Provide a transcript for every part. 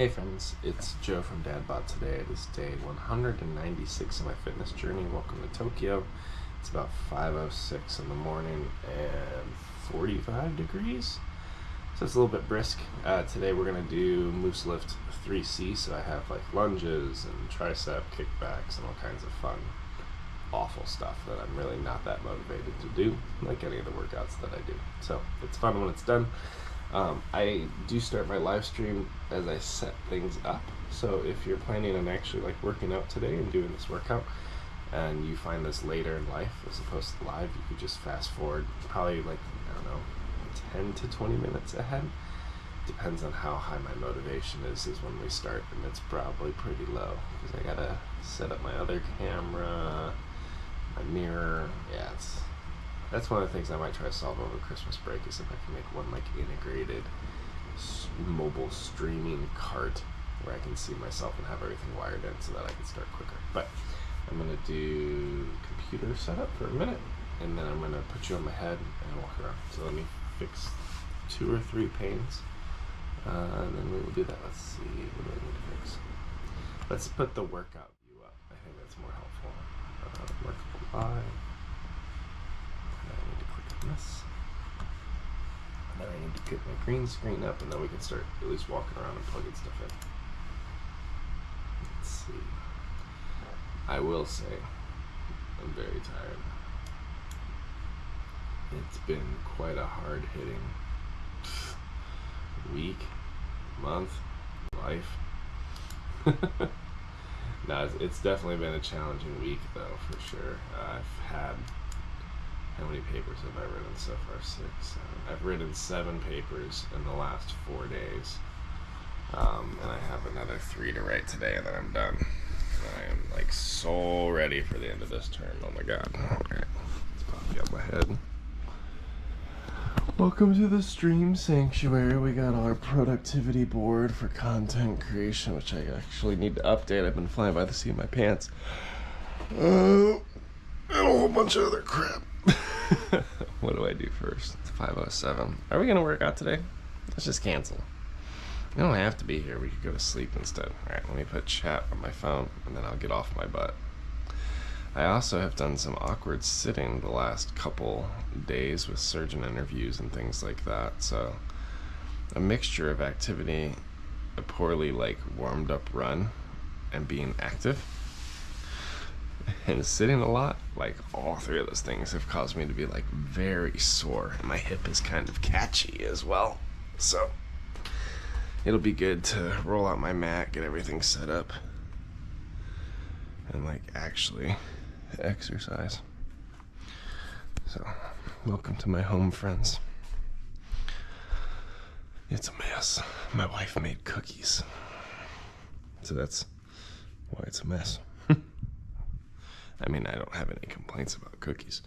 Hey friends, it's Joe from DadBod today. It is day 196 of my fitness journey. Welcome to Tokyo. It's about 5:06 in the morning and 45 degrees. So it's a little bit brisk. Today we're going to do Moose Lift 3C. So I have like lunges and tricep kickbacks and all kinds of fun, awful stuff that I'm really not that motivated to do, like any of the workouts that I do. So it's fun when it's done. I do start my live stream as I set things up. So if you're planning on actually like working out today and doing this workout and you find this later in life as opposed to live, you could just fast forward probably like, I don't know, 10 to 20 minutes ahead. Depends on how high my motivation is when we start, and it's probably pretty low because I gotta set up my other camera, my mirror. Yeah, that's one of the things I might try to solve over Christmas break, is if I can make one like integrated mobile streaming cart where I can see myself and have everything wired in so that I can start quicker. But I'm gonna do computer setup for a minute, and then I'm gonna put you on my head and walk around. So let me fix 2 or 3 panes, and then we will do that. Let's see, what do I need to fix? Let's put the workout view up. I think that's more helpful. Workable live. This. And then I need to get my green screen up, and then we can start at least walking around and plugging stuff in. Let's see. I will say, I'm very tired. It's been quite a hard-hitting week, month, life. No, it's definitely been a challenging week, though, for sure. I've had... How many papers have I written so far? 6, 7. I've written 7 papers in the last 4 days. And I have another 3 to write today, and then I'm done. I am like so ready for the end of this term. Oh my god. Alright, let's pop you up my head. Welcome to the stream sanctuary. We got our productivity board for content creation, which I actually need to update. I've been flying by the seat of my pants. And a whole bunch of other crap. What do I do first? It's 5:07. Are we gonna work out today? Let's just cancel. We don't have to be here. We could go to sleep instead. Alright, let me put chat on my phone, and then I'll get off my butt. I also have done some awkward sitting the last couple days with surgeon interviews and things like that. So a mixture of activity, a poorly like warmed up run, and being active. And sitting a lot, like all 3 of those things have caused me to be like very sore, and my hip is kind of catchy as well. So it'll be good to roll out my mat, get everything set up, and like actually exercise. So welcome to my home, friends. It's a mess. My wife made cookies, so that's why it's a mess. I mean, I don't have any complaints about cookies.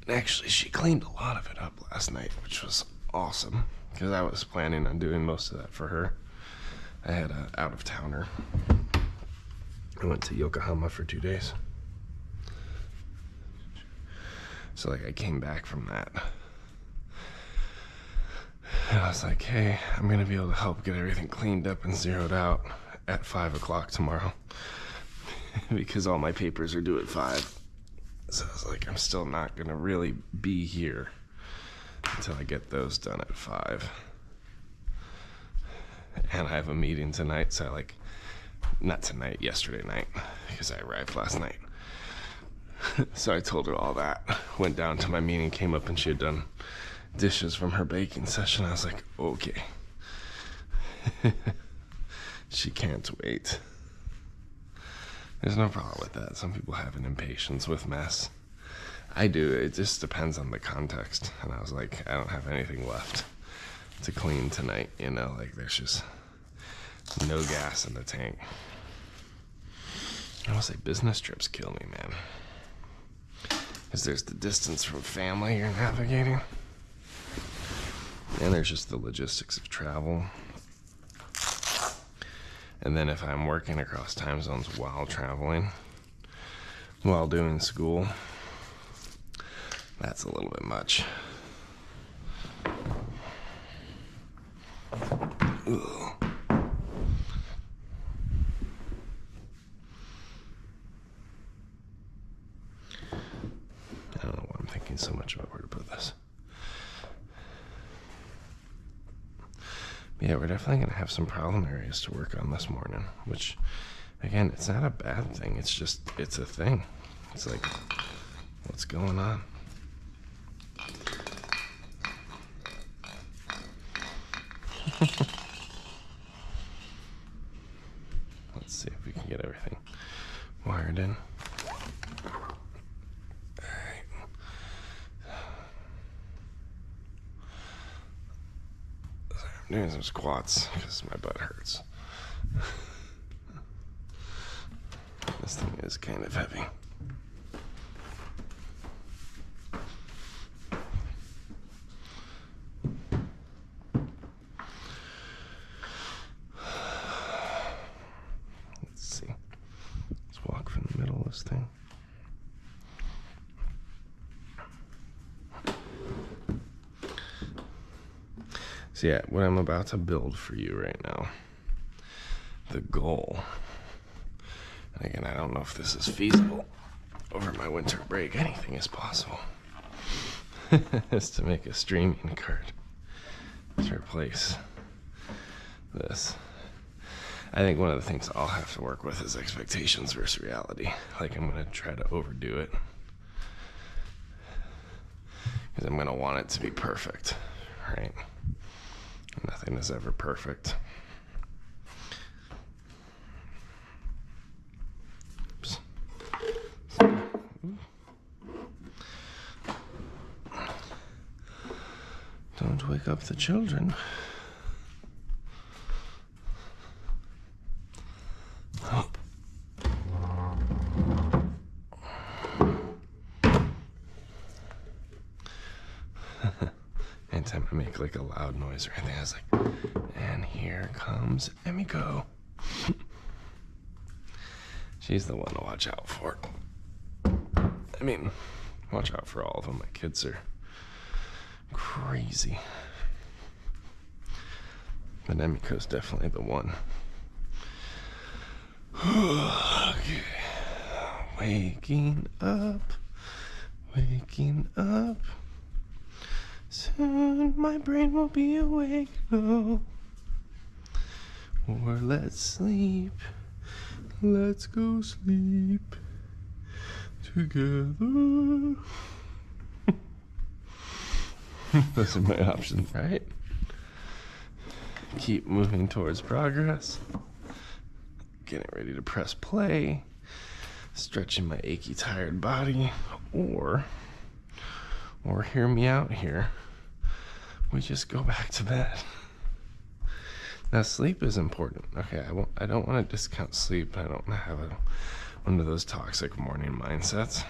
And actually, she cleaned a lot of it up last night, which was awesome, because I was planning on doing most of that for her. I had an out-of-towner. I went to Yokohama for 2 days. So, like, I came back from that. And I was like, hey, I'm going to be able to help get everything cleaned up and zeroed out at 5 o'clock tomorrow. Because all my papers are due at 5. So I was like, I'm still not going to really be here until I get those done at 5. And I have a meeting tonight, so like, not tonight, yesterday night, because I arrived last night. So I told her all that. Went down to my meeting, came up, and she had done dishes from her baking session. I was like, okay. She can't wait. There's no problem with that. Some people have an impatience with mess. I do. It just depends on the context. And I was like, I don't have anything left to clean tonight. You know, like there's just no gas in the tank. I will say business trips kill me, man. Because there's the distance from family you're navigating. And there's just the logistics of travel. And then if I'm working across time zones while traveling, while doing school, that's a little bit much. Ugh. so much about where to put this. Yeah, we're definitely going to have some problem areas to work on this morning, which, again, it's not a bad thing. It's just, it's a thing. It's like, what's going on? Let's see if we can get everything wired in. I'm doing some squats because my butt hurts. This thing is kind of heavy. Let's see. Let's walk from the middle of this thing. So yeah, what I'm about to build for you right now, the goal, and again, I don't know if this is feasible over my winter break, anything is possible, is to make a streaming card to replace this. I think one of the things I'll have to work with is expectations versus reality. Like, I'm going to try to overdo it because I'm going to want it to be perfect, right? Nothing is ever perfect. Oops. Don't wake up the children. Anytime I make like a loud noise or anything, I was like, and here comes Emiko. She's the one to watch out for. I mean, watch out for all of them. My kids are crazy. But Emiko's definitely the one. Okay. Waking up. Waking up. Soon my brain will be awake, no. Or let's sleep. Let's go sleep together. Those are my options, right? Keep moving towards progress. Getting ready to press play. Stretching my achy, tired body. Or hear me out here, we just go back to bed. Now, sleep is important. Okay, I don't want to discount sleep. I don't want to have one of those toxic morning mindsets.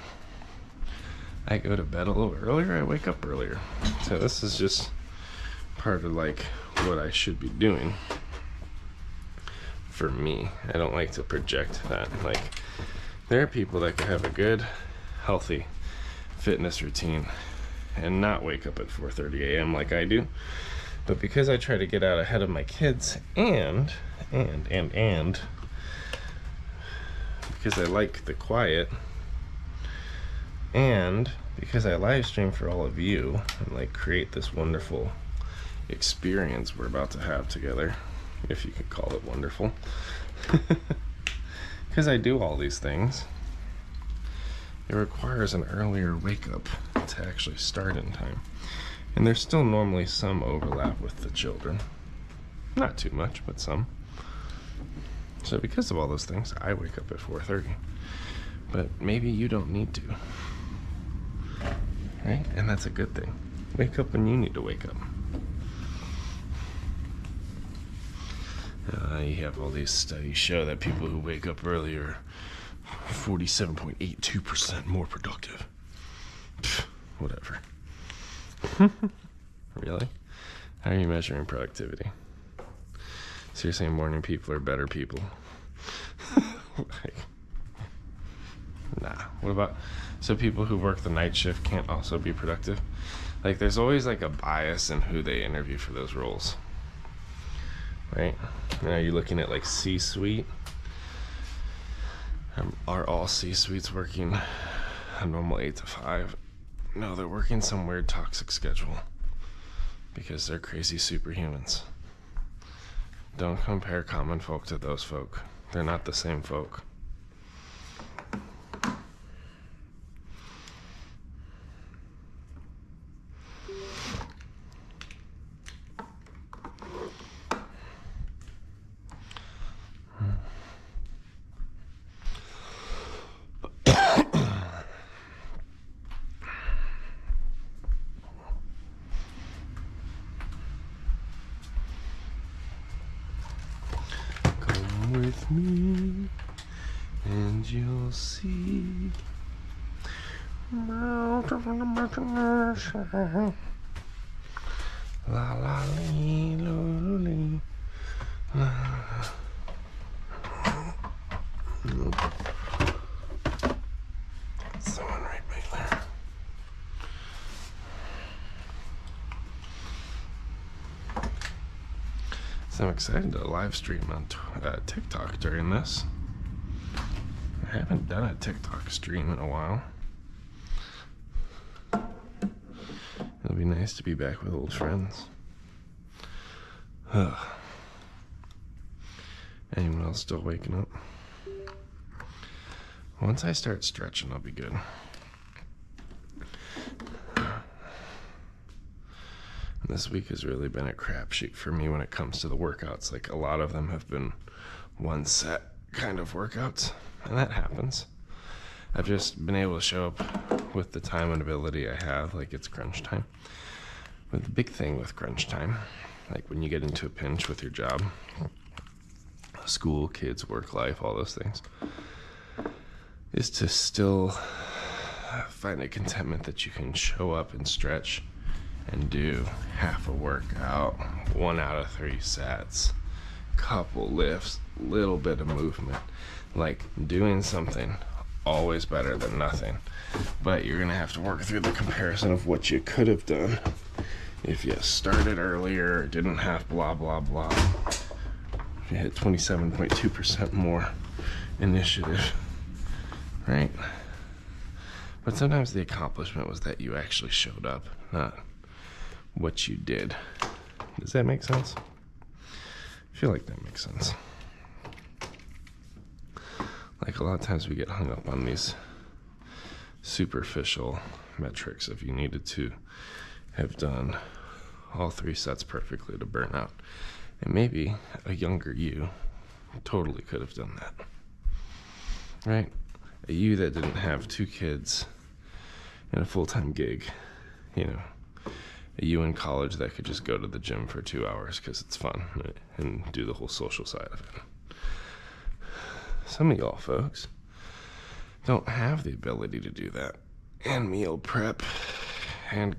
I go to bed a little earlier, I wake up earlier. So this is just part of like what I should be doing for me. I don't like to project that. Like, there are people that can have a good, healthy fitness routine and not wake up at 4:30 a.m. like I do. But because I try to get out ahead of my kids and because I like the quiet and because I live stream for all of you and like create this wonderful experience we're about to have together, if you could call it wonderful, because I do all these things, it requires an earlier wake up to actually start in time. And there's still normally some overlap with the children. Not too much, but some. So because of all those things, I wake up at 4:30. But maybe you don't need to. Right? And that's a good thing. Wake up when you need to wake up. You have all these studies show that people who wake up early are 47.82% more productive. Pfft, whatever. Really? How are you measuring productivity? So you're saying morning people are better people? Like, nah. What about, so people who work the night shift can't also be productive? Like, there's always like a bias in who they interview for those roles. Right? And are you looking at like C-suite? Are all C-suites working a normal 8 to 5? No, they're working some weird toxic schedule because they're crazy superhumans. Don't compare common folk to those folk. They're not the same folk. With me, and you'll see. La la lee, loo, lee. Someone right back there. So I'm excited to live stream on TikTok during this. I haven't done a TikTok stream in a while. It'll be nice to be back with old friends. Anyone else still waking up? Once I start stretching, I'll be good. This week has really been a crapshoot for me when it comes to the workouts. Like, a lot of them have been one set kind of workouts, and that happens. I've just been able to show up with the time and ability I have, like it's crunch time. But the big thing with crunch time, like when you get into a pinch with your job, school, kids, work life, all those things, is to still find a contentment that you can show up and stretch and do half a workout, 1 out of 3 sets, couple lifts, little bit of movement. Like, doing something, always better than nothing. But you're gonna have to work through the comparison of what you could have done if you started earlier, didn't have blah blah blah. If you hit 27.2% more initiative, right? But sometimes the accomplishment was that you actually showed up, not what you did. Does that make sense? I feel like that makes sense. Like, a lot of times we get hung up on these superficial metrics of you needed to have done all 3 sets perfectly to burn out. And maybe a younger you totally could have done that. Right? A you that didn't have 2 kids and a full-time gig, you know. A you in college that could just go to the gym for 2 hours because it's fun, right? And do the whole social side of it. Some of y'all folks don't have the ability to do that, and meal prep, and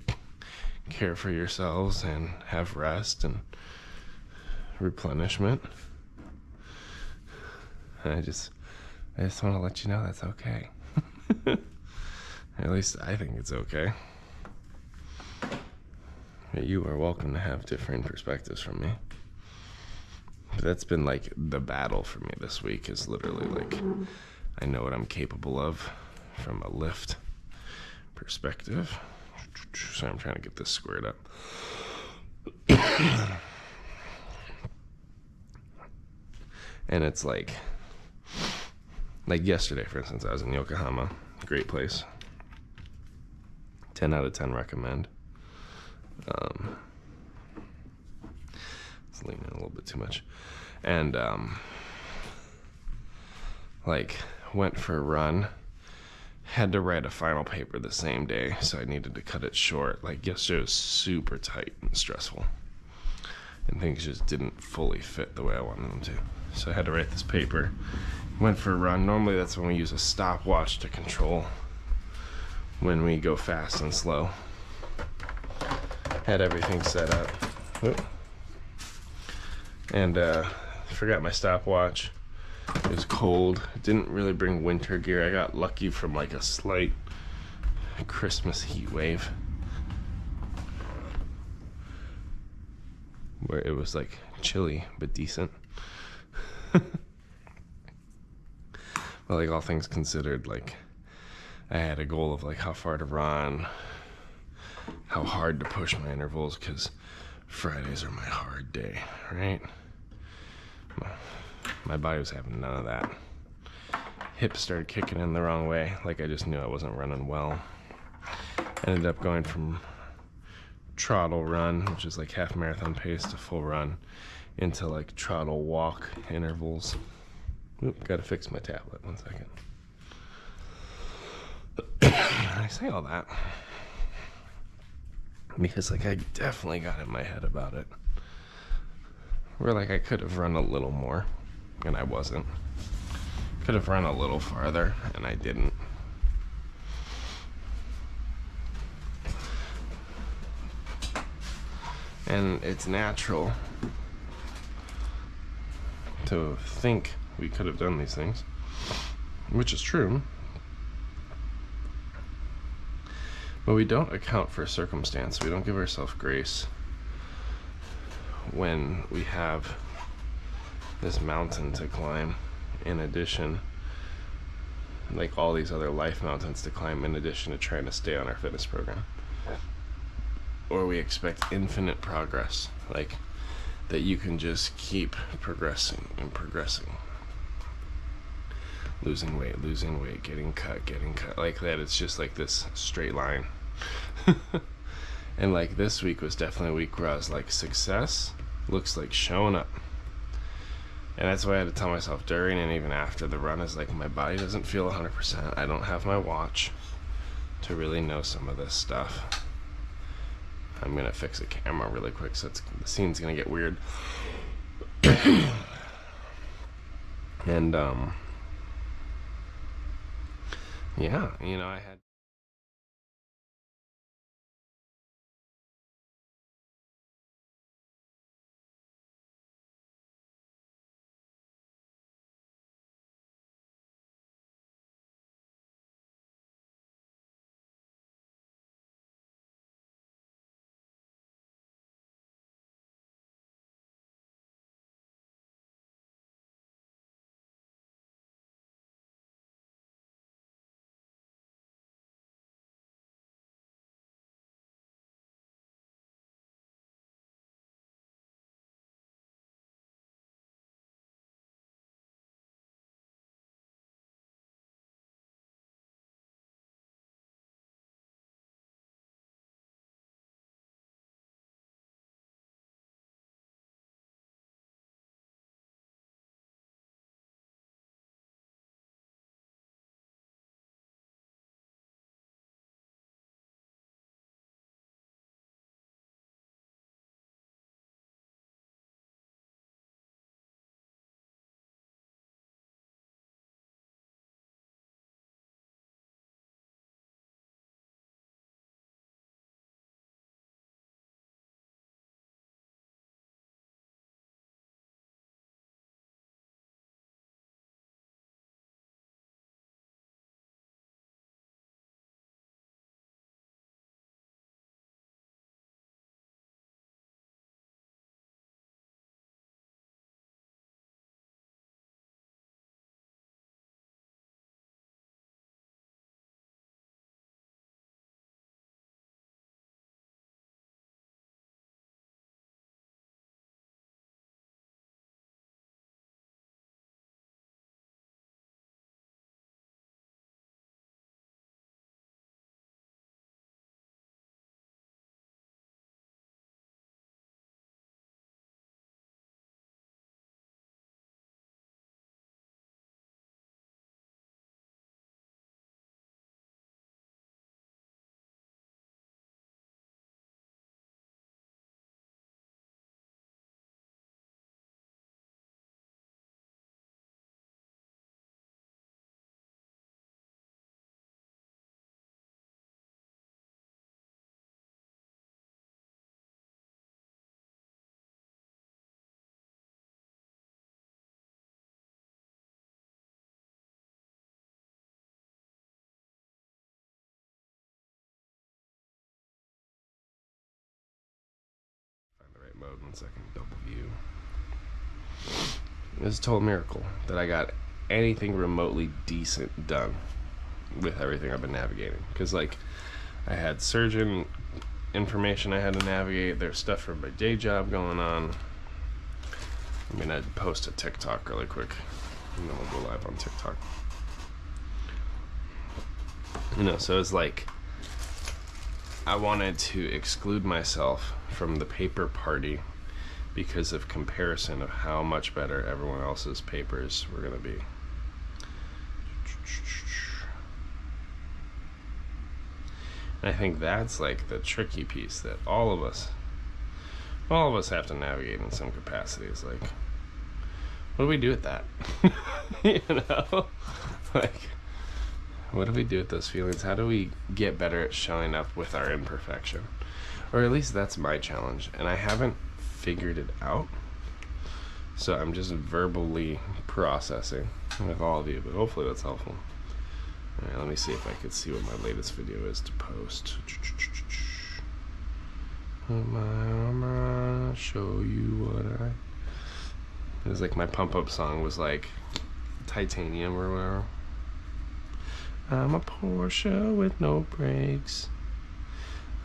care for yourselves, and have rest and replenishment. I just want to let you know that's okay. At least I think it's okay. You are welcome to have different perspectives from me. But that's been like the battle for me this week, is literally like, I know what I'm capable of from a lift perspective. So I'm trying to get this squared up. And it's like yesterday, for instance, I was in Yokohama. Great place. 10 out of 10 recommend. It's leaning a little bit too much. And, went for a run. Had to write a final paper the same day, so I needed to cut it short. Like, yesterday was super tight and stressful. And things just didn't fully fit the way I wanted them to. So I had to write this paper. Went for a run. Normally that's when we use a stopwatch to control when we go fast and slow. Had everything set up. Whoop. And forgot my stopwatch. It was cold. Didn't really bring winter gear. I got lucky from like a slight Christmas heat wave where it was like chilly but decent. But like, all things considered, like, I had a goal of like how far to run, how hard to push my intervals, because Fridays are my hard day, right? My body was having none of that. Hips started kicking in the wrong way, like I just knew I wasn't running well. Ended up going from trottle run, which is like half marathon pace, to full run, into like trottle walk intervals. Oop, gotta fix my tablet, 1 second. I say all that because like I definitely got in my head about it, where like I could have run a little more and I wasn't. Could have run a little farther and I didn't. And it's natural to think we could have done these things, which is true, but we don't account for circumstance. We don't give ourselves grace when we have this mountain to climb, in addition, like all these other life mountains to climb, in addition to trying to stay on our fitness program. Or we expect infinite progress, like that you can just keep progressing and progressing. Losing weight, getting cut, like that. It's just like this straight line. And like this week was definitely a week where I was like, success looks like showing up. And that's why I had to tell myself during and even after the run, is like, my body doesn't feel 100%. I don't have my watch to really know some of this stuff. I'm gonna fix a camera really quick, so the scene's gonna get weird. And yeah, you know, I had mode. 1 second, double view. It's a total miracle that I got anything remotely decent done with everything I've been navigating. Because like, I had surgeon information I had to navigate. There's stuff for my day job going on. I mean, I'd post a TikTok really quick, and then we'll go live on TikTok. You know, so it's like I wanted to exclude myself from the paper party because of comparison of how much better everyone else's papers were going to be. And I think that's like the tricky piece that all of us have to navigate in some capacity. Is like, what do we do with that? You know, like, what do we do with those feelings? How do we get better at showing up with our imperfection? Or at least that's my challenge, and I haven't figured it out. So I'm just verbally processing with all of you, but hopefully that's helpful. All right, let me see if I could see what my latest video is to post. I'll show you what I... It was like my pump-up song was like Titanium or whatever. I'm a Porsche with no brakes.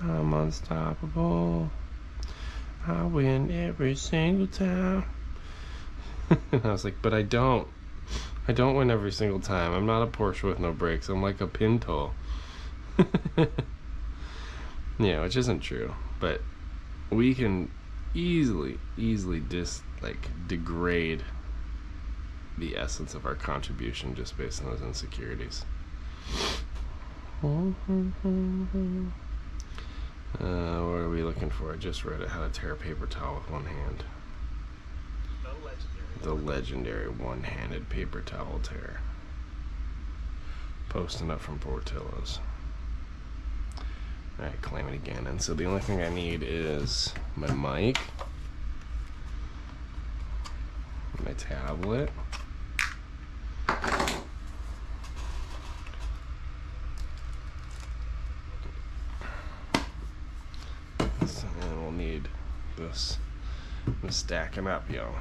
I'm unstoppable. I win every single time. And I was like, but I don't win every single time. I'm not a Porsche with no brakes. I'm like a Pinto. Yeah, which isn't true. But we can easily degrade the essence of our contribution just based on those insecurities. What are we looking for? I just read it, how to tear a paper towel with one hand. The legendary one-handed paper towel tear. Posting up from Portillo's. Alright, claim it again. And so the only thing I need is my mic, my tablet, and we'll need this. I'm stacking up, yo.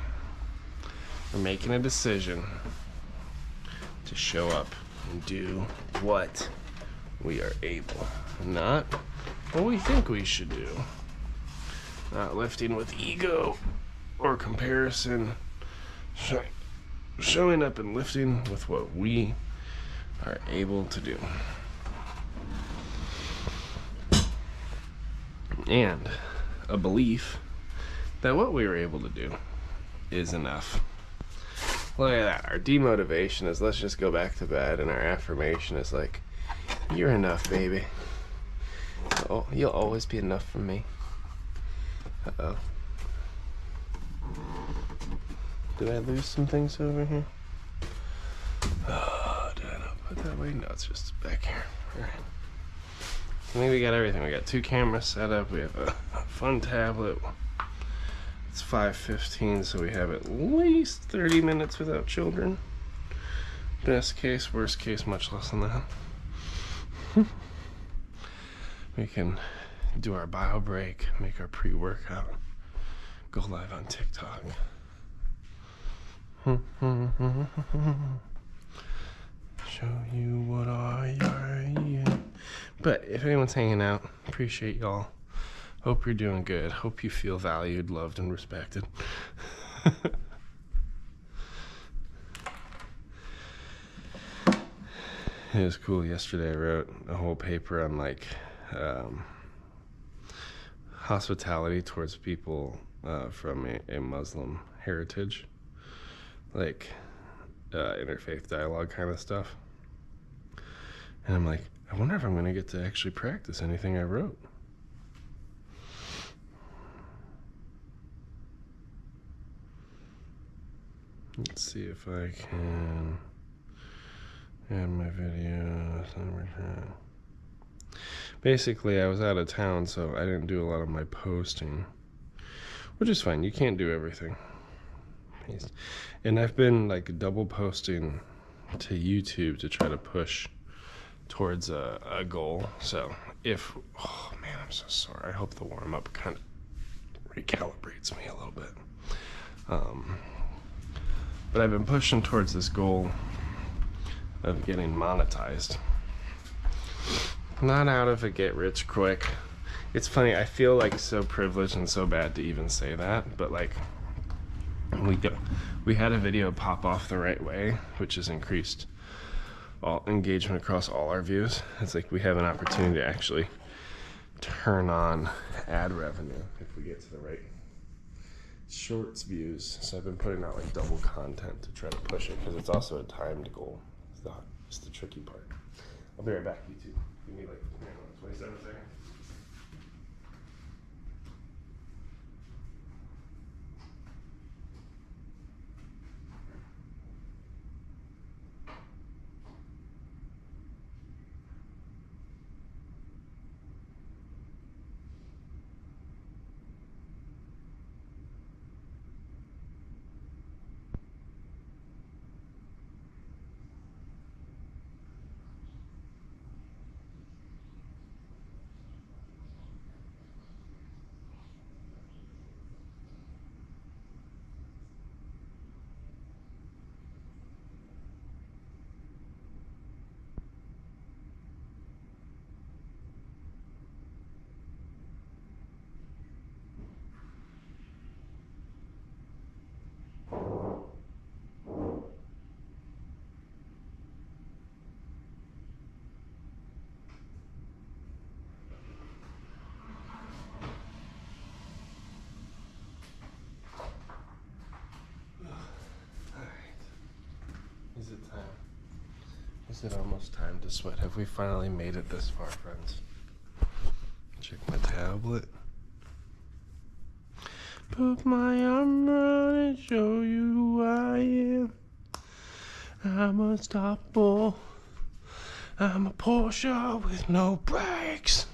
We're making a decision to show up and do what we are able, not what we think we should do. Not lifting with ego or comparison. Showing up and lifting with what we are able to do. And a belief that what we were able to do is enough. Look at that. Our demotivation is let's just go back to bed, and our affirmation is like, you're enough, baby. Oh, you'll always be enough for me. Uh-oh. Did I lose some things over here? Oh, did I not put that way? No, it's just back here. All right. I think we got everything. We got 2 cameras set up. We have a fun tablet. It's 5:15, so we have at least 30 minutes without children. Best case, worst case, much less than that. We can do our bio break, make our pre-workout, go live on TikTok. Show you what I am. But if anyone's hanging out, appreciate y'all. Hope you're doing good. Hope you feel valued, loved, and respected. It was cool. Yesterday I wrote a whole paper on like hospitality towards people from a Muslim heritage, like interfaith dialogue kind of stuff. And I'm like, I wonder if I'm going to get to actually practice anything I wrote. Let's see if I can add my videos. Basically, I was out of town, so I didn't do a lot of my posting, which is fine. You can't do everything. And I've been like double posting to YouTube to try to push towards a goal. So if, oh man, I'm so sorry. I hope the warm-up kind of recalibrates me a little bit. But I've been pushing towards this goal of getting monetized. Not out of a get rich quick. It's funny, I feel like so privileged and so bad to even say that, but like we had a video pop off the right way, which has increased all engagement across all our views. It's like we have an opportunity to actually turn on ad revenue if we get to the right shorts views. So I've been putting out like double content to try to push it, because it's also a timed goal. It's the tricky part. I'll be right back, YouTube. Give me like 27 seconds. Is it almost time to sweat? Have we finally made it this far, friends? Check my tablet. Put my arm around and show you who I am. I'm unstoppable. I'm a Porsche with no brakes.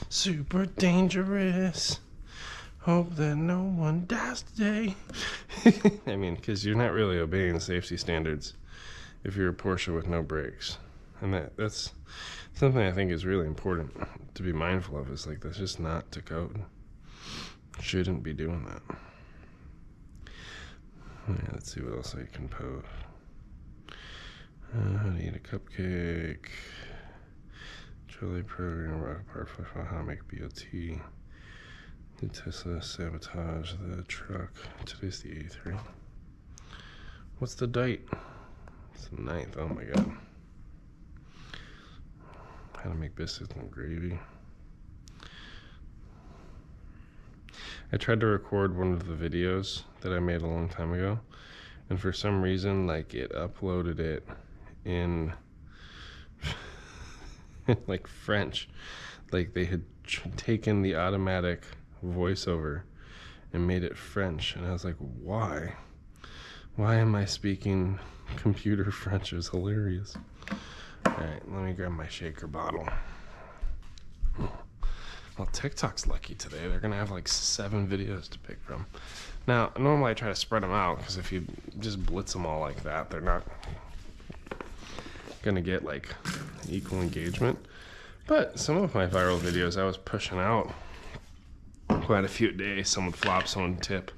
Super dangerous. Hope that no one dies today. I mean, because you're not really obeying safety standards if you're a Porsche with no brakes. And that's something I think is really important to be mindful of. Is like, that's just not to code. Shouldn't be doing that. Yeah, let's see what else I can post. How to eat a cupcake. Chili program, rock apart, how to make BOT. The Tesla sabotage the truck. Today's the 8th, right? What's the date? It's the 9th. Oh my god. How to make biscuits and gravy. I tried to record one of the videos that I made a long time ago, and for some reason, like, it uploaded it in like French. Like they had taken the automatic voiceover and made it French, and I was like, why am I speaking computer French? Is hilarious. Alright, let me grab my shaker bottle. Well, TikTok's lucky today. They're gonna have like 7 videos to pick from. Now, normally I try to spread them out, because if you just blitz them all like that, they're not gonna get like equal engagement. But some of my viral videos I was pushing out quite a few a day. Some would flop, some would tip.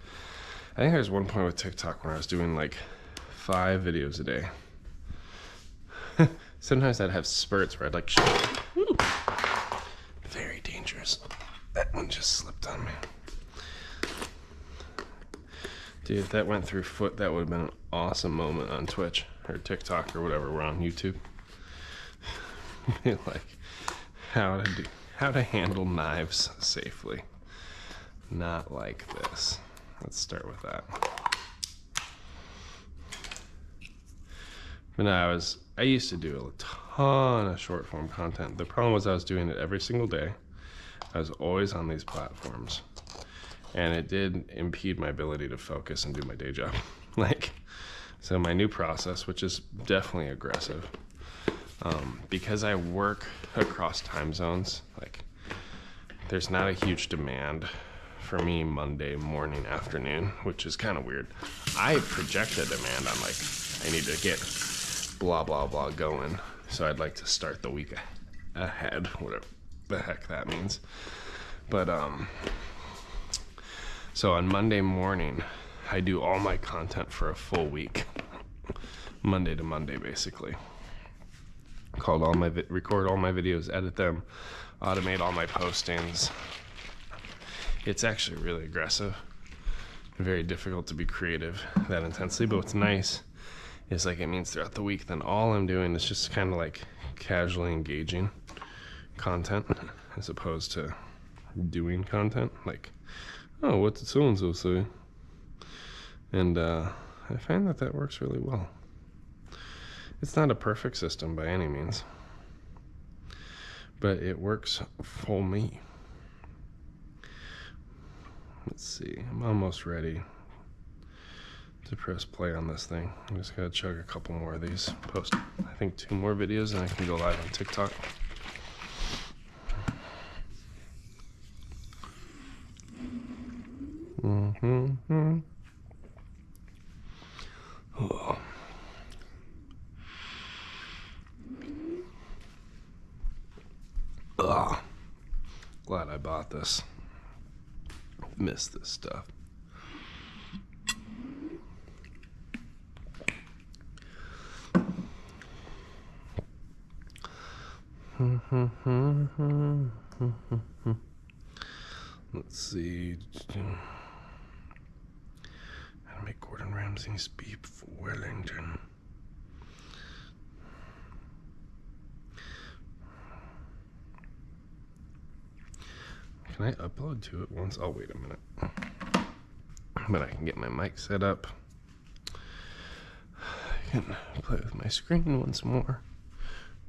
I think there's one point with TikTok when I was doing like 5 videos a day. Sometimes I'd have spurts where I'd like, woo, very dangerous. That one just slipped on me. Dude, if that went through foot, that would have been an awesome moment on Twitch or TikTok or whatever. We're on YouTube. Like how to handle knives safely. Not like this. Let's start with that. But no, I used to do a ton of short form content. The problem was I was doing it every single day. I was always on these platforms, and it did impede my ability to focus and do my day job. So my new process, which is definitely aggressive, because I work across time zones, like there's not a huge demand for me Monday morning, afternoon, which is kind of weird. I project a demand on like, I need to get blah, blah, blah going. So I'd like to start the week ahead, whatever the heck that means. But, so on Monday morning, I do all my content for a full week. Monday to Monday, basically. called all my record all my videos, edit them, automate all my postings. It's actually really aggressive and very difficult to be creative that intensely, but what's nice is like it means throughout the week then all I'm doing is just kind of like casually engaging content as opposed to doing content like, oh, what did so and so say? And I find that that works really well. It's not a perfect system by any means, but it works for me. Let's see, I'm almost ready to press play on this thing. I'm just gonna chug a couple more of these, post I think 2 more videos, and I can go live on TikTok. Oh. Ugh. Glad I bought this. Missed this stuff. Let's see. How to make Gordon Ramsay's beef Wellington. Can I upload to it once? Oh, wait a minute. But I can get my mic set up. I can play with my screen once more.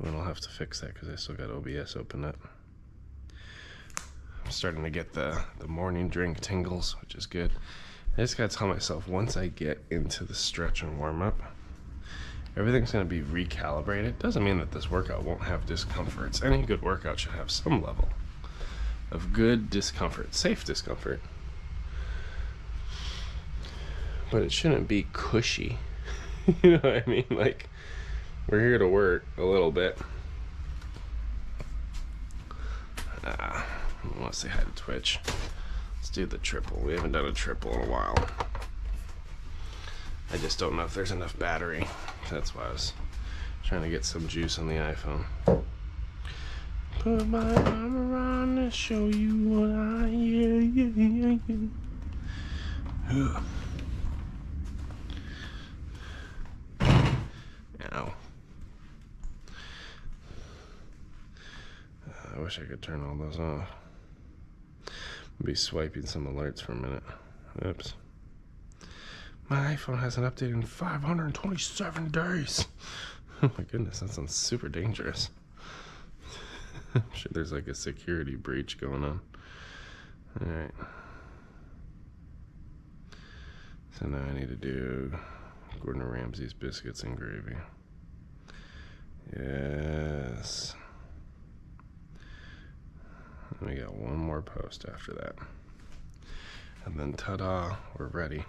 And I'll have to fix that because I still got OBS open up. I'm starting to get the morning drink tingles, which is good. I just gotta tell myself, once I get into the stretch and warm up, everything's gonna be recalibrated. Doesn't mean that this workout won't have discomforts. Any good workout should have some level of good discomfort, safe discomfort. But it shouldn't be cushy. You know what I mean? Like, we're here to work a little bit. I want to say hi to Twitch. Let's do the triple. We haven't done a triple in a while. I just don't know if there's enough battery. That's why I was trying to get some juice on the iPhone. Put my arm around to show you what I am. Ow. I wish I could turn all those off. I'll be swiping some alerts for a minute. Oops. My iPhone hasn't updated in 527 days. Oh my goodness, that sounds super dangerous. I'm sure there's like a security breach going on. Alright. So now I need to do Gordon Ramsay's biscuits and gravy. Yes. And we got one more post after that. And then ta-da, we're ready.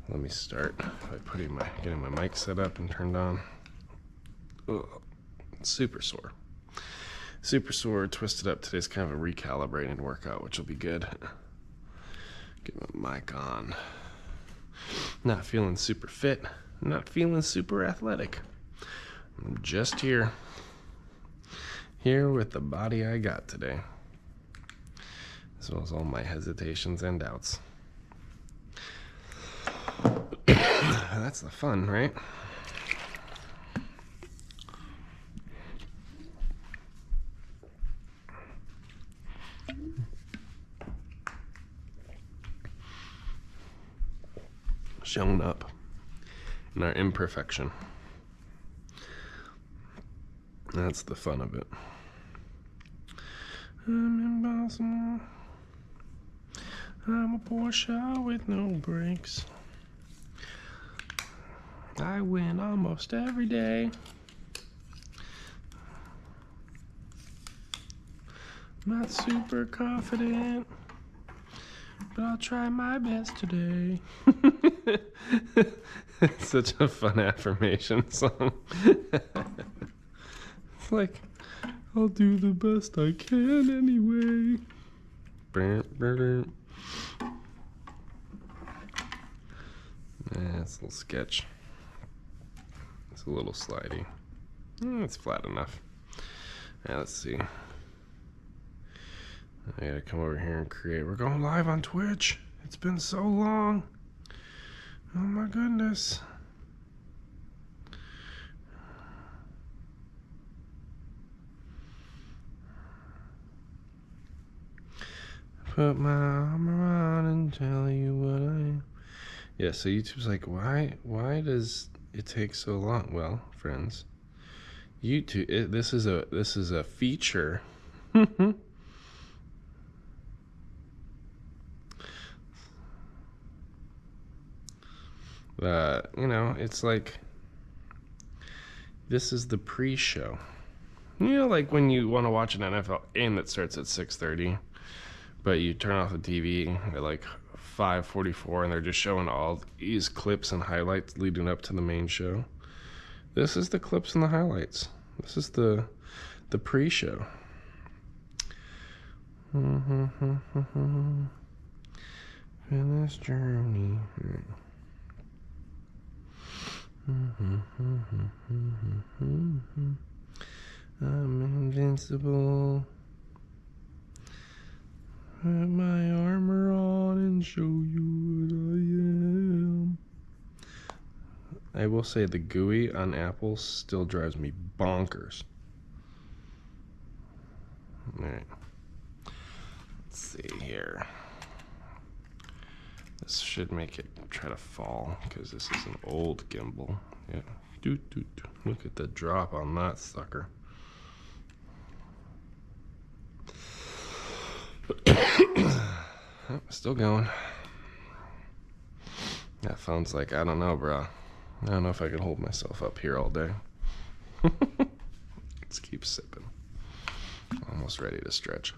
Let me start by getting my mic set up and turned on. Ugh, super sore. Super sore, twisted up. Today's kind of a recalibrated workout, which will be good. Get my mic on. Not feeling super fit, not feeling super athletic. I'm just here with the body I got today, as well as all my hesitations and doubts. That's the fun, right? Shown up in our imperfection. That's the fun of it. I'm impossible. I'm a Porsche with no brakes. I win almost every day. Not super confident, but I'll try my best today. It's such a fun affirmation song. It's like, I'll do the best I can anyway. It's a little sketch. It's a little slidey. It's flat enough. Now let's see. I gotta come over here and create. We're going live on Twitch. It's been so long. Oh my goodness. Put my arm around and tell you what I am. Yeah, so YouTube's like, why does it take so long? Well, friends, YouTube, this is a feature. You know, it's like, this is the pre-show. You know, like when you want to watch an NFL game that starts at 6:30, but you turn off the TV at like 5:44 and they're just showing all these clips and highlights leading up to the main show. This is the clips and the highlights. This is the pre-show. In this journey. I'm invincible. Put my armor on and show you what I am. I will say the GUI on Apple still drives me bonkers. Alright. Let's see here. This should make it try to fall because this is an old gimbal. Yeah. Look at the drop on that sucker. Oh, still going. That phone's like, I don't know, bro. I don't know if I can hold myself up here all day. Let's keep sipping. Almost ready to stretch.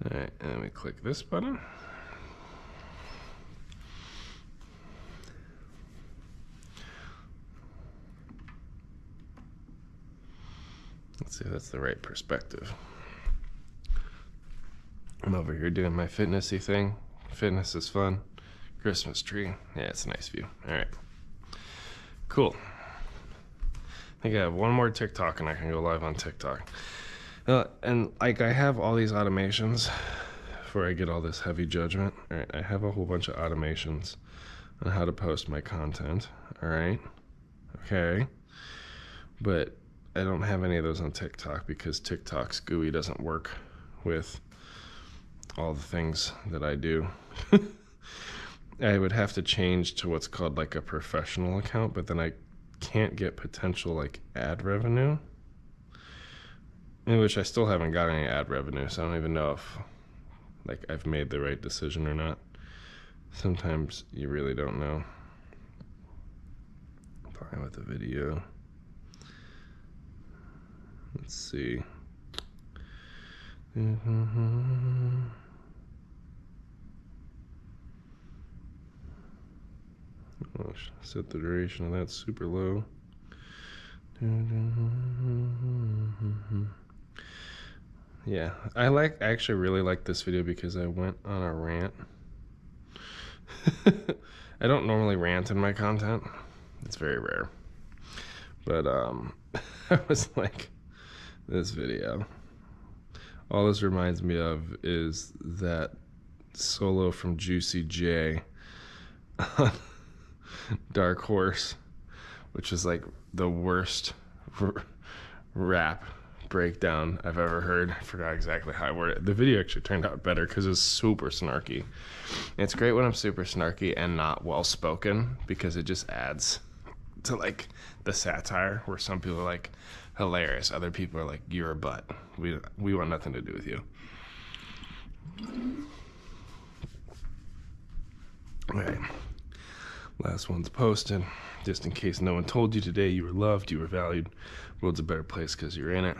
Alright, and then we click this button. Let's see if that's the right perspective. I'm over here doing my fitnessy thing. Fitness is fun. Christmas tree. Yeah, it's a nice view. Alright. Cool. I think I have one more TikTok and I can go live on TikTok. And like I have all these automations before I get all this heavy judgment. Alright, I have a whole bunch of automations on how to post my content. Alright. Okay. But I don't have any of those on TikTok because TikTok's GUI doesn't work with all the things that I do. I would have to change to what's called like a professional account, but then I can't get potential like ad revenue, in which I still haven't got any ad revenue, so I don't even know if like I've made the right decision or not. Sometimes you really don't know. Fine with the video. Let's see. Oh, set the duration of that super low. Yeah, I actually really like this video because I went on a rant. I don't normally rant in my content. It's very rare. But I was like, this video, all this reminds me of is that solo from Juicy J on Dark Horse, which is like the worst rap breakdown I've ever heard. I forgot exactly how I worded it. The video actually turned out better because it was super snarky. And it's great when I'm super snarky and not well spoken because it just adds to like the satire where some people are like hilarious, other people are like, you're a butt, we want nothing to do with you. Okay, last one's posted. Just in case no one told you today, you were loved, you were valued. World's a better place because you're in it.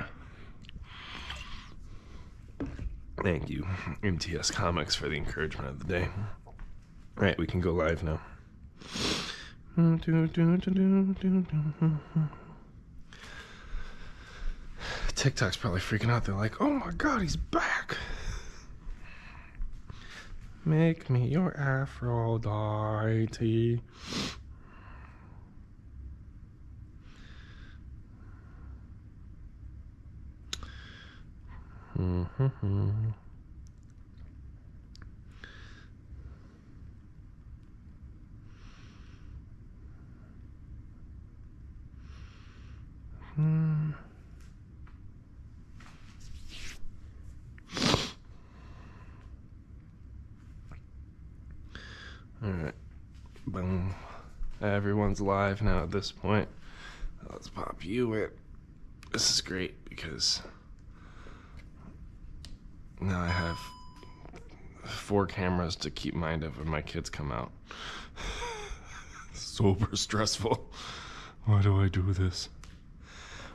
Thank you, MTS Comics, for the encouragement of the day. All right, we can go live now. TikTok's probably freaking out. They're like, oh my God, he's back. Make me your Aphrodite. Mm-hmm. Alright, boom. Everyone's live now at this point. Let's pop you in. This is great because now I have 4 cameras to keep mind of when my kids come out. Super stressful. Why do I do this?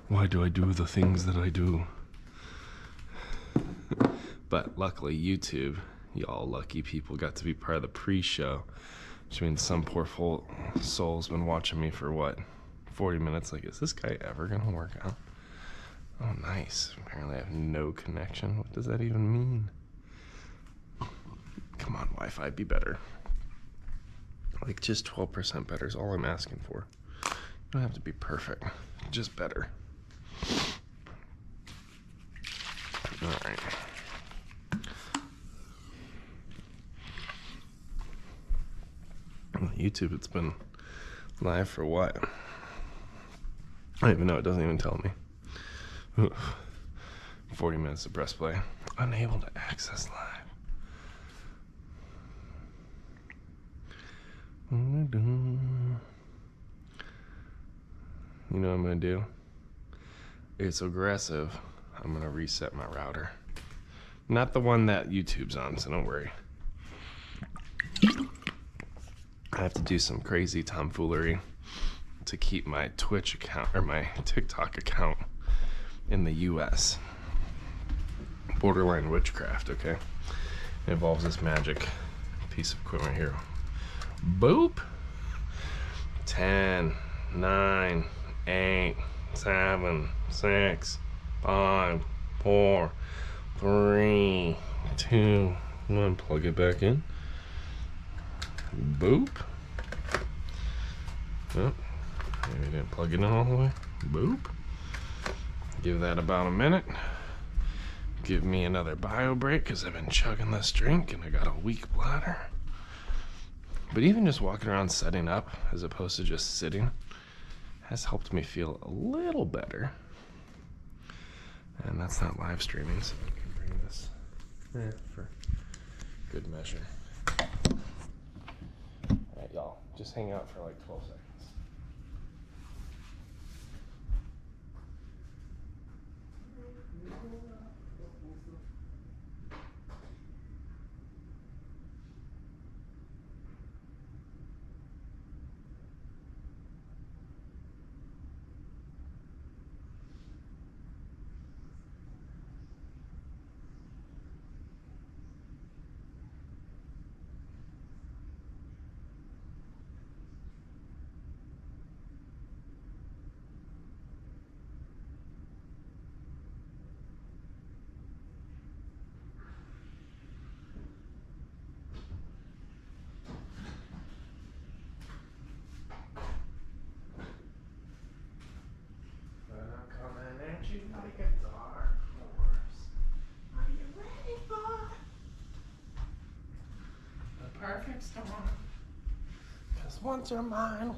Why do I do the things that I do? But luckily YouTube, y'all lucky people, got to be part of the pre-show, which means some poor soul's been watching me for what, 40 minutes. Like, is this guy ever gonna work out? Oh, nice. Apparently I have no connection. What does that even mean? Come on, Wi-Fi, be better. Like, just 12% better is all I'm asking for. You don't have to be perfect, just better. All right. YouTube, it's been live for what? I don't even know. It doesn't even tell me. Oof. 40 minutes of press play. Unable to access live. You know what I'm gonna do? It's aggressive. I'm gonna reset my router. Not the one that YouTube's on, so don't worry. I have to do some crazy tomfoolery to keep my Twitch account or my TikTok account in the US. Borderline witchcraft, okay? It involves this magic piece of equipment here. Boop. 10, 9, 8, 7, 6, 5, 4, 3, 2, 1. Plug it back in. Boop. Oh, maybe I didn't plug it in all the way. Boop. Give that about a minute. Give me another bio break because I've been chugging this drink and I got a weak bladder. But even just walking around setting up as opposed to just sitting has helped me feel a little better. And that's not live streaming, so I can bring this for good measure. Alright, y'all, just hang out for like 12 seconds. You like a dark horse. Are you ready for the perfect storm? 'Cause once you're mine,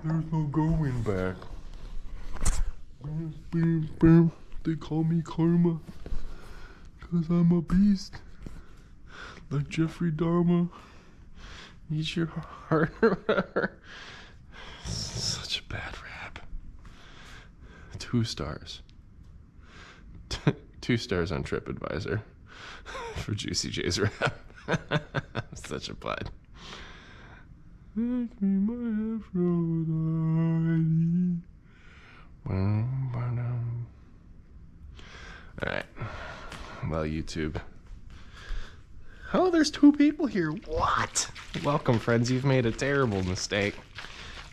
there's no going back. They call me Karma 'cause I'm a beast. Like Jeffrey Dahmer. Eat your heart or whatever. Such a bad rap. 2 stars. 2 stars on TripAdvisor for Juicy J's rap. Such a bud. Make me my Aphrodite. Alright. Well, YouTube. Oh, there's 2 people here. What? Welcome, friends. You've made a terrible mistake.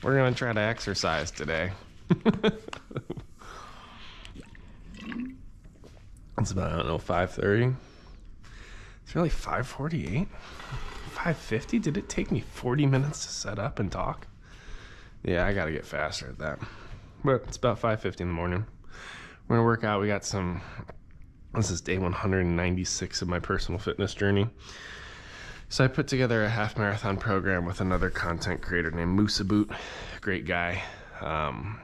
We're going to try to exercise today. It's about, I don't know, 5:30. It's really 5:48. 5:50? Did it take me 40 minutes to set up and talk? Yeah, I gotta get faster at that. But it's about 5:50 in the morning. We're gonna work out. We got some, this is day 196 of my personal fitness journey. So I put together a half marathon program with another content creator named Moosaboot. Great guy.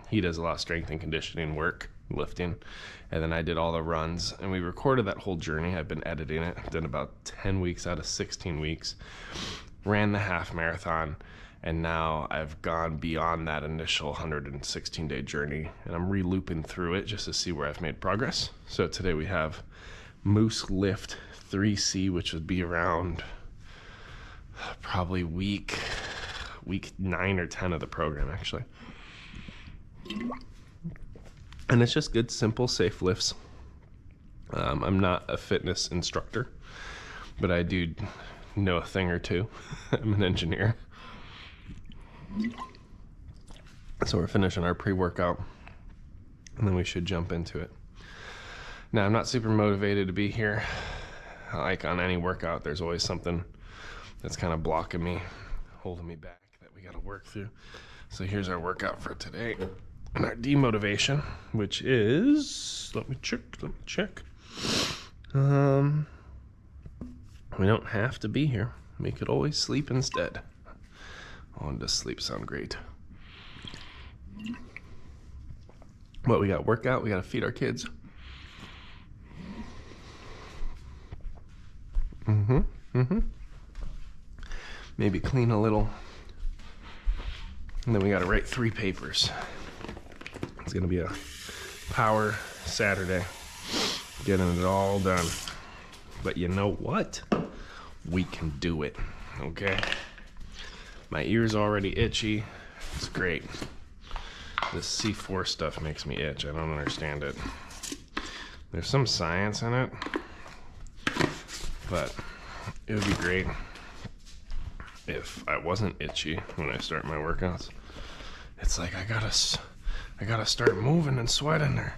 He does a lot of strength and conditioning work, lifting. And then I did all the runs, and we recorded that whole journey. I've been editing it. I've done about 10 weeks out of 16 weeks. Ran the half marathon, and now I've gone beyond that initial 116-day journey, and I'm re-looping through it just to see where I've made progress. So today we have Moose Lift 3C, which would be around probably week 9 or 10 of the program, actually. And it's just good, simple, safe lifts. I'm not a fitness instructor, but I do know a thing or two. I'm an engineer. So we're finishing our pre-workout, and then we should jump into it. Now, I'm not super motivated to be here. Like on any workout, there's always something that's kind of blocking me, holding me back, that we got to work through. So here's our workout for today. And our demotivation, which is, let me check. We don't have to be here. We could always sleep instead. Oh, does sleep sound great? What, we got workout, we got to feed our kids. Maybe clean a little. And then we got to write 3 papers. It's going to be a power Saturday. Getting it all done. But you know what? We can do it. Okay? My ear's already itchy. It's great. This C4 stuff makes me itch. I don't understand it. There's some science in it. But it would be great if I wasn't itchy when I start my workouts. It's like I gotta start moving and sweating there.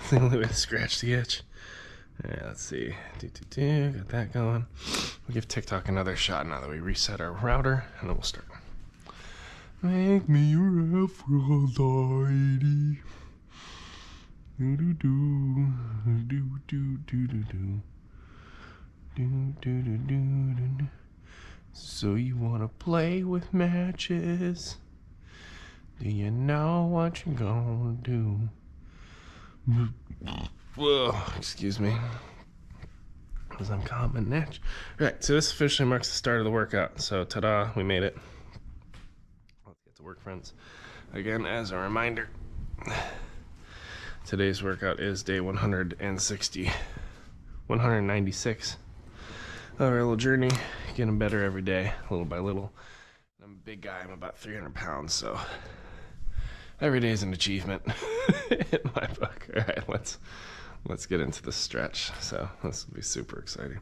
It's the only way to scratch the itch. Yeah, let's see. Got that going. We'll give TikTok another shot now that we reset our router, and then we'll start. Make me your Aphrodite. Do do do do do do do do. Do do do do do. So you wanna play with matches? Do you know what you're gonna do? Whoa, excuse me. Because I'm calm and natch. Alright, so this officially marks the start of the workout. So ta-da, we made it. Let's get to work, friends. Again, as a reminder, today's workout is day 196 of our little journey. Getting better every day, little by little. I'm a big guy, I'm about 300 pounds, so every day is an achievement in my book. All right, let's get into the stretch. So this will be super exciting.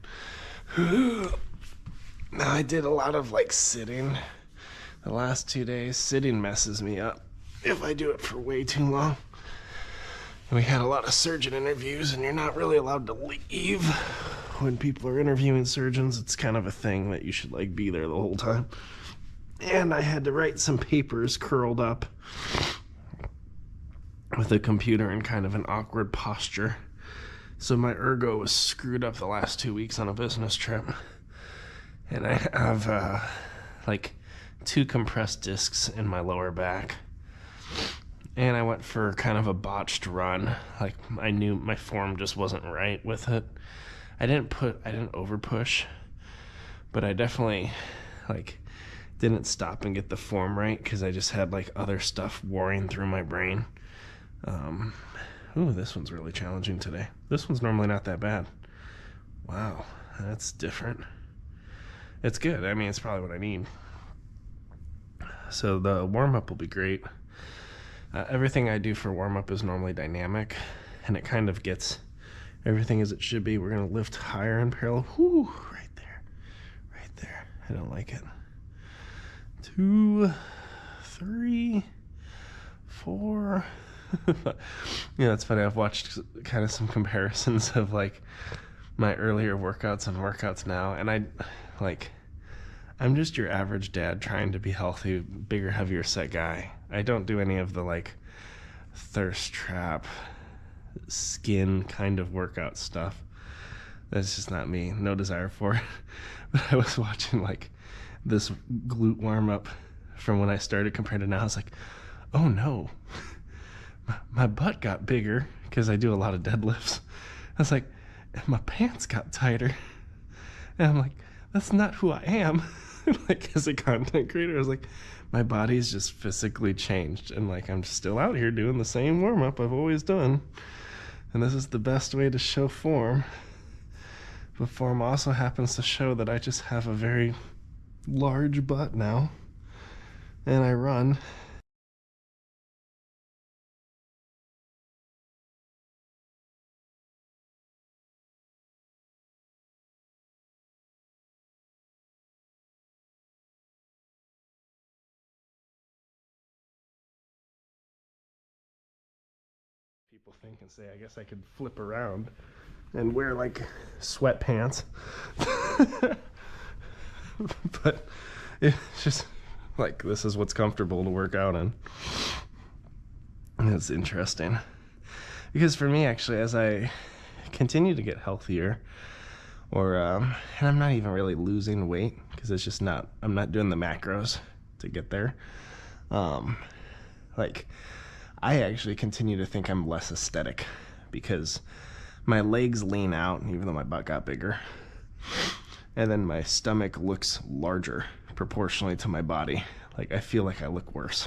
Now I did a lot of sitting the last 2 days. Sitting messes me up if I do it for way too long. We had a lot of surgeon interviews, and you're not really allowed to leave when people are interviewing surgeons. It's kind of a thing that you should be there the whole time. And I had to write some papers curled up with a computer in kind of an awkward posture. So my ergo was screwed up the last 2 weeks on a business trip. And I have 2 compressed discs in my lower back. And I went for kind of a botched run. I knew my form just wasn't right with it. I didn't over push, but I definitely didn't stop and get the form right because I just had other stuff warring through my brain. Ooh, this one's really challenging today. This one's normally not that bad. Wow, that's different. It's good. I mean, it's probably what I need. So the warm-up will be great. Everything I do for warm-up is normally dynamic, and it kind of gets everything as it should be. We're going to lift higher in parallel. Whoo, right there. Right there. I don't like it. 2, 3, 4, But, it's funny. I've watched kind of some comparisons of like my earlier workouts and workouts now, and I'm just your average dad trying to be healthy, bigger, heavier set guy. I don't do any of the like thirst trap, skin kind of workout stuff. That's just not me. No desire for it. But I was watching like this glute warm up from when I started compared to now. I was like, oh no, my butt got bigger because I do a lot of deadlifts. I was like, my pants got tighter. And I'm like, that's not who I am. Like, as a content creator, I was like, my body's just physically changed. And like, I'm still out here doing the same warm up I've always done. And this is the best way to show form. But form also happens to show that I just have a very large butt now. And I run. People think and say, I guess I could flip around and wear like sweatpants. But it's just like, this is what's comfortable to work out in. And it's interesting because for me, actually, as I continue to get healthier, and I'm not even really losing weight because it's just I'm not doing the macros to get there. I actually continue to think I'm less aesthetic because my legs lean out, even though my butt got bigger. And then my stomach looks larger proportionally to my body. Like, I feel like I look worse.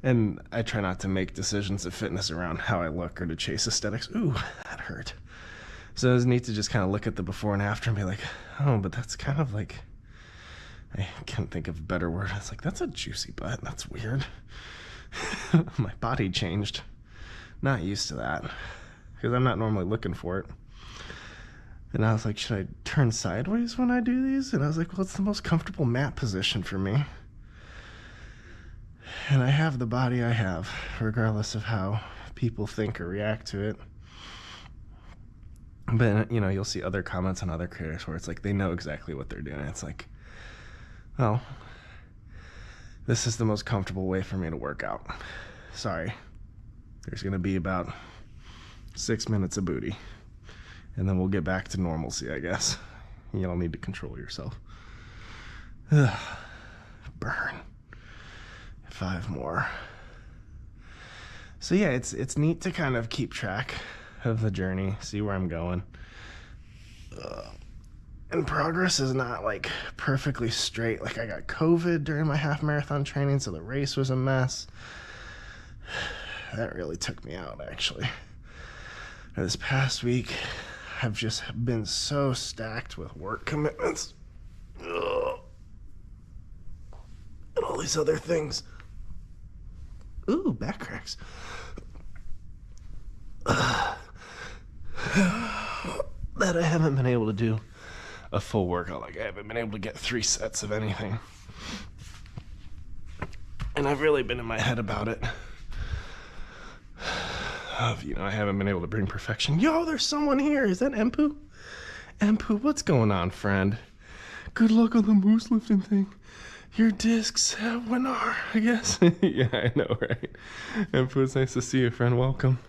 And I try not to make decisions of fitness around how I look or to chase aesthetics. Ooh, that hurt. So it was neat to just kind of look at the before and after and be like, oh, but that's kind of like, I can't think of a better word. It's like, that's a juicy butt. That's weird. My body changed. Not used to that because I'm not normally looking for it. And I was like, should I turn sideways when I do these? And I was like, well, it's the most comfortable mat position for me. And I have the body I have, regardless of how people think or react to it. But, you'll see other comments on other creators where it's like they know exactly what they're doing. It's like, well, this is the most comfortable way for me to work out. Sorry. There's going to be about 6 minutes of booty. And then we'll get back to normalcy, I guess. You don't need to control yourself. Ugh. Burn. 5 more. So yeah, it's neat to kind of keep track of the journey, see where I'm going. And progress is not like perfectly straight. Like, I got COVID during my half marathon training, so the race was a mess. That really took me out, actually. This past week, I've just been so stacked with work commitments. Ugh. And all these other things. Ooh, back cracks. That I haven't been able to do a full workout. Like, I haven't been able to get 3 sets of anything. And I've really been in my head about it. I haven't been able to bring perfection. Yo, there's someone here. Is that Empu? Empu, what's going on, friend? Good luck on the moose lifting thing. Your discs have webinar, I guess. Yeah, I know, right? Empu, it's nice to see you, friend. Welcome.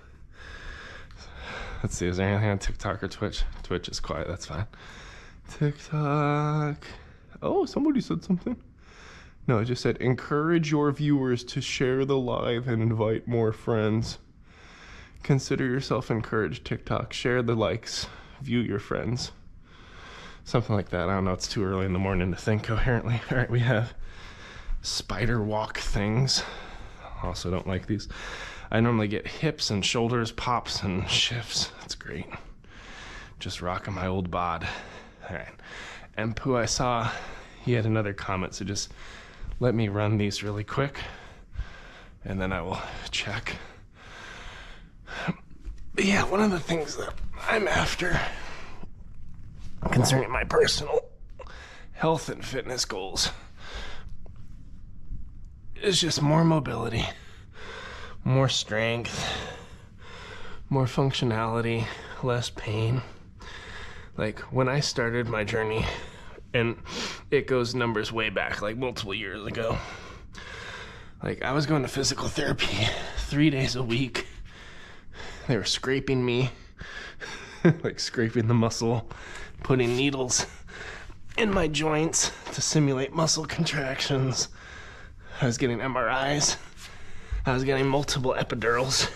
Let's see, is there anything on TikTok or Twitch? Twitch is quiet, that's fine. TikTok. Oh, somebody said something. No, it just said, encourage your viewers to share the live and invite more friends. Consider yourself encouraged, TikTok. Share the likes. View your friends. Something like that. I don't know. It's too early in the morning to think coherently. All right, we have spider walk things. Also don't like these. I normally get hips and shoulders pops and shifts. That's great. Just rocking my old bod. All right. Empu, I saw he had another comment, so just let me run these really quick, and then I will check. But yeah, one of the things that I'm after concerning my personal health and fitness goals is just more mobility, more strength, more functionality, less pain. Like when I started my journey, and it goes numbers way back, like multiple years ago, like I was going to physical therapy 3 days a week. They were scraping me, like scraping the muscle, putting needles in my joints to simulate muscle contractions. I was getting MRIs. I was getting multiple epidurals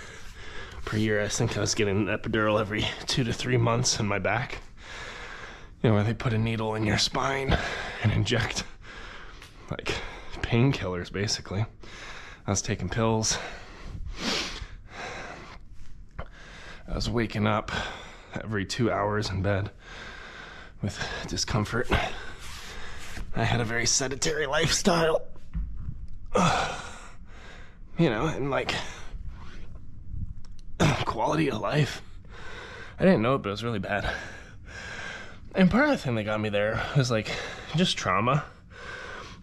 per year. I think I was getting an epidural every 2 to 3 months in my back. You know, where they put a needle in your spine and inject, like, painkillers, basically. I was taking pills. I was waking up every 2 hours in bed with discomfort. I had a very sedentary lifestyle. You know, and like quality of life. I didn't know it, but it was really bad. And part of the thing that got me there was like just trauma.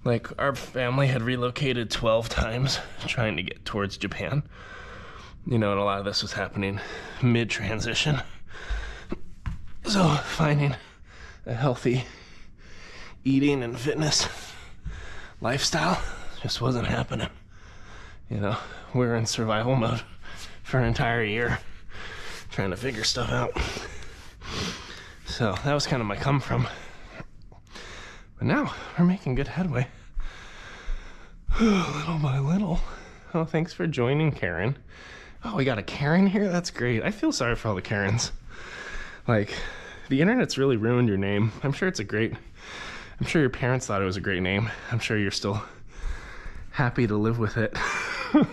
Like our family had relocated 12 times trying to get towards Japan. You know, and a lot of this was happening mid-transition. So finding a healthy eating and fitness lifestyle just wasn't happening. You know, we were in survival mode for an entire year, trying to figure stuff out. So that was kind of my come from. But now we're making good headway. Little by little. Oh, thanks for joining, Karen. Oh, we got a Karen here? That's great. I feel sorry for all the Karens. Like, the internet's really ruined your name. I'm sure I'm sure your parents thought it was a great name. I'm sure you're still happy to live with it.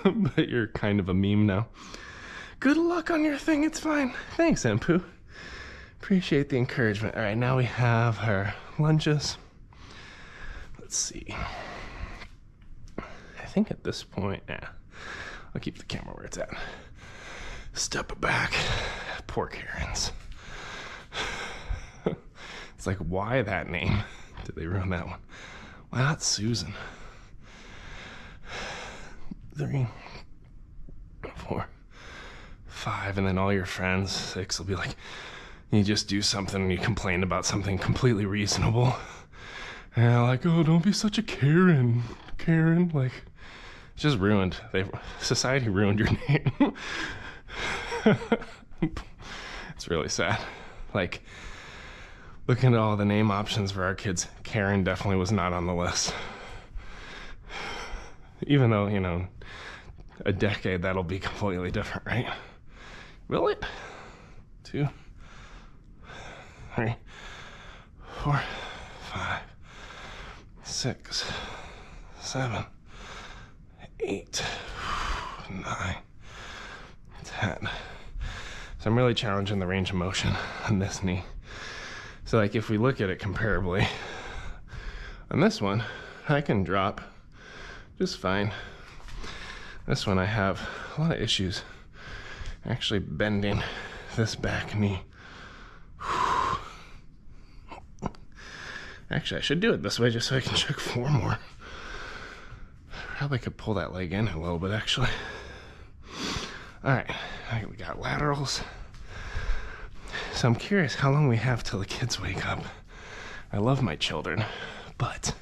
But you're kind of a meme now. Good luck on your thing. It's fine. Thanks, Empu. Appreciate the encouragement. All right, now we have our lunges. Let's see. I think at this point, I'll keep the camera where it's at. Step it back. Poor Karens. It's like, why that name? Did they ruin that one? Why not Susan? 3, 4, 5, and then all your friends, 6, will be like, you just do something and you complain about something completely reasonable. And they're like, oh, don't be such a Karen. Like, it's just ruined. Society ruined your name. It's really sad. Like, looking at all the name options for our kids, Karen definitely was not on the list. Even though, you know, a decade that'll be completely different, right? Will it? 2, 3, 4, 5, 6, 7, 8, 9, 10. So I'm really challenging the range of motion on this knee. So like if we look at it comparably, on this one, I can drop just fine. This one I have a lot of issues actually bending this back knee. Actually, I should do it this way just so I can check 4 more. Probably could pull that leg in a little bit, actually. All right, we got laterals. So I'm curious how long we have till the kids wake up. I love my children, but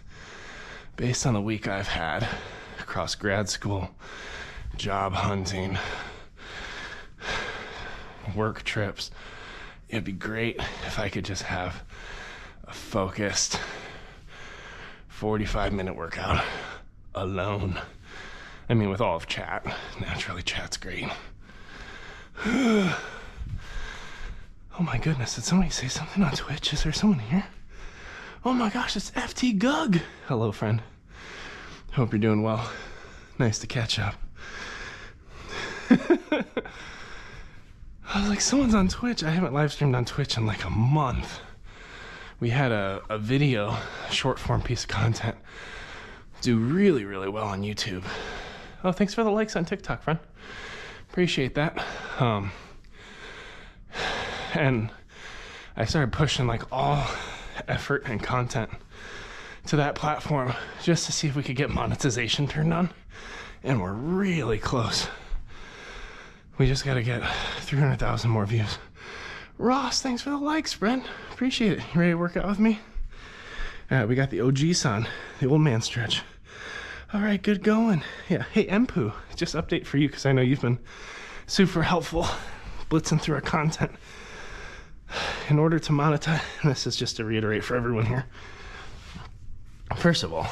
based on the week I've had across grad school, job hunting, work trips, it'd be great if I could just have a focused 45-minute workout alone. I mean, with all of chat. Naturally, chat's great. Oh my goodness, did somebody say something on Twitch? Is there someone here? Oh my gosh, it's FT Gug. Hello, friend. Hope you're doing well. Nice to catch up. I was like, someone's on Twitch. I haven't live streamed on Twitch in like a month. We had a video, a short form piece of content, do really, really well on YouTube. Oh, thanks for the likes on TikTok, friend. Appreciate that. And I started pushing like all effort and content to that platform just to see if we could get monetization turned on. And we're really close. We just gotta get 300,000 more views. Ross, thanks for the likes, Brent. Appreciate it. You ready to work out with me? All right, we got the OG son, the old man stretch. All right, good going. Yeah, hey, Empu, just update for you because I know you've been super helpful blitzing through our content. In order to monetize, and this is just to reiterate for everyone here. First of all,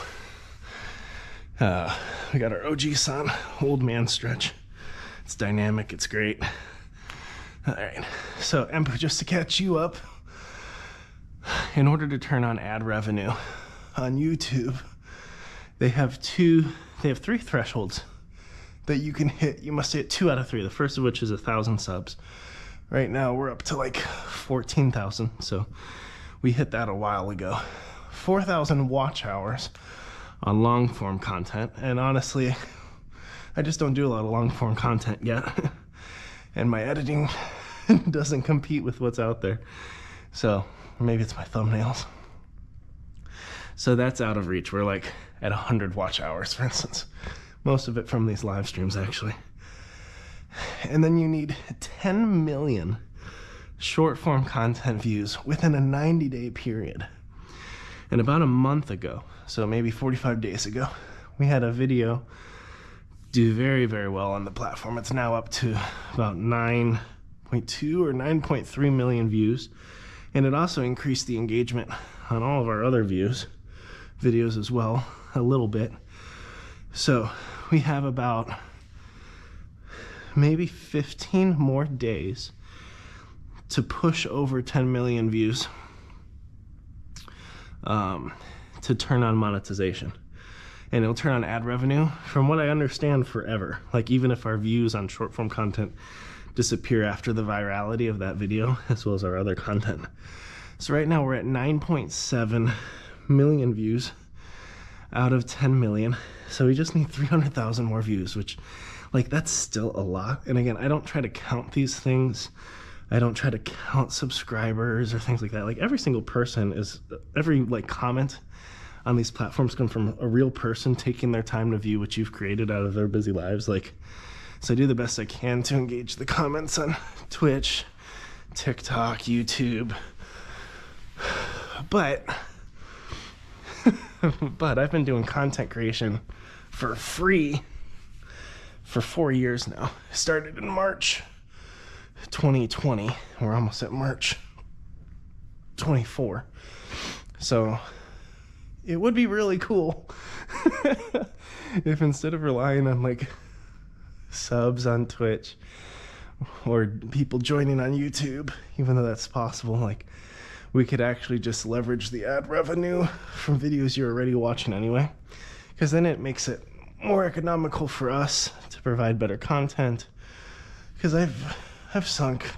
we got our OG son, old man stretch. It's dynamic, it's great. All right, so Empu, just to catch you up, in order to turn on ad revenue on YouTube, they have three thresholds that you can hit. You must hit 2 out of 3, the first of which is 1,000 subs. Right now we're up to like 14,000, so we hit that a while ago. 4,000 watch hours on long form content, and honestly, I just don't do a lot of long form content yet. And my editing doesn't compete with what's out there. So maybe it's my thumbnails. So that's out of reach. We're like at 100 watch hours, for instance. Most of it from these live streams, actually. And then you need 10 million short form content views within a 90-day period. And about a month ago, so maybe 45 days ago, we had a video do very, very well on the platform. It's now up to about 9.2 or 9.3 million views. And it also increased the engagement on all of our other videos as well, a little bit. So we have about maybe 15 more days to push over 10 million views to turn on monetization. And it'll turn on ad revenue, from what I understand, forever. Like, even if our views on short form content disappear after the virality of that video, as well as our other content. So right now we're at 9.7 million views out of 10 million. So we just need 300,000 more views, which, like, that's still a lot. And again, I don't try to count these things. I don't try to count subscribers or things like that. Like, every single person is, every like comment on these platforms come from a real person taking their time to view what you've created out of their busy lives. Like, so I do the best I can to engage the comments on Twitch, TikTok, YouTube. But I've been doing content creation for free for 4 years now. I started in March 2020. We're almost at March 24. So it would be really cool if, instead of relying on like subs on Twitch or people joining on YouTube, even though that's possible, like, we could actually just leverage the ad revenue from videos you're already watching anyway, because then it makes it more economical for us to provide better content. Because I've sunk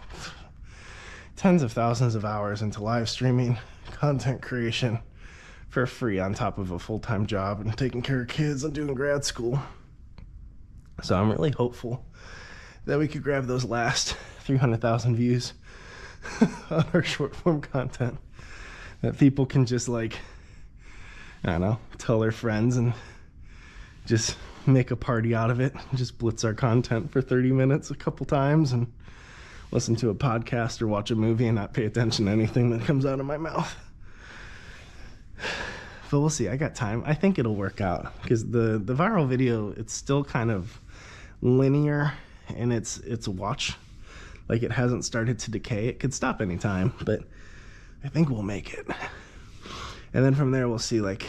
tens of thousands of hours into live streaming, content creation for free on top of a full-time job and taking care of kids and doing grad school. So I'm really hopeful that we could grab those last 300,000 views on our short-form content, that people can just, like, I don't know, tell their friends and just make a party out of it, just blitz our content for 30 minutes a couple times and listen to a podcast or watch a movie and not pay attention to anything that comes out of my mouth. But we'll see. I got time. I think it'll work out, because the viral video, it's still kind of linear in its watch. Like, it hasn't started to decay. It could stop anytime, but I think we'll make it. And then from there, we'll see, like,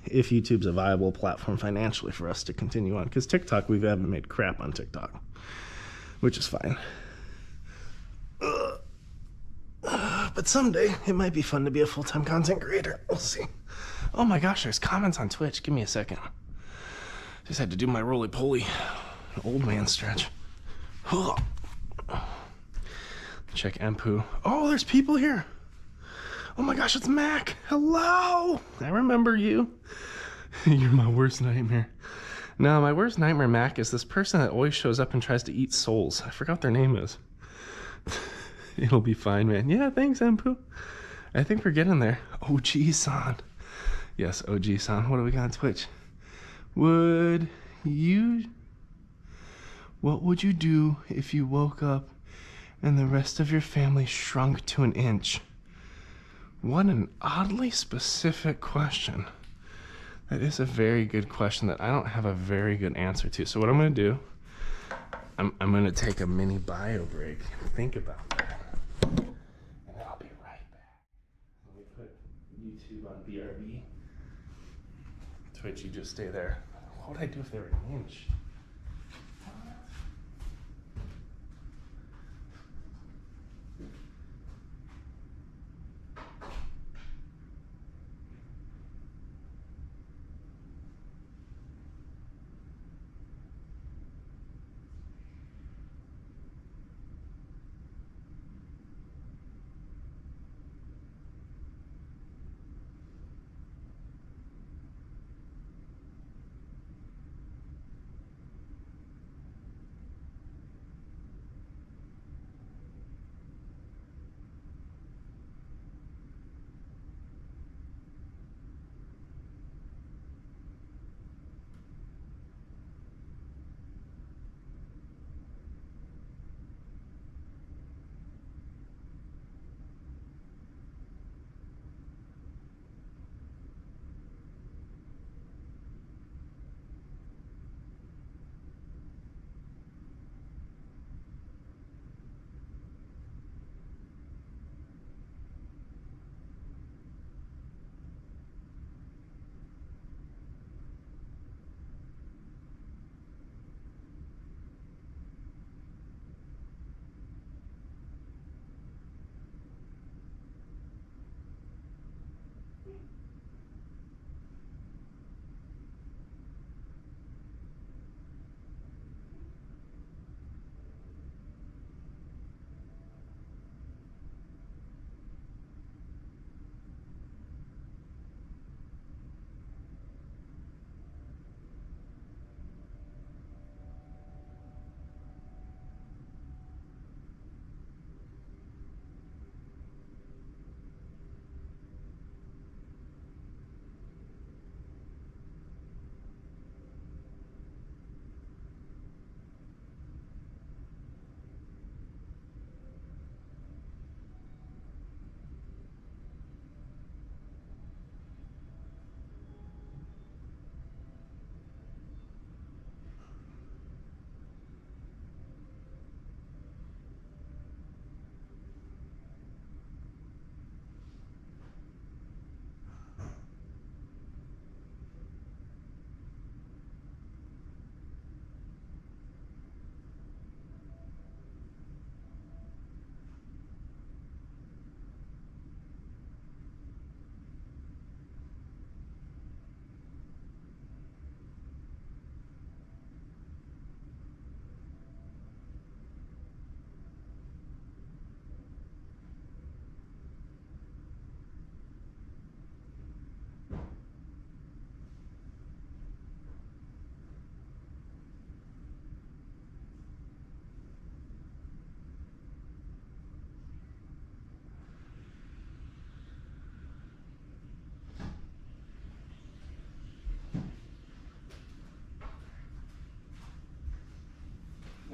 if YouTube's a viable platform financially for us to continue on. Because TikTok, we haven't made crap on TikTok, which is fine. But someday, it might be fun to be a full-time content creator. We'll see. Oh my gosh, there's comments on Twitch. Give me a second. Just had to do my roly-poly old man stretch. Check Empu. Oh, there's people here. Oh my gosh, it's Mac. Hello. I remember you. You're my worst nightmare. No, my worst nightmare, Mac, is this person that always shows up and tries to eat souls. I forgot what their name is. It'll be fine, man. Yeah, thanks, Empu. I think we're getting there. OG-san. Yes, OG-san. What do we got on Twitch? Would you What would you do if you woke up and the rest of your family shrunk to an inch? What an oddly specific question. That is a very good question that I don't have a very good answer to. So what I'm going to do, I'm going to take a mini bio break and think about that. And I'll be right back. Let me put YouTube on BRB. Twitch, you just stay there. What would I do if they were an inch?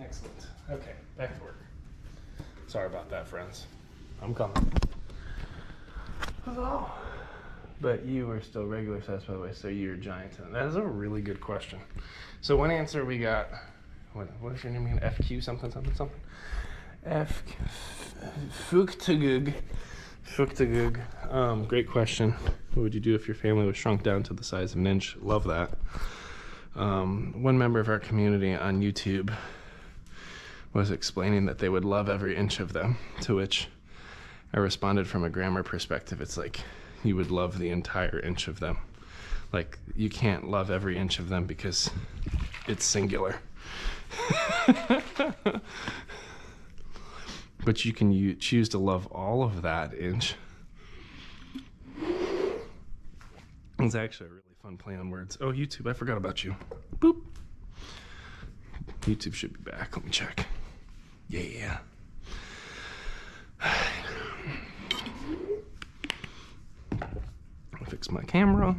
Excellent. Okay, back to work. Sorry about that, friends. I'm coming. Oh. But you were still regular size, by the way, so you're a giant. That is a really good question. So one answer we got, what is your name again? FQ something, something, something? Fuktagug. Great question. What would you do if your family was shrunk down to the size of an inch? Love that. One member of our community on YouTube was explaining that they would love every inch of them, to which I responded from a grammar perspective. It's like you would love the entire inch of them. Like, you can't love every inch of them because it's singular. But you can choose to love all of that inch. It's actually a really fun play on words. Oh, YouTube, I forgot about you. Boop. YouTube should be back. Let me check. Yeah. I'll fix my camera.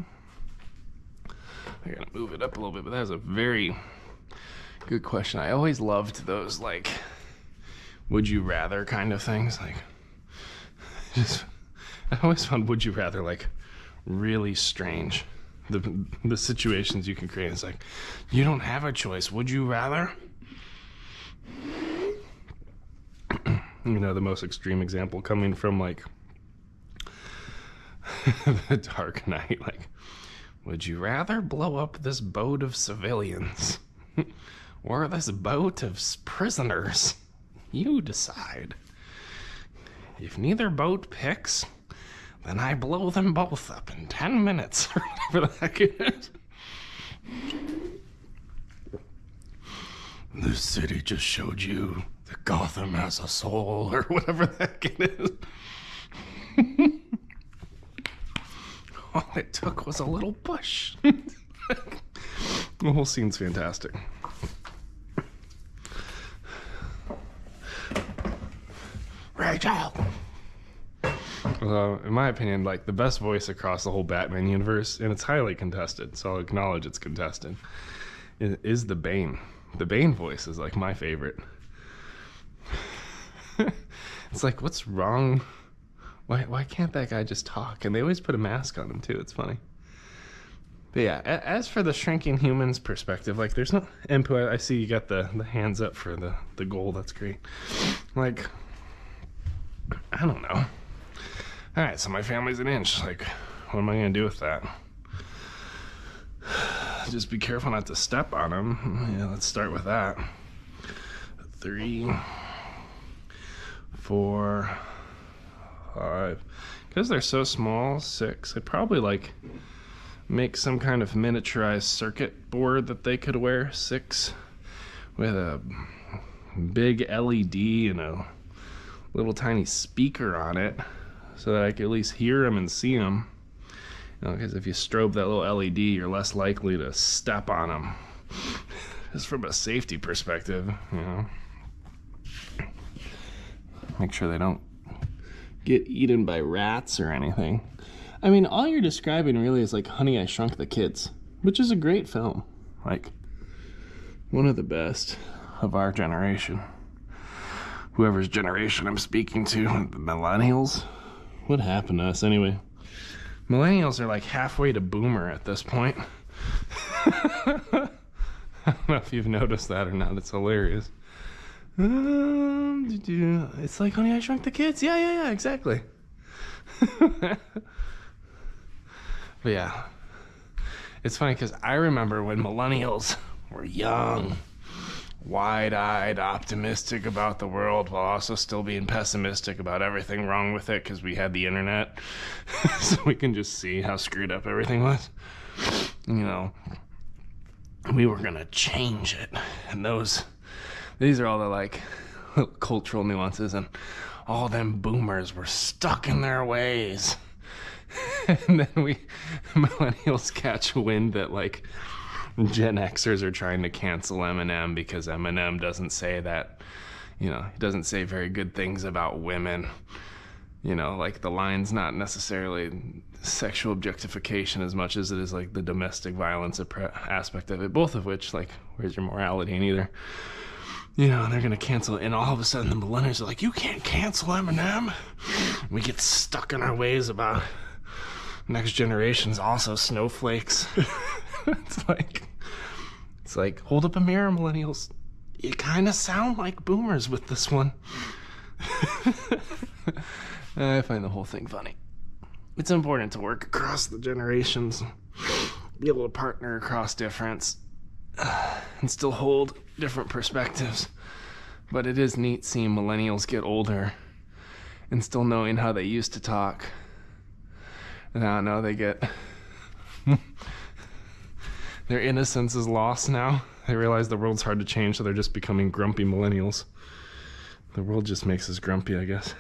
I gotta move it up a little bit, but that was a very Good question. I always loved those, like, would you rather kind of things. Like, I always found would you rather, like, really strange. The situations you can create. It's like, you don't have a choice. Would you rather? The most extreme example coming from, like, The Dark Knight. Like, would you rather blow up this boat of civilians or this boat of prisoners? You decide. If neither boat picks, then I blow them both up in 10 minutes, or whatever the heck it is. This city just showed you that Gotham has a soul, or whatever the heck it is. All it took was a little push. The whole scene's fantastic. Rachel! In my opinion, like, the best voice across the whole Batman universe, and it's highly contested, so I'll acknowledge it's contested, is the Bane. The Bane voice is, like, my favorite. It's like, what's wrong? Why can't that guy just talk? And they always put a mask on him, too. It's funny. But yeah, as for the shrinking humans perspective, like, there's no... Empu, I see you got the hands up for the goal. That's great. Like, I don't know. All right, so my family's an inch. Like, what am I going to do with that? Just be careful not to step on them. Yeah, let's start with that. 3, 4, 5. Because they're so small, 6. I'd probably, like, make some kind of miniaturized circuit board that they could wear. 6, with a big LED and a little tiny speaker on it, so that I can at least hear them and see them. Because if you strobe that little LED, you're less likely to step on them. Just from a safety perspective, Make sure they don't get eaten by rats or anything. I mean, all you're describing really is like Honey, I Shrunk the Kids, which is a great film. Like, one of the best of our generation. Whoever's generation I'm speaking to, the millennials. What happened to us anyway? Millennials are like halfway to boomer at this point. I don't know if you've noticed that or not. It's hilarious. It's like Honey, I Shrunk the Kids. Yeah, exactly. But yeah, it's funny because I remember when millennials were young, wide-eyed, optimistic about the world while also still being pessimistic about everything wrong with it because we had the internet. So we can just see how screwed up everything was. We were gonna change it. And these are all the, like, cultural nuances, and all them boomers were stuck in their ways. And then millennials catch wind that, like, Gen Xers are trying to cancel Eminem because Eminem doesn't say that, he doesn't say very good things about women. Like, the line's not necessarily sexual objectification as much as it is, like, the domestic violence aspect of it, both of which, like, where's your morality in either? And they're going to cancel it, and all of a sudden the millennials are like, you can't cancel Eminem. We get stuck in our ways about next generation's also snowflakes. It's like, hold up a mirror, millennials. You kind of sound like boomers with this one. I find the whole thing funny. It's important to work across the generations, be able to partner across difference, and still hold different perspectives. But it is neat seeing millennials get older and still knowing how they used to talk. Now they get... Their innocence is lost now. They realize the world's hard to change, so they're just becoming grumpy millennials. The world just makes us grumpy, I guess.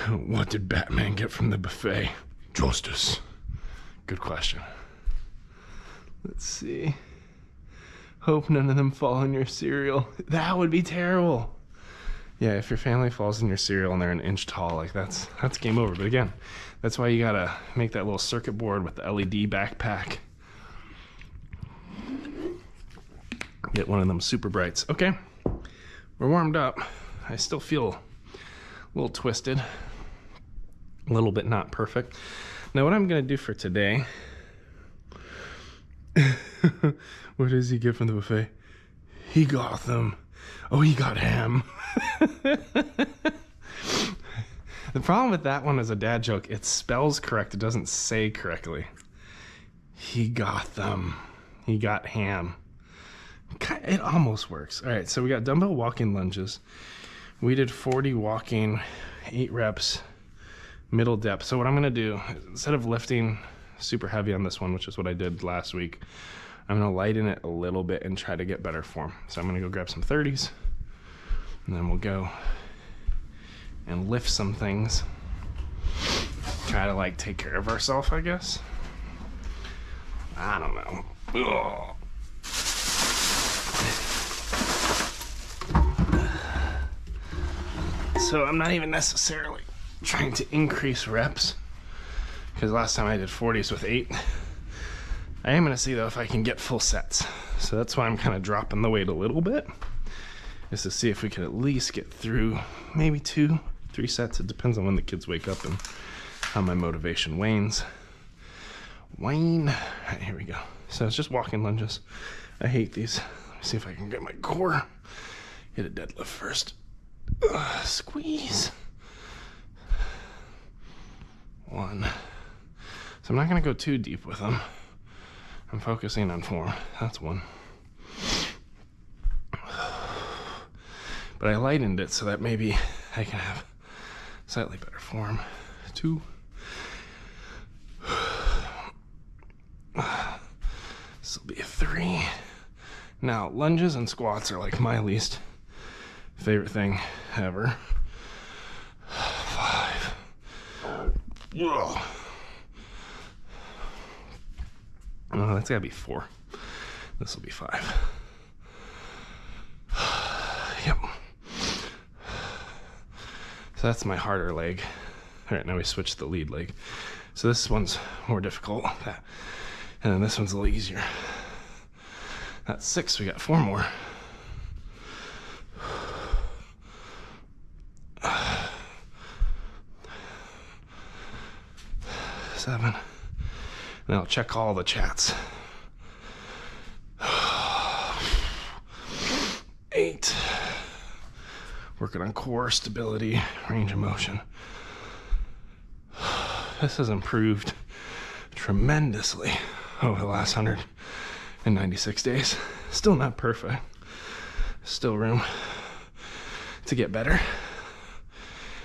What did Batman get from the buffet? Justice. Good question. Let's see. Hope none of them fall in your cereal. That would be terrible. Yeah, if your family falls in your cereal and they're an inch tall, like, that's game over. But again, that's why you gotta make that little circuit board with the LED backpack. Get one of them super brights. Okay, we're warmed up. I still feel a little twisted, a little bit not perfect. Now what I'm gonna do for today, what does he get from the buffet? He got them. Oh, he got ham. The problem with that one is a dad joke. It spells correct, it doesn't say correctly. He got them. He got ham. It almost works. All right, so we got dumbbell walking lunges. We did 40 walking, 8 reps, middle depth. So what I'm gonna do, instead of lifting super heavy on this one, which is what I did last week, I'm gonna lighten it a little bit and try to get better form. So I'm gonna go grab some 30s, and then we'll go and lift some things. Try to like take care of ourselves, I guess. I don't know. Ugh. So I'm not even necessarily trying to increase reps, because last time I did 40s with 8. I am gonna see though if I can get full sets. So that's why I'm kind of dropping the weight a little bit, is to see if we can at least get through maybe 2-3 sets. It depends on when the kids wake up and how my motivation wanes. All right, here we go. So it's just walking lunges. I hate these. Let me see if I can get my core. Hit a deadlift first. Squeeze. 1. So I'm not gonna go too deep with them. I'm focusing on form. That's 1. But I lightened it so that maybe I can have slightly better form. 2. This will be a 3. Now, lunges and squats are like my least favorite thing ever. 5. Whoa. Oh, that's gotta be 4. This will be 5. Yep. So that's my harder leg. All right, now we switch to the lead leg. So this one's more difficult. And then this one's a little easier. That's 6, we got 4 more. 7. And I'll check all the chats. 8. Working on core stability, range of motion. This has improved tremendously over the last 196 days. Still not perfect. Still room to get better.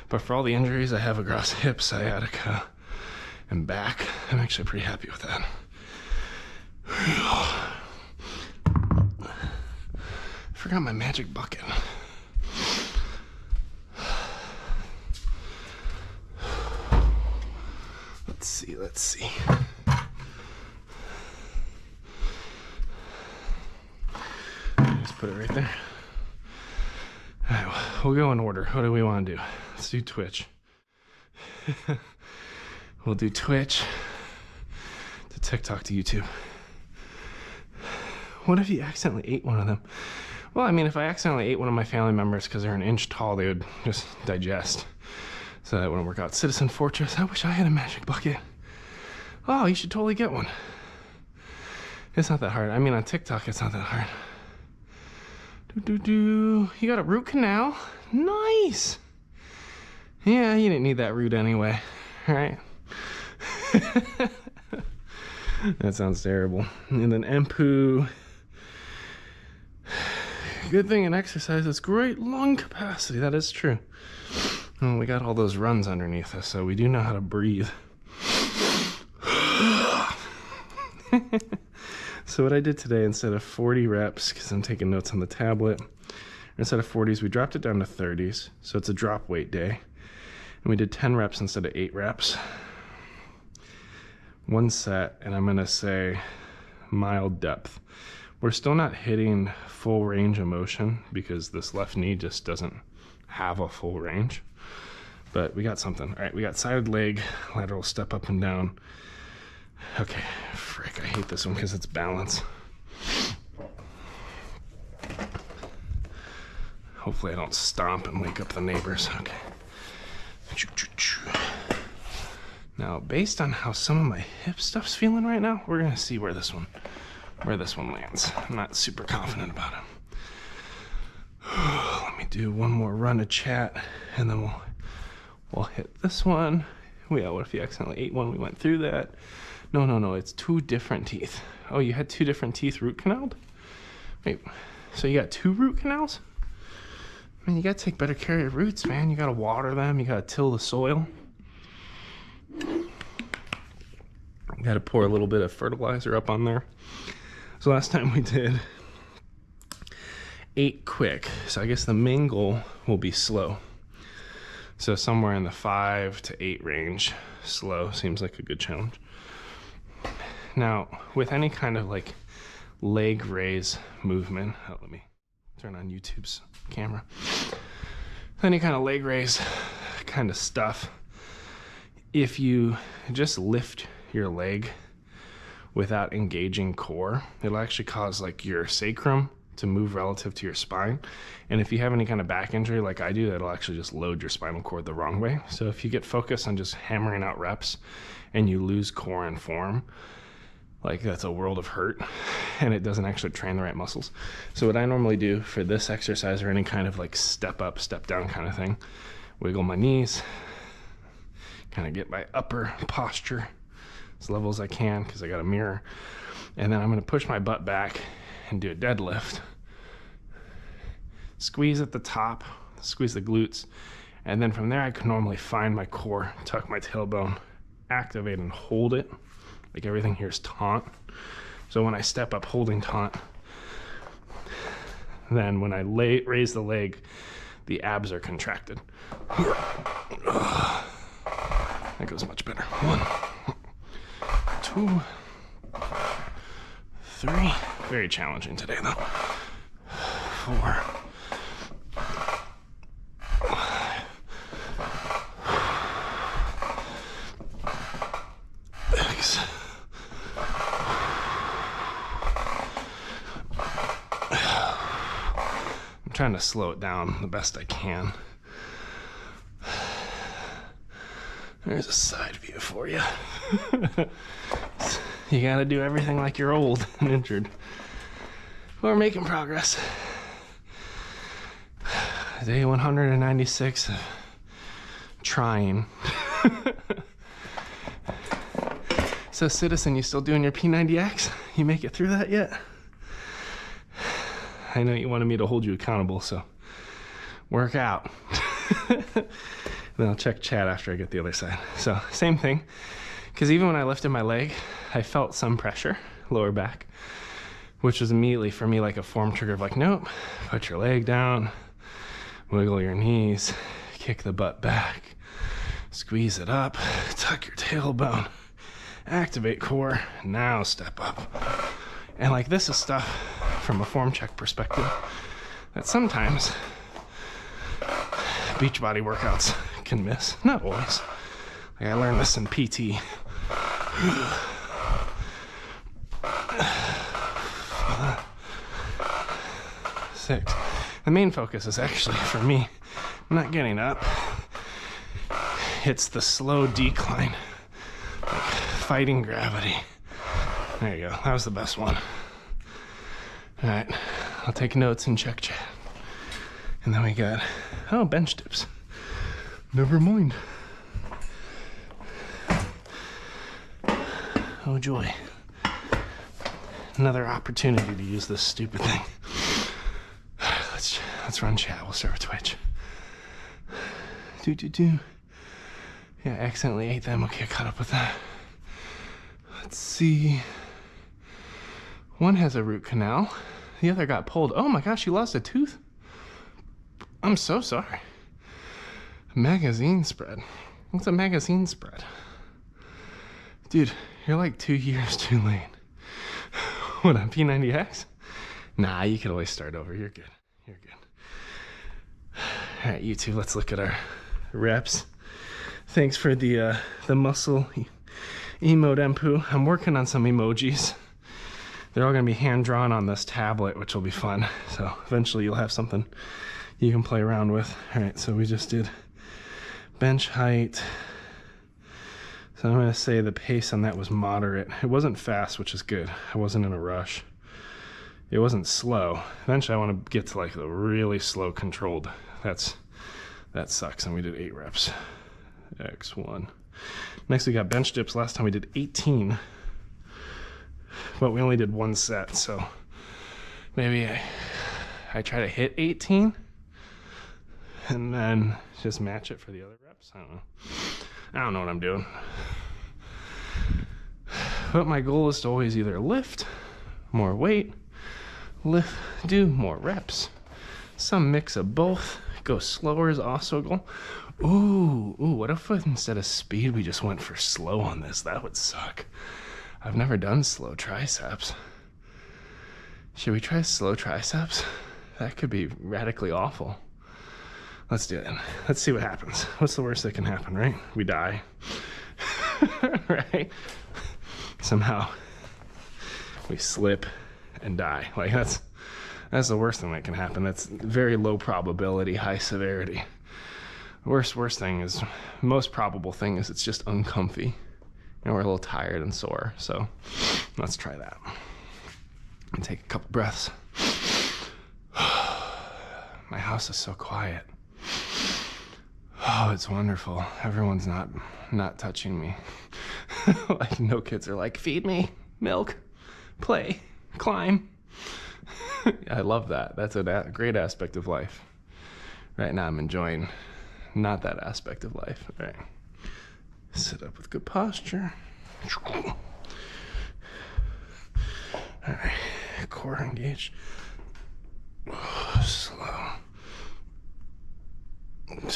But for all the injuries I have across hip, sciatica, and back, I'm actually pretty happy with that. Forgot my magic bucket. Let's see. Just put it right there. All right, we'll go in order. What do we want to do? Let's do Twitch. We'll do Twitch to TikTok to YouTube. What if you accidentally ate one of them? Well, I mean, if I accidentally ate one of my family members because they're an inch tall, they would just digest. So that wouldn't work out. Citizen Fortress. I wish I had a magic bucket. Oh, you should totally get one. It's not that hard. I mean, on TikTok, it's not that hard. You got a root canal? Nice. Yeah, you didn't need that root anyway. All right. That sounds terrible. And then Empu. Good thing in exercise, it's great lung capacity. That is true. And we got all those runs underneath us, so we do know how to breathe. So what I did today, instead of 40 reps, because I'm taking notes on the tablet, instead of 40s, we dropped it down to 30s. So it's a drop weight day. And we did 10 reps instead of 8 reps. 1 set, and I'm gonna say mild depth. We're still not hitting full range of motion because this left knee just doesn't have a full range. But we got something. All right, we got side leg, lateral step up and down. Okay, frick, I hate this one because it's balance. Hopefully I don't stomp and wake up the neighbors. Okay. Now, based on how some of my hip stuff's feeling right now, we're gonna see where this one lands. I'm not super confident about it. Let me do one more run of chat, and then we'll hit this one. What if you accidentally ate one? We went through that. No, it's 2 different teeth. Oh, you had 2 different teeth root canaled? Wait, so you got 2 root canals? Man, you gotta take better care of your roots, man. You gotta water them, you gotta till the soil. You gotta pour a little bit of fertilizer up on there. So last time we did 8 quick. So I guess the main goal will be slow. So somewhere in the 5 to 8 range. Slow seems like a good challenge. Now, with any kind of like leg raise movement, let me turn on YouTube's camera. Any kind of leg raise kind of stuff, if you just lift your leg without engaging core, it'll actually cause like your sacrum to move relative to your spine. And if you have any kind of back injury like I do, that'll actually just load your spinal cord the wrong way. So if you get focused on just hammering out reps and you lose core and form, like that's a world of hurt, and it doesn't actually train the right muscles. So what I normally do for this exercise or any kind of like step up, step down kind of thing, wiggle my knees, kind of get my upper posture as level as I can because I got a mirror. And then I'm gonna push my butt back and do a deadlift. Squeeze at the top, squeeze the glutes. And then from there I can normally find my core, tuck my tailbone, activate and hold it. Like everything here is taunt. So when I step up holding taunt, then when I raise the leg, the abs are contracted. That goes much better. 1, 2, 3. Very challenging today though. 4. 6. I'm trying to slow it down the best I can. There's a side view for you. You gotta do everything like you're old and injured. We're making progress. Day 196 of trying. So Citizen, you still doing your P90X? You make it through that yet? I know you wanted me to hold you accountable, so work out. Then I'll check chat after I get the other side. So same thing, because even when I lifted my leg, I felt some pressure, lower back, which was immediately for me like a form trigger of like, nope, put your leg down, wiggle your knees, kick the butt back, squeeze it up, tuck your tailbone, activate core, now step up. And like this is stuff from a form check perspective that sometimes Beachbody workouts can miss. Not always. Like I learned this in PT. 6. The main focus is actually for me, I'm not getting up. It's the slow decline, like fighting gravity. There you go. That was the best one. All right, I'll take notes and check chat. And then we got, oh, bench dips. Never mind. Oh joy. Another opportunity to use this stupid thing. Let's run chat. We'll start with Twitch. Yeah, I accidentally ate them. Okay, I caught up with that. Let's see. One has a root canal. The other got pulled. Oh my gosh, you lost a tooth? I'm so sorry. Magazine spread. What's a magazine spread? Dude, you're like 2 years too late. What, on P90X? Nah, you can always start over. You're good. You're good. All right, YouTube, let's look at our reps. Thanks for the muscle emote, Empu. I'm working on some emojis. They're all gonna be hand-drawn on this tablet, which will be fun. So eventually you'll have something you can play around with. All right, so we just did bench height. So I'm going to say the pace on that was moderate. It wasn't fast, which is good. I wasn't in a rush. It wasn't slow. Eventually I want to get to like the really slow controlled. That sucks. And we did 8 reps. X1. Next we got bench dips. Last time we did 18. But we only did 1 set, so maybe I try to hit 18 and then just match it for the other reps. I don't know what I'm doing. But my goal is to always either lift more weight, do more reps. Some mix of both. Go slower is also a goal. Ooh, what if instead of speed we just went for slow on this? That would suck. I've never done slow triceps. Should we try slow triceps? That could be radically awful. Let's do it. Let's see what happens. What's the worst that can happen, right? We die. Right? Somehow we slip and die. Like that's the worst thing that can happen. That's very low probability, high severity. Worst thing is, most probable thing is it's just uncomfy. And we're a little tired and sore. So let's try that. And take a couple breaths. My house is so quiet. Oh, it's wonderful. Everyone's not touching me. Like no kids are like, feed me, milk, play, climb. I love that. That's a great aspect of life. Right now I'm enjoying not that aspect of life. All right. Sit up with good posture. All right. Core engaged. Slow. 2.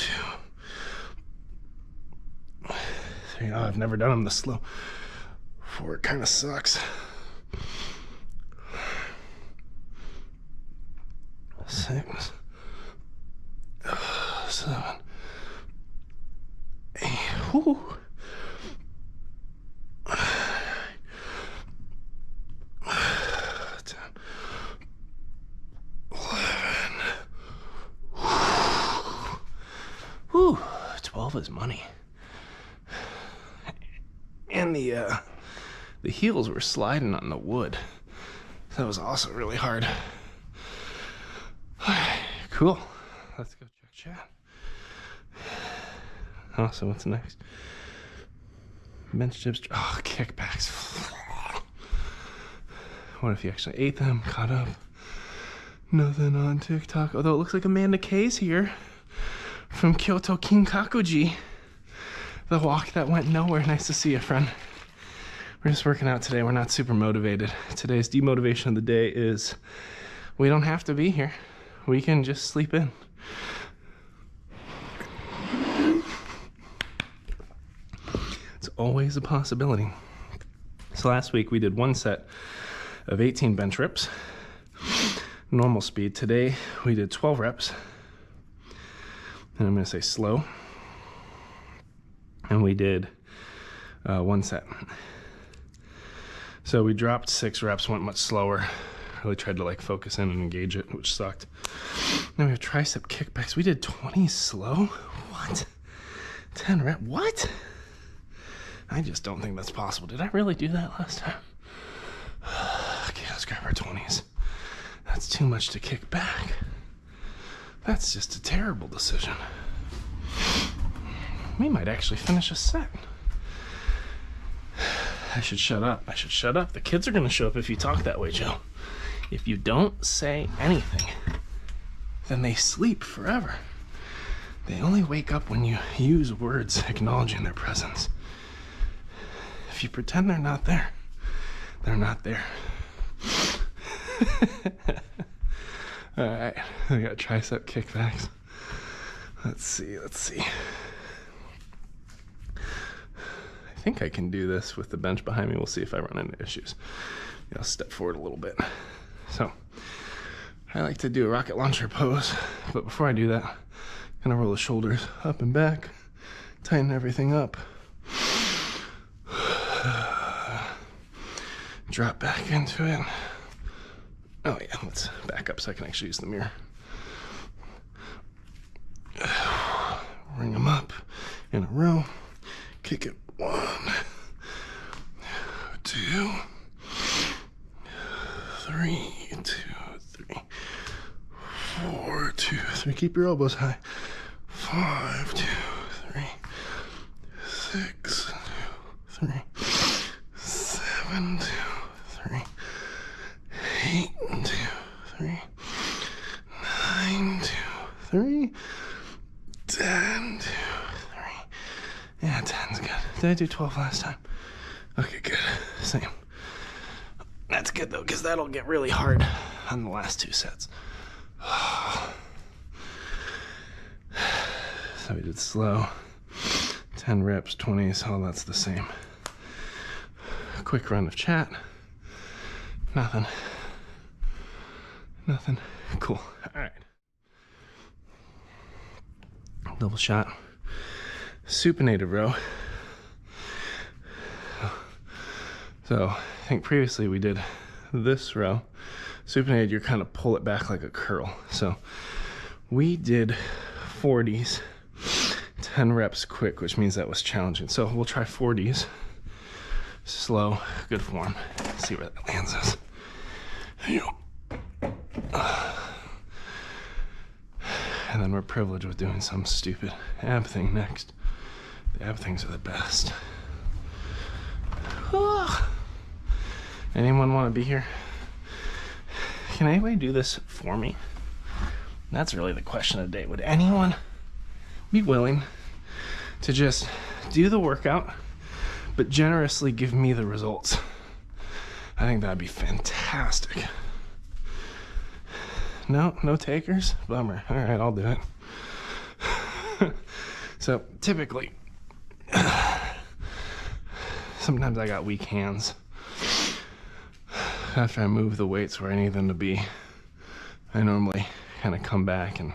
3. Oh, I've never done them this slow. 4. It kind of sucks. 6. 7. 8. Whew. 10. 11. Whew. 12 is money. And the heels were sliding on the wood. That was also really hard. Cool. Let's go check chat. Oh, so what's next? Bench dips. Oh, kickbacks. What if you actually ate them? Caught up. Nothing on TikTok. Although it looks like Amanda K's here from Kyoto Kinkakuji. The walk that went nowhere. Nice to see you, friend. We're just working out today. We're not super motivated. Today's demotivation of the day is we don't have to be here. We can just sleep in. It's always a possibility. So last week we did 1 set of 18 bench reps, normal speed. Today we did 12 reps, and I'm going to say slow. And we did 1 set. So we dropped 6 reps, went much slower. Really tried to like focus in and engage it, which sucked. Then we have tricep kickbacks. We did 20 slow? What? 10 rep? What? I just don't think that's possible. Did I really do that last time? Okay, let's grab our 20s. That's too much to kick back. That's just a terrible decision. We might actually finish a set. I should shut up. I should shut up. The kids are going to show up if you talk that way, Joe. If you don't say anything, then they sleep forever. They only wake up when you use words acknowledging their presence. If you pretend they're not there, they're not there. All right, we got tricep kickbacks. Let's see. I think I can do this with the bench behind me. We'll see if I run into issues. I'll step forward a little bit. So, I like to do a rocket launcher pose, but before I do that, I'm gonna roll the shoulders up and back, tighten everything up, drop back into it. Oh yeah, let's back up so I can actually use the mirror. row. Kick it. 1, 2, 3, 2, 3, 4, 2, 3. Keep your elbows high. 5, 2, 3, 6, 2, 3, 7, 2, 3, 8, 2, 3, 9, 2, 3, 10, 2, 3. Yeah, 10's good. Did I do 12 last time? Okay, good. Same. That's good though, because that'll get really hard on the last 2 sets. So we did slow, 10 reps, 20s, all that's the same. Quick run of chat. Nothing. Cool. All right. Double shot. Supinated row. So I think previously we did this row. Supinated, you kind of pull it back like a curl. So we did 40s, 10 reps quick, which means that was challenging. So we'll try 40s. Slow, good form. See where that lands us. And then we're privileged with doing some stupid ab thing next. The ab things are the best. Anyone want to be here? Can anybody do this for me? That's really the question of the day. Would anyone be willing to just do the workout, but generously give me the results? I think that'd be fantastic. No takers? Bummer. All right, I'll do it. So typically, sometimes I got weak hands. After I move the weights where I need them to be, I normally kind of come back and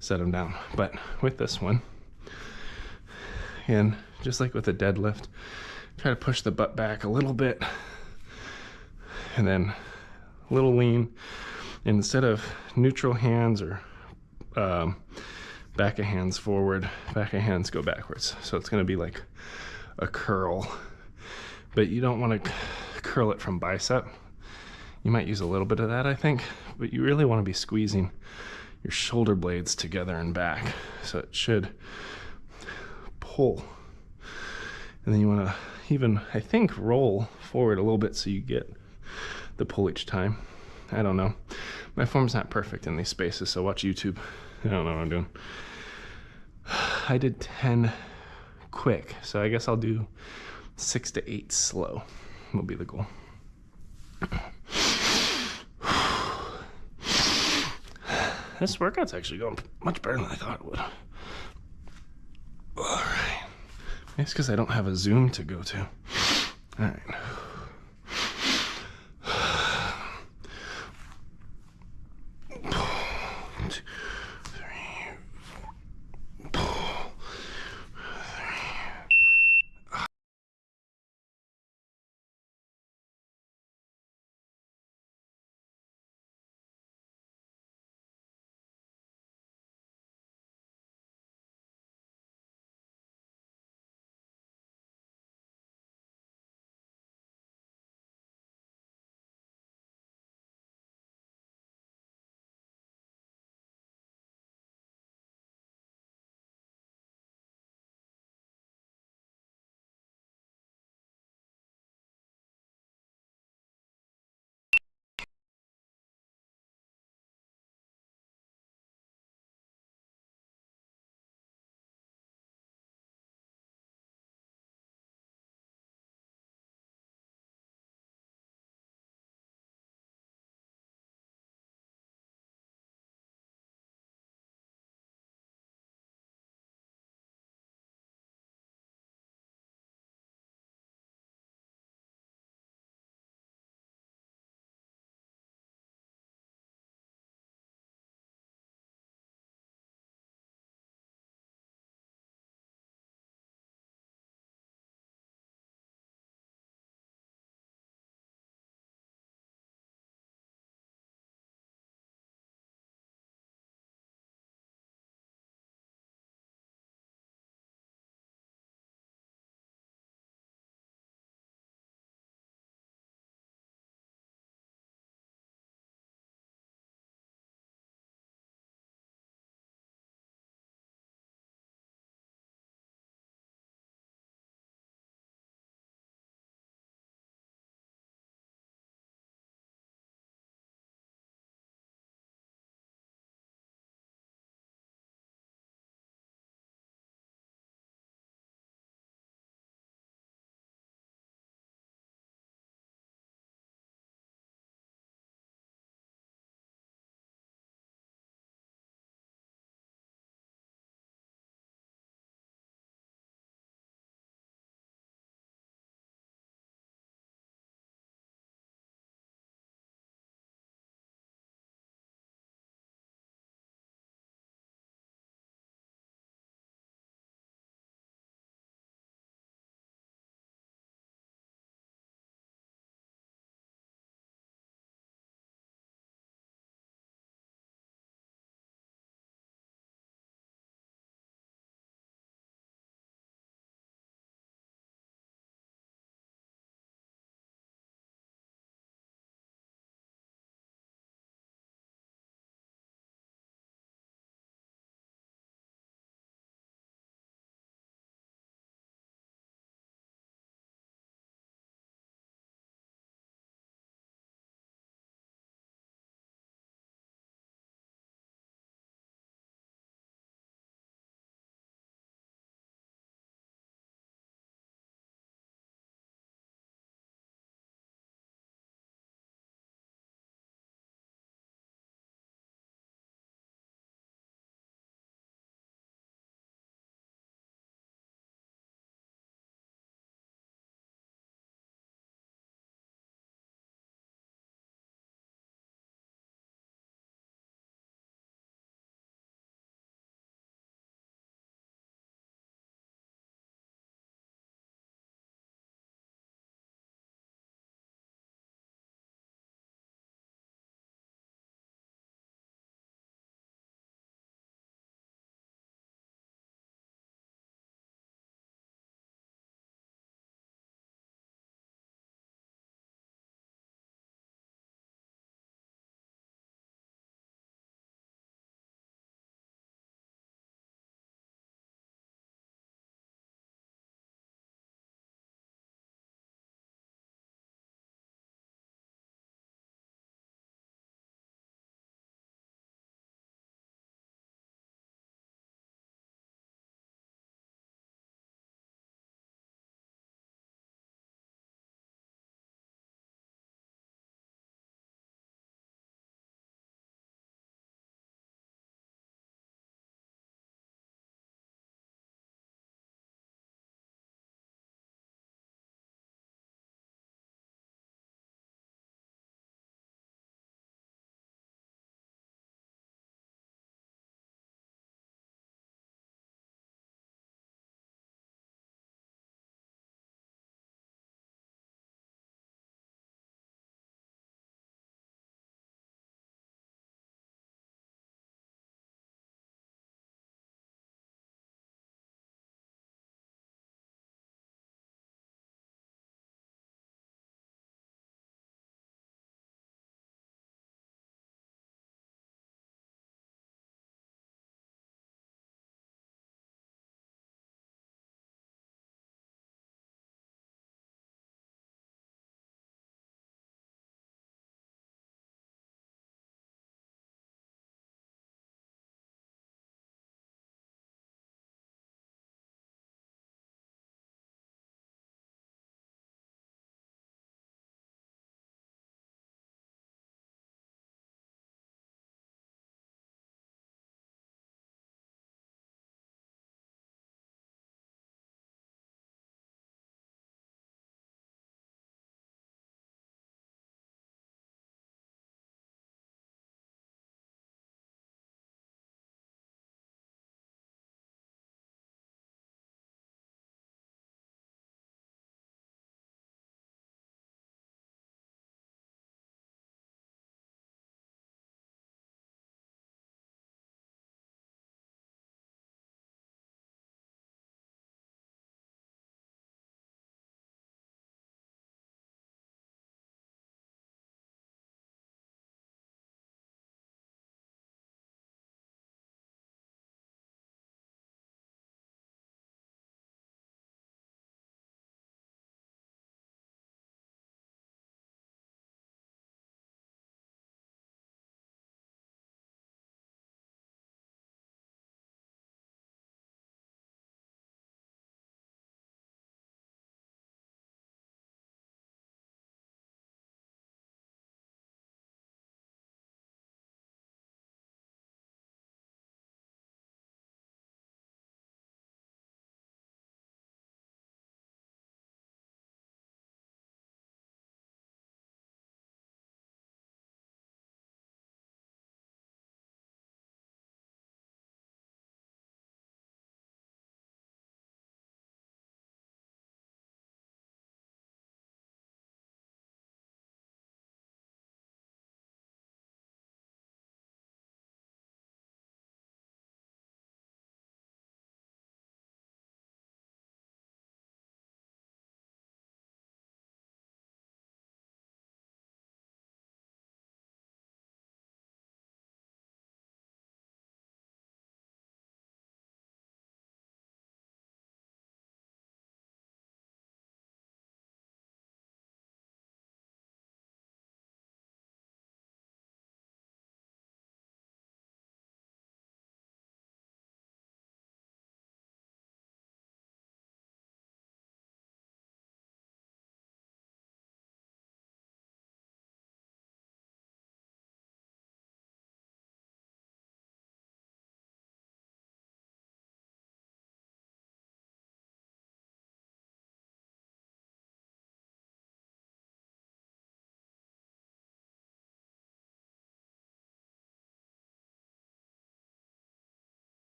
set them down. But with this one, and just like with a deadlift, try to push the butt back a little bit, and then a little lean. And instead of neutral hands or back of hands forward, back of hands go backwards. So it's going to be like a curl, but you don't want to curl it from bicep. You might use a little bit of that, I think, but you really want to be squeezing your shoulder blades together and back. So it should pull. And then you want to even, I think, roll forward a little bit so you get the pull each time. I don't know. My form's not perfect in these spaces, so watch YouTube. I don't know what I'm doing. I did 10 quick, so I guess I'll do 6 to 8 slow will be the goal. This workout's actually going much better than I thought it would. All right. It's because I don't have a Zoom to go to. All right.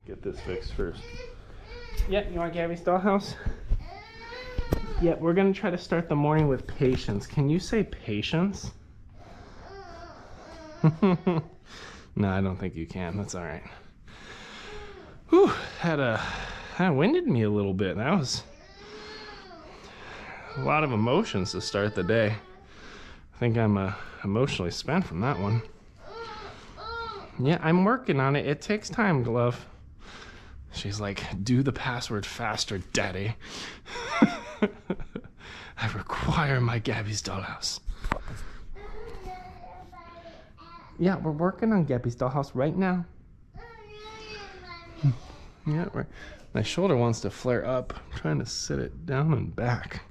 Get this fixed first. Yeah, you want Gabby's dollhouse? Yeah, we're gonna try to start the morning with patience. Can you say patience? No, I don't think you can. That's all right. Whew, that winded me a little bit. That was a lot of emotions to start the day. I think I'm emotionally spent from that one. Yeah, I'm working on it. It takes time, Glove. She's like, do the password faster, Daddy. I require my Gabby's dollhouse. Yeah, we're working on Gabby's dollhouse right now. Yeah, my shoulder wants to flare up. I'm trying to sit it down and back.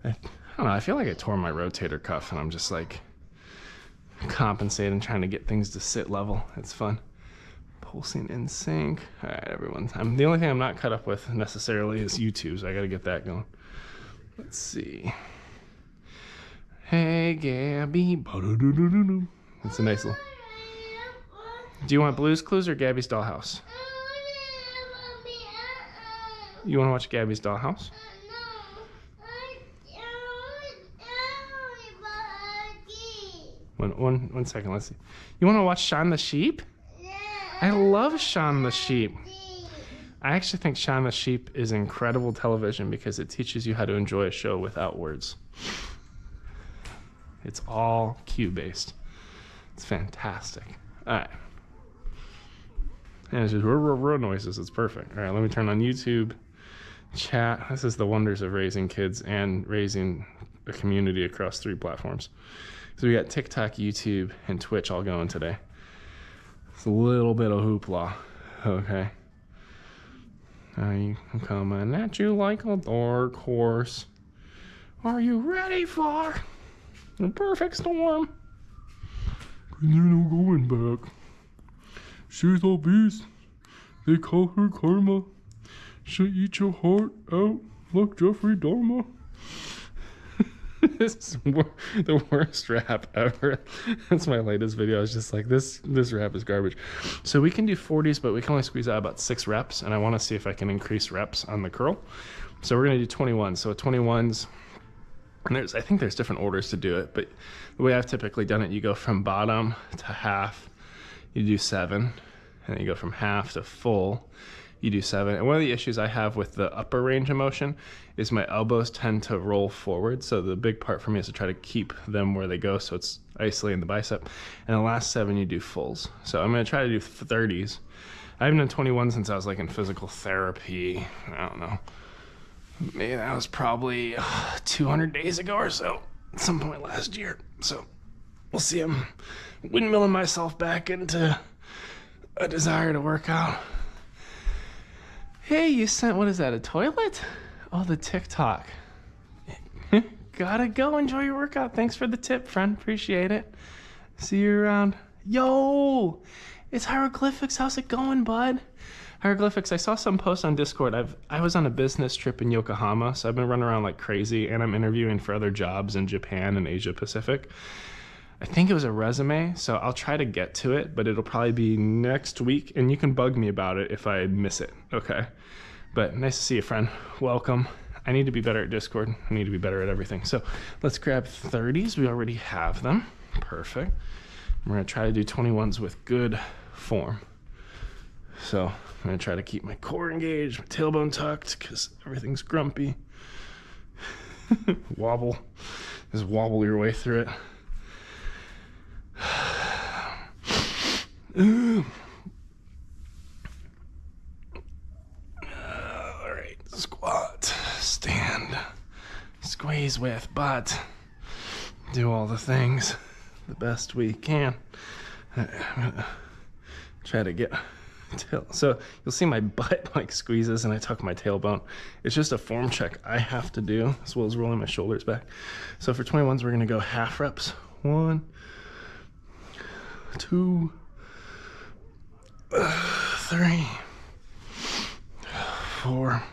I don't know, I feel like I tore my rotator cuff and I'm just like compensating, trying to get things to sit level. It's fun. Pulsing in sync. All right, everyone. The only thing I'm not cut up with necessarily is YouTube, so I gotta get that going. Let's see. Hey, Gabby. It's a nice little. Do you want Blue's Clues or Gabby's Dollhouse? You want to watch Gabby's Dollhouse? One second, let's see. You want to watch Shaun the Sheep? I love Shaun the Sheep. I actually think Shaun the Sheep is incredible television because it teaches you how to enjoy a show without words. It's all cue-based. It's fantastic. All right. And it's just row noises. It's perfect. All right, let me turn on YouTube, chat. This is the wonders of raising kids and raising a community across 3 platforms. So we got TikTok, YouTube, and Twitch all going today. It's a little bit of hoopla, okay? I'm coming at you like a dark horse. Are you ready for the perfect storm? There's no going back. She's a beast. They call her Karma. She'll eat your heart out like Jeffrey Dahmer. This is the worst rap ever. That's my latest video. I was just like, this rap is garbage. So we can do 40s, but we can only squeeze out about 6 reps, and I want to see if I can increase reps on the curl. So we're going to do 21s. So 21s, and I think there's different orders to do it, but the way I've typically done it, you go from bottom to half, you do 7, and then you go from half to full, you do 7. And one of the issues I have with the upper range of motion is my elbows tend to roll forward. So the big part for me is to try to keep them where they go, so it's isolating the bicep. And the last 7, you do fulls. So I'm gonna try to do 30s. I haven't done 21 since I was like in physical therapy. I don't know. Maybe that was probably 200 days ago or so, at some point last year. So we'll see. I'm windmilling myself back into a desire to work out. Hey, you sent, what is that, a toilet? Oh, the TikTok. Gotta go, enjoy your workout. Thanks for the tip, friend, appreciate it. See you around. Yo, it's Hieroglyphics, how's it going, bud? Hieroglyphics, I saw some posts on Discord. I was on a business trip in Yokohama, so I've been running around like crazy, and I'm interviewing for other jobs in Japan and Asia Pacific. I think it was a resume, so I'll try to get to it, but it'll probably be next week, and you can bug me about it if I miss it, okay? But nice to see you, friend. Welcome. I need to be better at Discord. I need to be better at everything. So let's grab 30s. We already have them. Perfect. We're going to try to do 21s with good form. So I'm going to try to keep my core engaged, my tailbone tucked, because everything's grumpy. Wobble. Just wobble your way through it. All right, squat, stand, squeeze with butt, do all the things the best we can. I'm gonna try to get so you'll see my butt like squeezes and I tuck my tailbone. It's just a form check I have to do, as well as rolling my shoulders back. So for 21s, we're gonna go half reps. 1, 2, 3, 4,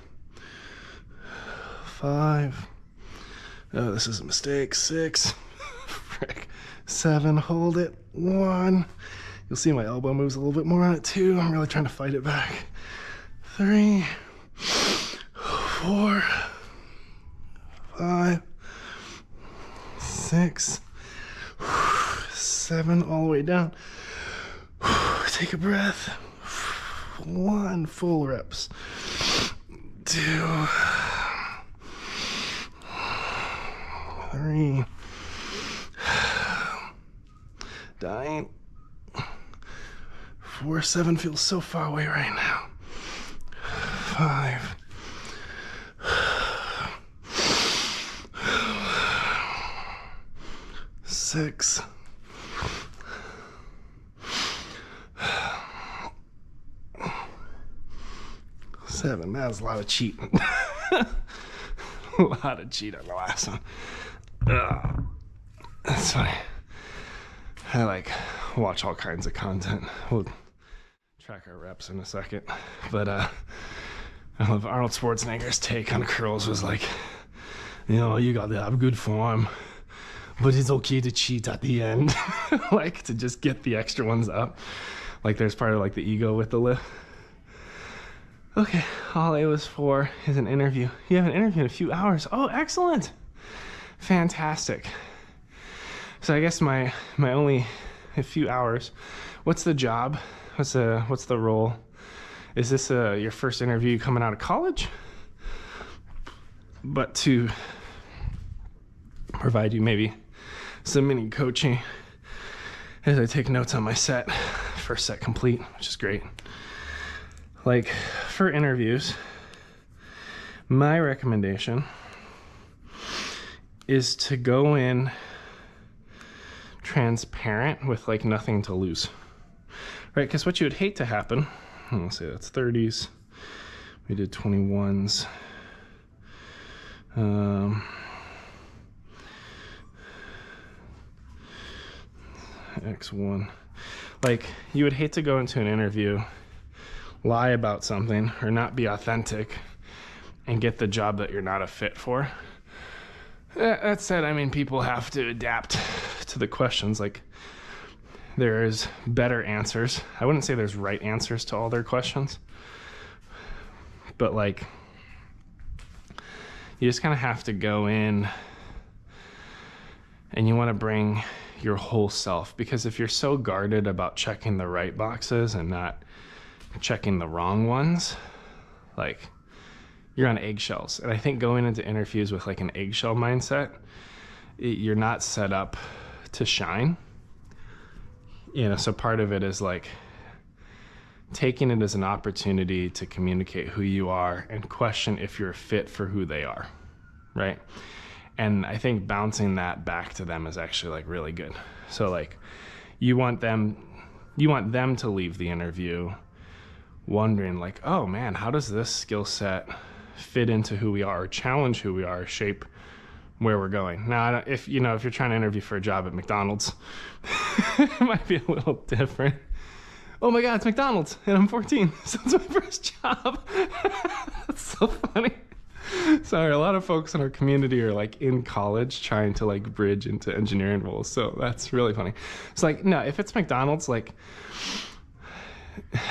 5. Oh, this is a mistake. 6. Frick. 7. Hold it. 1. You'll see my elbow moves a little bit more on it too. I'm really trying to fight it back. 3, 4, 5, 6, 7, all the way down. Take a breath. 1, full reps. 2, 3, dying. 4, 7 feels so far away right now. 5, 6, 7. That was a lot of cheating. A lot of cheat on the last one. That's funny. I watch all kinds of content. We'll track our reps in a second. But I love Arnold Schwarzenegger's take on curls was like, you got to have good form, but it's okay to cheat at the end. To just get the extra ones up. There's part of the ego with the lift. Okay, all it was for is an interview. You have an interview in a few hours. Oh, excellent. Fantastic. So I guess my only a few hours. What's the job? What's the role? Is this your first interview coming out of college? But to provide you maybe some mini coaching as I take notes on my set. First set complete, which is great. For interviews, my recommendation is to go in transparent with nothing to lose, right? Because what you would hate to happen, let's say that's 30s, we did 21s, X1, you would hate to go into an interview, lie about something or not be authentic and get the job that you're not a fit for. That said, people have to adapt to the questions. There's better answers. I wouldn't say there's right answers to all their questions, but you just kind of have to go in and you want to bring your whole self, because if you're so guarded about checking the right boxes and not checking the wrong ones, you're on eggshells. And I think going into interviews with an eggshell mindset, you're not set up to shine. So part of it is taking it as an opportunity to communicate who you are and question if you're fit for who they are, right? And I think bouncing that back to them is actually really good. So you want them to leave the interview wondering oh man, how does this skill set fit into who we are, or challenge who we are, shape where we're going. Now, if you're trying to interview for a job at McDonald's, it might be a little different. Oh my God, it's McDonald's and I'm 14, so it's my first job. That's so funny. Sorry, a lot of folks in our community are in college trying to bridge into engineering roles, so that's really funny. It's no, if it's McDonald's, I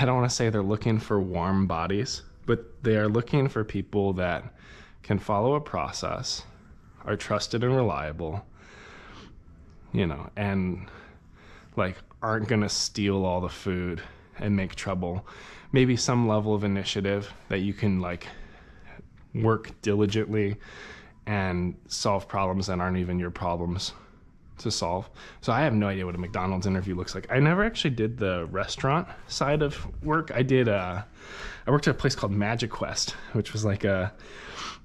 don't want to say they're looking for warm bodies, but they are looking for people that can follow a process, are trusted and reliable, and aren't going to steal all the food and make trouble. Maybe some level of initiative that you can work diligently and solve problems that aren't even your problems to solve. So I have no idea what a McDonald's interview looks like. I never actually did the restaurant side of work. I worked at a place called Magic Quest, which was a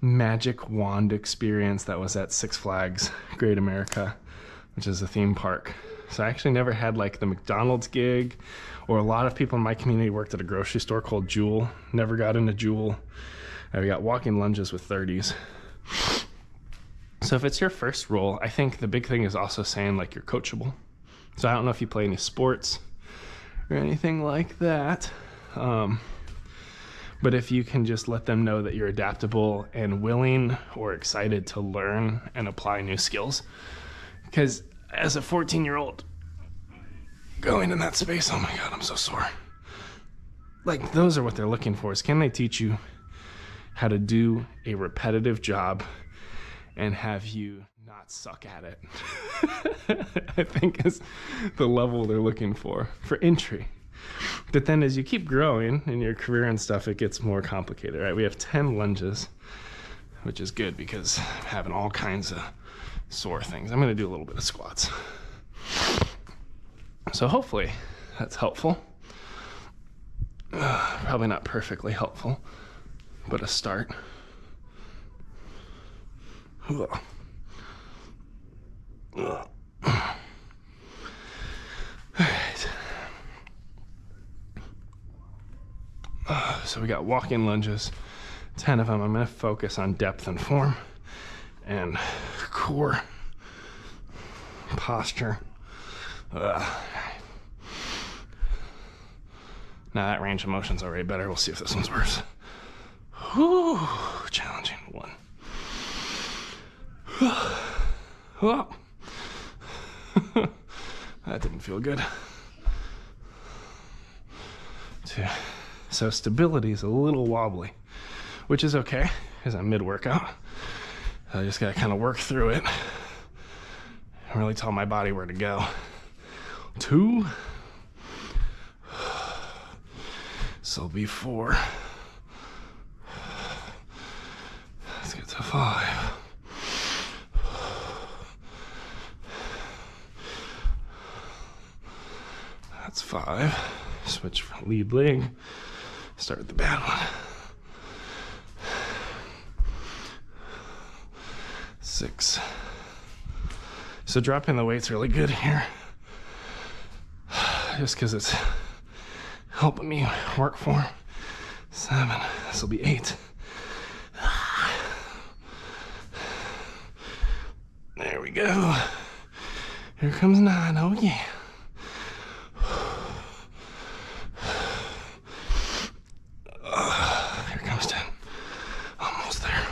magic wand experience that was at Six Flags Great America, which is a theme park. So I actually never had the McDonald's gig, or a lot of people in my community worked at a grocery store called Jewel. Never got into Jewel. I got walking lunges with 30s. So if it's your first role, I think the big thing is also saying you're coachable. So I don't know if you play any sports or anything like that. But if you can just let them know that you're adaptable and willing or excited to learn and apply new skills. Because as a 14-year-old going in that space, oh my God, I'm so sore. like, those are what they're looking for, is can they teach you how to do a repetitive job and have you not suck at it? I think is the level they're looking for entry. But then as you keep growing in your career and stuff, it gets more complicated, right? We have 10 lunges, which is good because I'm having all kinds of sore things. I'm going to do a little bit of squats. So hopefully that's helpful. Probably not perfectly helpful, but a start. All right. So we got walk-in lunges, 10 of them. I'm going to focus on depth and form and core posture. Now that range of motion's already better. We'll see if this one's worse. Whew, challenging. 1. Whoa. That didn't feel good. 2. So stability is a little wobbly, which is okay because I'm mid-workout. I just gotta kind of work through it and really tell my body where to go. 2. This will be 4. Let's get to 5. That's 5. Switch from lead leg. Start with the bad one. 6. So dropping the weight's really good here, just because it's helping me work form. 7. This will be 8. There we go. Here comes 9. Oh yeah. Here comes 10. Almost there.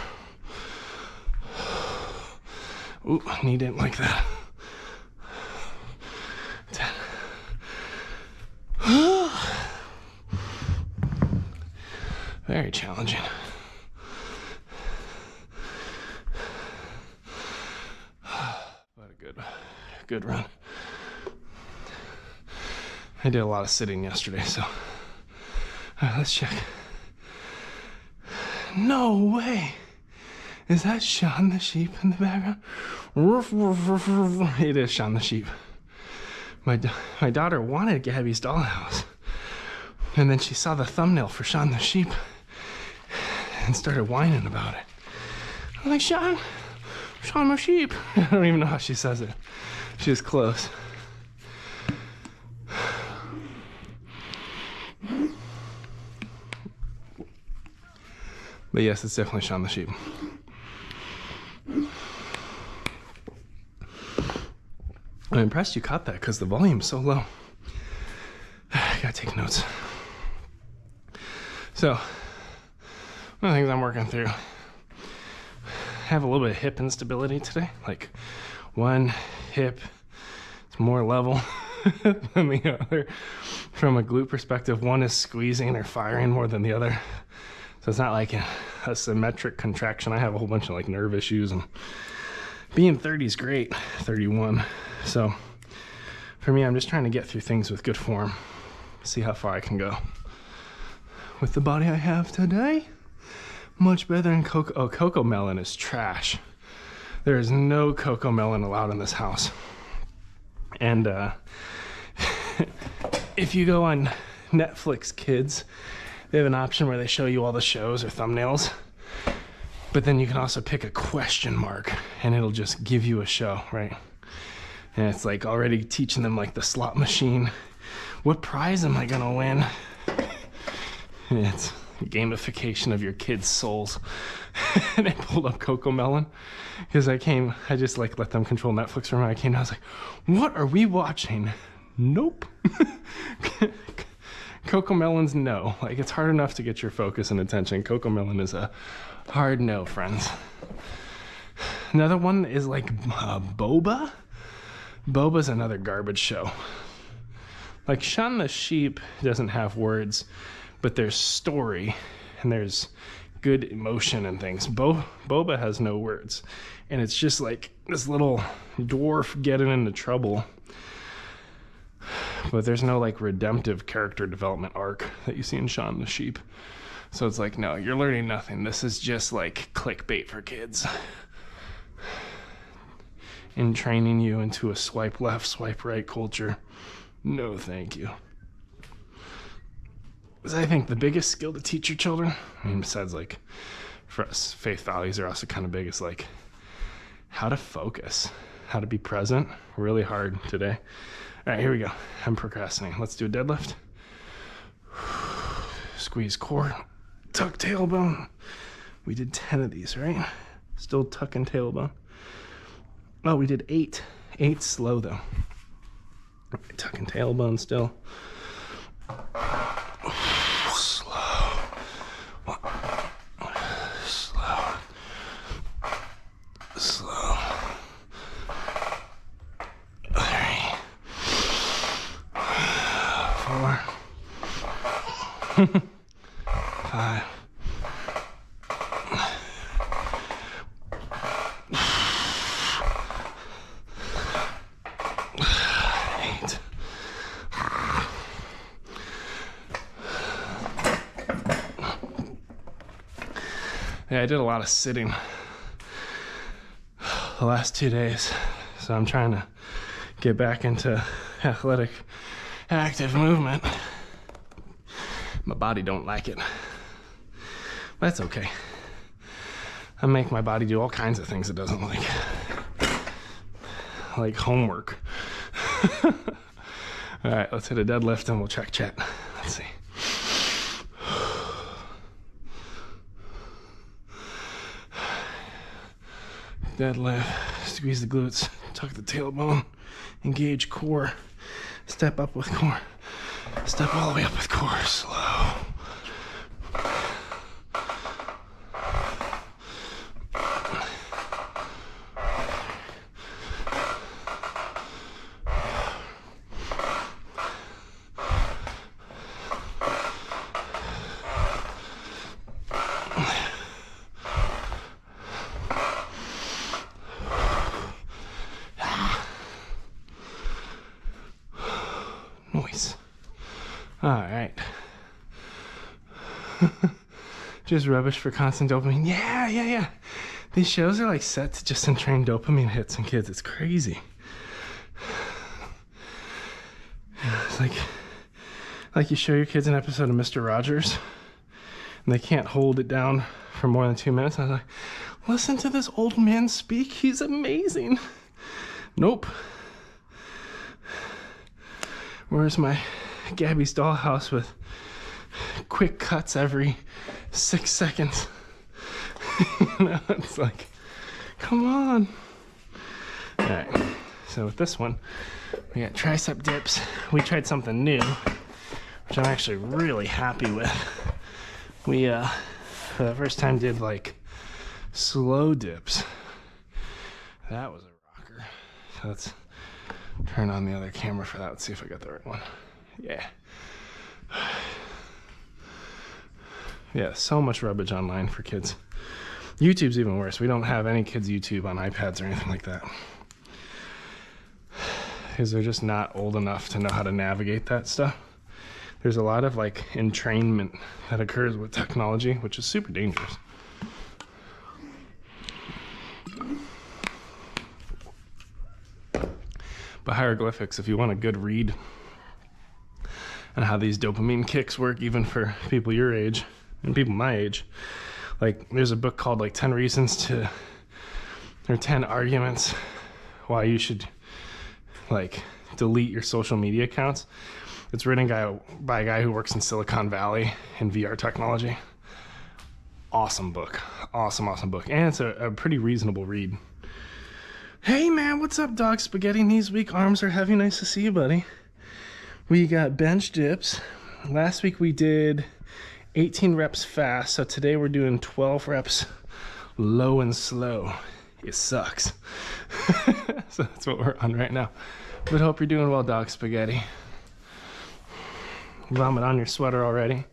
Ooh, knee didn't like that. 10. Very challenging. But a good run. I did a lot of sitting yesterday, so let's check. No way! Is that Sean the sheep in the background? It is Sean the sheep. My daughter wanted Gabby's dollhouse, and then she saw the thumbnail for Sean the sheep and started whining about it. I'm like, Sean my sheep. I don't even know how she says it. She was close. But yes, it's definitely Sean the sheep. I'm impressed you caught that because the volume's so low. I gotta take notes. So, one of the things I'm working through, I have a little bit of hip instability today. Like, one hip is more level than the other. From a glute perspective, one is squeezing or firing more than the other. So it's not like a symmetric contraction. I have a whole bunch of like nerve issues, and being 30 is great, 31. So for me, I'm just trying to get through things with good form, see how far I can go. With the body I have today, much better than cocoa melon is trash. There is no cocoa melon allowed in this house. And if you go on Netflix Kids, they have an option where they show you all the shows or thumbnails, but then you can also pick a question mark and it'll just give you a show, right? And it's like already teaching them like the slot machine. What prize am I gonna win? And it's gamification of your kids' souls. And I pulled up Coco Melon because I just like let them control Netflix for me. I came down, I was like, what are we watching? Nope. Coco Melon's no. Like, it's hard enough to get your focus and attention. Coco Melon is a hard no, friends. Another one is like Boba. Boba's another garbage show. Like, Sean the sheep doesn't have words, but there's story and there's good emotion and things. Boba has no words, and it's just like this little dwarf getting into trouble, but there's no like redemptive character development arc that you see in Shaun the Sheep. So it's like, no, you're learning nothing. This is just like clickbait for kids and training you into a swipe left, swipe right culture. No, thank you. Because I think the biggest skill to teach your children, I mean, besides like for us, faith values are also kind of big. It's like how to focus, how to be present. Really hard today. All right, here we go. I'm procrastinating. Let's do a deadlift. Squeeze core, tuck tailbone. We did 10 of these, right? Still tucking tailbone. Oh, we did 8. 8 slow though. Tucking tailbone still. Slow. Slow. Slow. 3. 4. 5. 8. Yeah, I did a lot of sitting the last 2 days, so I'm trying to get back into athletic, active movement. My body don't like it. That's okay. I make my body do all kinds of things it doesn't like homework. All right, let's hit a deadlift and we'll check chat. Let's see. Deadlift, squeeze the glutes, tuck the tailbone, engage core, step up with core, step all the way up with core, slow. Noise. All right. Just rubbish for constant dopamine. Yeah. These shows are like set to just entrain dopamine hits in kids. It's crazy. It's like you show your kids an episode of Mr. Rogers and they can't hold it down for more than 2 minutes. I was like, listen to this old man speak. He's amazing. Nope. Where's my Gabby's Dollhouse with quick cuts every 6 seconds? It's like, come on. All right, so with this one, we got tricep dips. We tried something new, which I'm actually really happy with. We, for the first time, did like slow dips. That was a rocker. So let's turn on the other camera for that. Let's see if I got the right one. Yeah, so much rubbish online for kids. YouTube's even worse. We don't have any kids' YouTube on iPads or anything like that, because they're just not old enough to know how to navigate that stuff. There's a lot of like entrainment that occurs with technology, which is super dangerous. But hieroglyphics, if you want a good read on how these dopamine kicks work, even for people your age and people my age, like there's a book called like 10 arguments why you should like delete your social media accounts. It's written by a guy who works in Silicon Valley in VR technology. Awesome book. Awesome book. And it's a pretty reasonable read. Hey man, what's up, Dog Spaghetti? Knees weak, arms are heavy. Nice to see you, buddy. We got bench dips. Last week we did 18 reps fast, so today we're doing 12 reps low and slow. It sucks. So that's what we're on right now. But hope you're doing well, Dog Spaghetti. Vomit on your sweater already.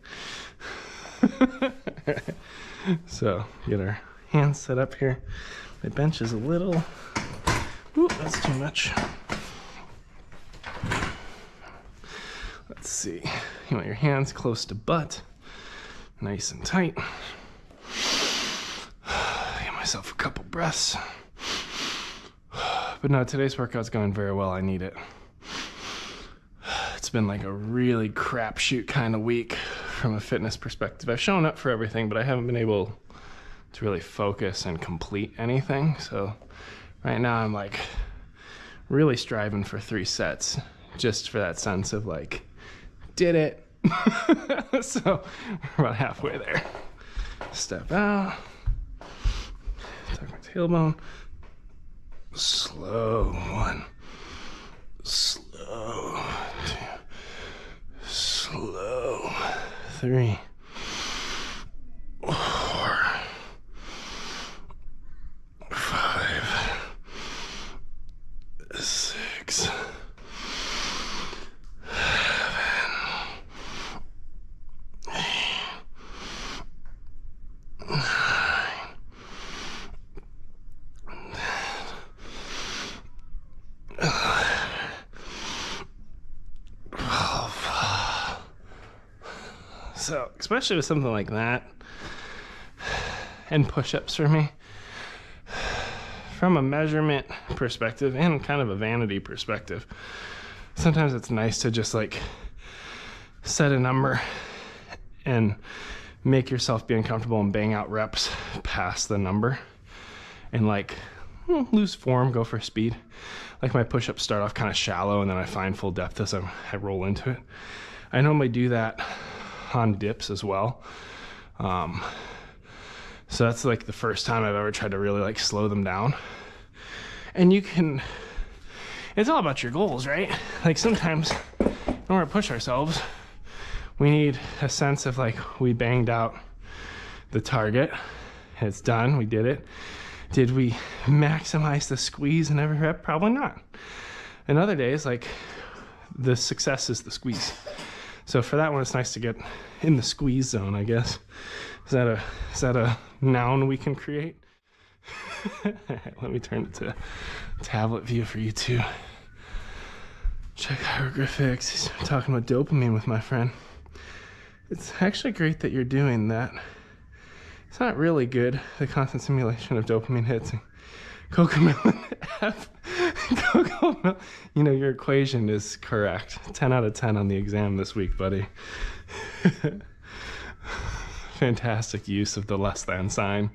So get our hands set up here. My bench is a little, ooh, that's too much. Let's see, you want your hands close to butt, nice and tight. Get myself a couple breaths. But no, today's workout's going very well. I need it. It's been like a really crapshoot kind of week from a fitness perspective. I've shown up for everything, but I haven't been able to really focus and complete anything. So right now I'm like really striving for 3 sets, just for that sense of like, did it. So we're about halfway there. Step out, tuck my tailbone, slow 1, slow 2, slow 3, 4, 5, 6, 7, 8, 9, 12. So, especially with something like that, and push-ups for me, from a measurement perspective and kind of a vanity perspective, sometimes it's nice to just like set a number and make yourself be uncomfortable and bang out reps past the number and like lose form, go for speed. Like my push-ups start off kind of shallow and then I find full depth as I roll into it. I normally do that on dips as well. So that's like the first time I've ever tried to really like slow them down. And you can, it's all about your goals, right? Like sometimes in order to push ourselves, we need a sense of like, we banged out the target, it's done, we did it. Did we maximize the squeeze in every rep? Probably not. And other days, like the success is the squeeze. So for that one, it's nice to get in the squeeze zone, I guess. Is that a noun we can create? Let me turn it to tablet view for you too. Check hieroglyphics. He's talking about dopamine with my friend. It's actually great that you're doing that. It's not really good, the constant simulation of dopamine hits. Cocomelon F. Cocomelon. You know, your equation is correct. 10 out of 10 on the exam this week, buddy. Fantastic use of the less than sign.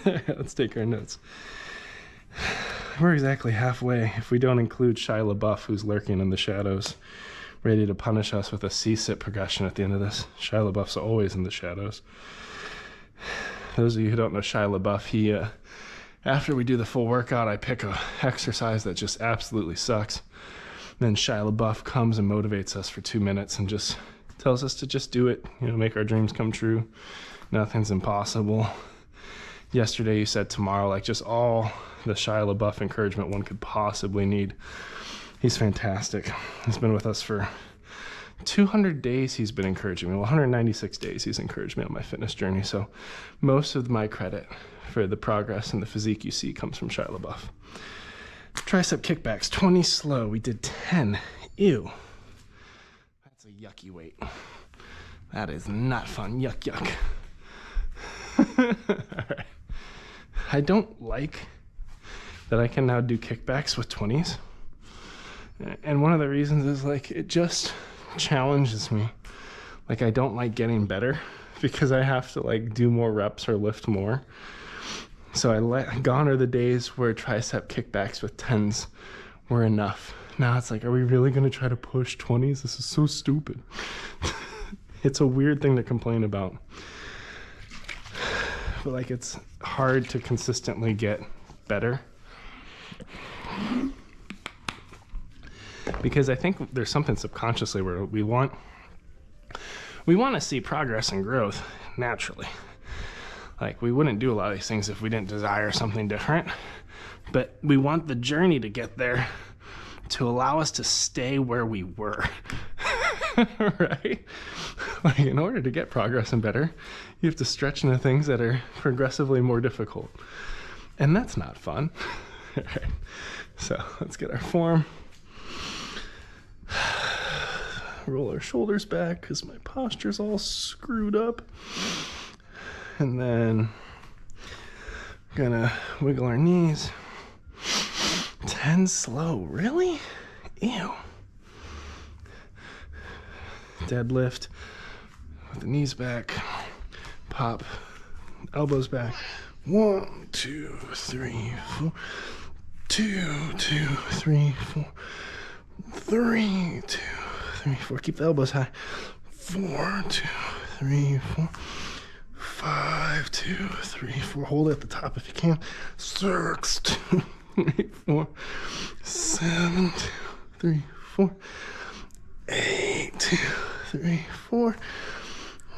Let's take our notes. We're exactly halfway if we don't include Shia LaBeouf, who's lurking in the shadows, ready to punish us with a C-sit progression at the end of this. Shia LaBeouf's always in the shadows. Those of you who don't know Shia LaBeouf, he, after we do the full workout, I pick a exercise that just absolutely sucks. Then Shia LaBeouf comes and motivates us for 2 minutes and just tells us to just do it, you know, make our dreams come true. Nothing's impossible. Yesterday you said tomorrow, like just all the Shia LaBeouf encouragement one could possibly need. He's fantastic. He's been with us for 200 days he's been encouraging me. Well, 196 days he's encouraged me on my fitness journey. So most of my credit for the progress and the physique you see comes from Shia LaBeouf. Tricep kickbacks, 20 slow. We did 10. Ew. That's a yucky weight. That is not fun. Yuck, yuck. All right. I don't like that I can now do kickbacks with 20s. And one of the reasons is like, it just challenges me. Like I don't like getting better because I have to like do more reps or lift more. So gone are the days where tricep kickbacks with 10s were enough. Now it's like, are we really going to try to push 20s? This is so stupid. It's a weird thing to complain about. But like it's hard to consistently get better. Because I think there's something subconsciously where we want to see progress and growth naturally. Like we wouldn't do a lot of these things if we didn't desire something different, but we want the journey to get there to allow us to stay where we were. right? Like, in order to get progress and better, you have to stretch into things that are progressively more difficult. And that's not fun. All right. So let's get our form. Roll our shoulders back because my posture's all screwed up. And then gonna wiggle our knees. 10 slow, really? Ew. Deadlift with the knees back. Pop, elbows back. 1, 2, 3, 4. 2, 2, 3, 4. 3, 2, 3, 4. Keep the elbows high. 4, 2, 3, 4. 5, 2, 3, 4. Hold it at the top if you can. 6, 2, 3, 4. 7, 2, 3, 4. 8, 2, 3, 4.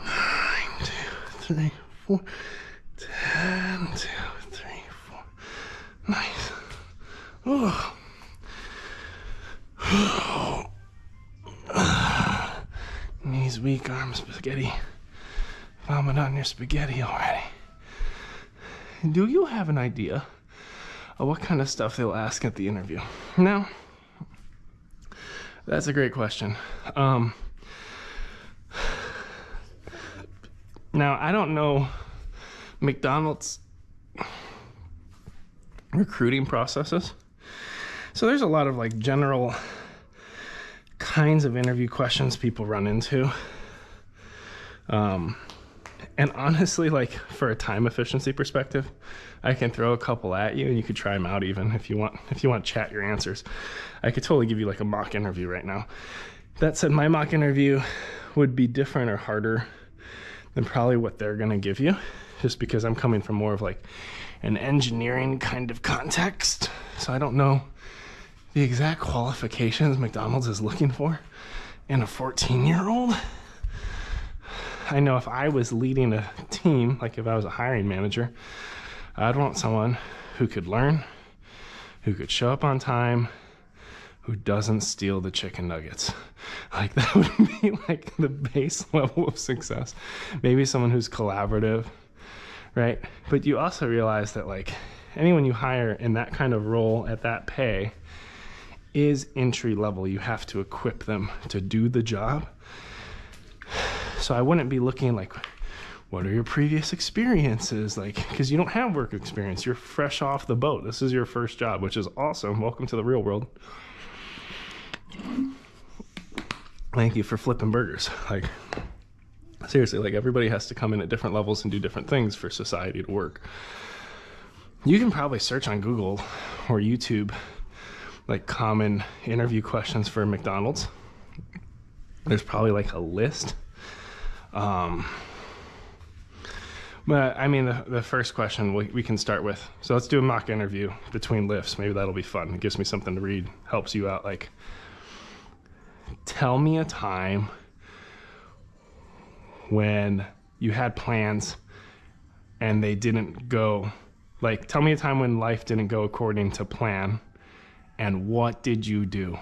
9, 2, 3, 4. 10, 2, 3, 4. Nice. Oh. Knees weak, arms spaghetti. Vomit on your spaghetti already. Do you have an idea of what kind of stuff they'll ask at the interview? Now, that's a great question. Now, I don't know McDonald's recruiting processes. So there's a lot of like general kinds of interview questions people run into. And honestly, like for a time efficiency perspective, I can throw a couple at you and you could try them out even if you want to chat your answers. I could totally give you like a mock interview right now. That said, my mock interview would be different or harder than probably what they're going to give you, just because I'm coming from more of like an engineering kind of context. So I don't know the exact qualifications McDonald's is looking for in a 14-year-old. I know if I was leading a team, like if I was a hiring manager, I'd want someone who could learn, who could show up on time, who doesn't steal the chicken nuggets. Like that would be like the base level of success. Maybe someone who's collaborative, right? But you also realize that like anyone you hire in that kind of role at that pay is entry level. You have to equip them to do the job. So I wouldn't be looking like, what are your previous experiences? Like, because you don't have work experience. You're fresh off the boat. This is your first job, which is awesome. Welcome to the real world. Thank you for flipping burgers. Like, seriously, like everybody has to come in at different levels and do different things for society to work. You can probably search on Google or YouTube, like common interview questions for McDonald's. There's probably like a list. But I mean, the first question we can start with. So let's do a mock interview between lifts. Maybe that'll be fun. It gives me something to read, helps you out. Like, tell me a time when you had plans and they didn't go, like, tell me a time when life didn't go according to plan and what did you do,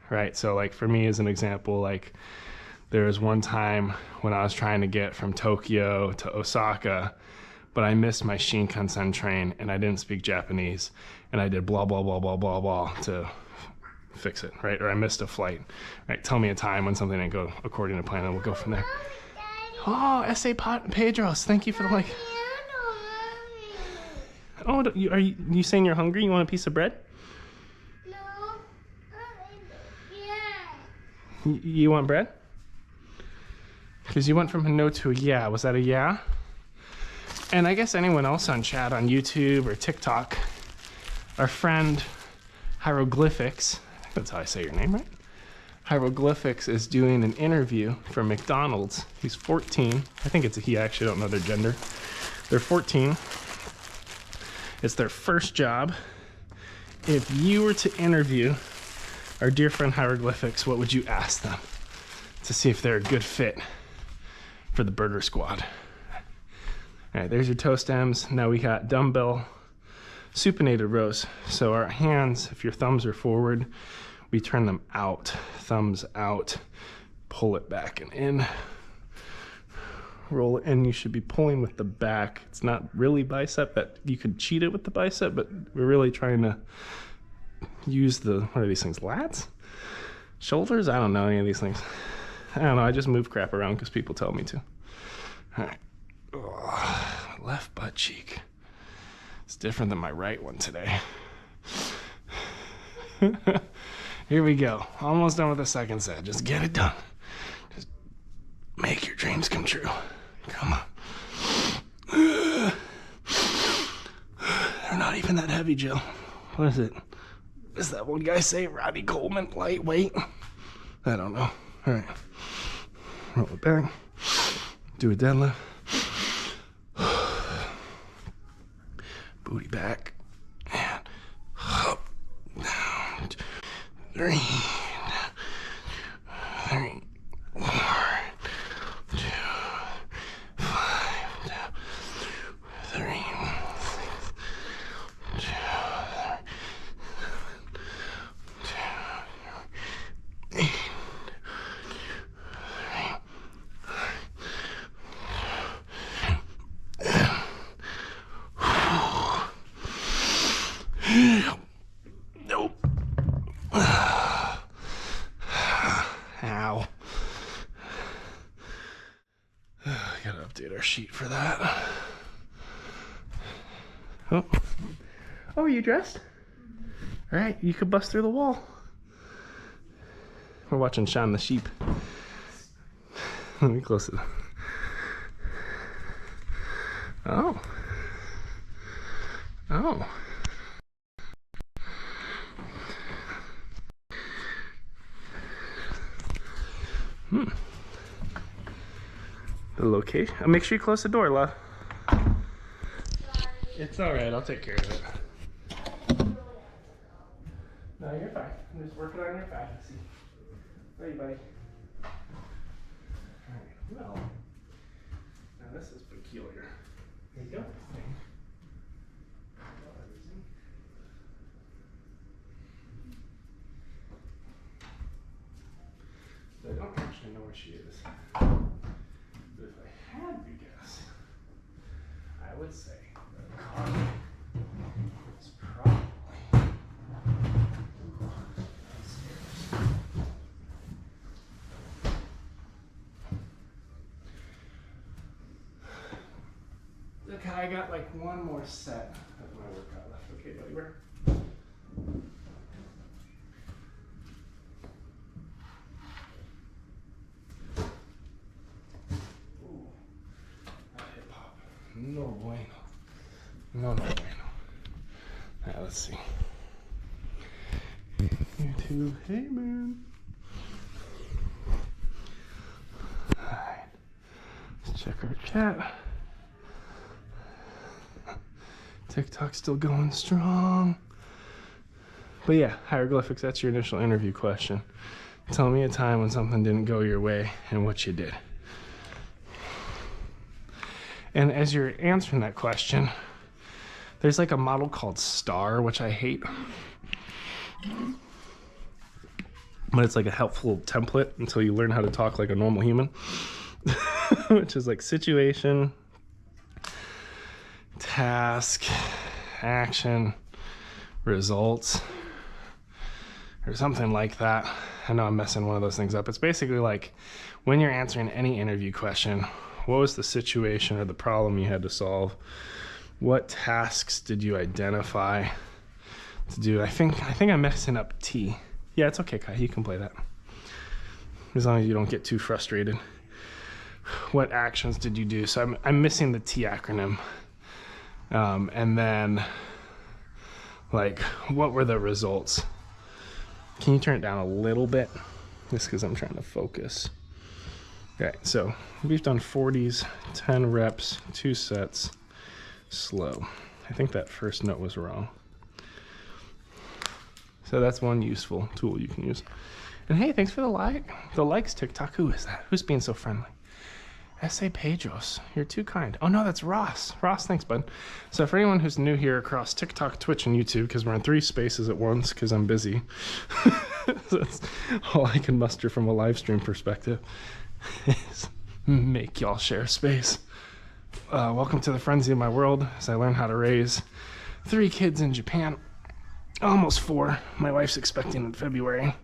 right? So like for me as an example, like there was one time when I was trying to get from Tokyo to Osaka, but I missed my Shinkansen train and I didn't speak Japanese and I did blah, blah, blah, blah, blah, blah to fix it, right? Or I missed a flight, right? Tell me a time when something didn't go according to plan and we'll go from there. Oh, S.A. Pedros, thank you for the like. Oh, are you saying you're hungry? You want a piece of bread? No. Yeah. You want bread? Because you went from a no to a yeah. Was that a yeah? And I guess anyone else on chat on YouTube or TikTok, our friend Hieroglyphics, I think that's how I say your name, right? Hieroglyphics is doing an interview for McDonald's. He's 14. I think it's a he. I actually don't know their gender. They're 14. It's their first job. If you were to interview our dear friend Hieroglyphics, what would you ask them to see if they're a good fit for the burger squad? All right, there's your toe stems. Now we got dumbbell supinated rows. So our hands, if your thumbs are forward, we turn them out, thumbs out, pull it back and in. Roll it in. You should be pulling with the back. It's not really bicep, but you could cheat it with the bicep, but we're really trying to use the, what are these things, lats? Shoulders? I don't know any of these things. I don't know, I just move crap around because people tell me to. All right. Oh, left butt cheek. It's different than my right one today. Here we go. Almost done with the second set. Just get it done. Just make your dreams come true. Come on. They're not even that heavy, Jill. What is it? What does that one guy say? Roddy Coleman, lightweight? I don't know. All right. Roll it back. Do a deadlift. Booty back. And up. Down. 3. 3. 4. 2. 5. Down. 3. 6. 2. 8. Nope. Ow. Gotta update our sheet for that. Oh. Oh, are you dressed? All right, you could bust through the wall. We're watching Shaun the Sheep. Let me close it. Oh. Oh. The location. Make sure you close the door, love. It's all right. I'll take care of it. No, you're fine. I'm just working on your faculty. Where are you, buddy? All right. Well, now this is peculiar. There you go. So I don't actually know where she is. But if I had to guess, I would say the car is probably downstairs. Look, I got like one more set of my workout left. Okay, buddy, where? No bueno. No bueno. Alright, let's see. YouTube, hey man. Alright. Let's check our chat. TikTok's still going strong. But yeah, hieroglyphics, that's your initial interview question. Tell me a time when something didn't go your way and what you did. And as you're answering that question, there's like a model called STAR, which I hate. But it's like a helpful template until you learn how to talk like a normal human. Which is like situation, task, action, results, or something like that. I know I'm messing one of those things up. It's basically like when you're answering any interview question, what was the situation or the problem you had to solve? What tasks did you identify to do? I think I'm messing up T. Yeah, it's okay, Kai. You can play that. As long as you don't get too frustrated. What actions did you do? So I'm missing the T acronym. And then, like, what were the results? Can you turn it down a little bit? Just because I'm trying to focus. Okay, so we've done 40s, 10 reps, 2 sets, slow. I think that first note was wrong. So that's one useful tool you can use. And hey, thanks for the like. The likes, TikTok. Who is that? Who's being so friendly? I say Pedros. You're too kind. Oh no, that's Ross. Ross, thanks, bud. So for anyone who's new here across TikTok, Twitch, and YouTube, because we're in 3 spaces at once, because I'm busy. So that's all I can muster from a live stream perspective is make y'all share space. Welcome to the frenzy of my world as I learn how to raise 3 kids in Japan. Almost 4. My wife's expecting in February.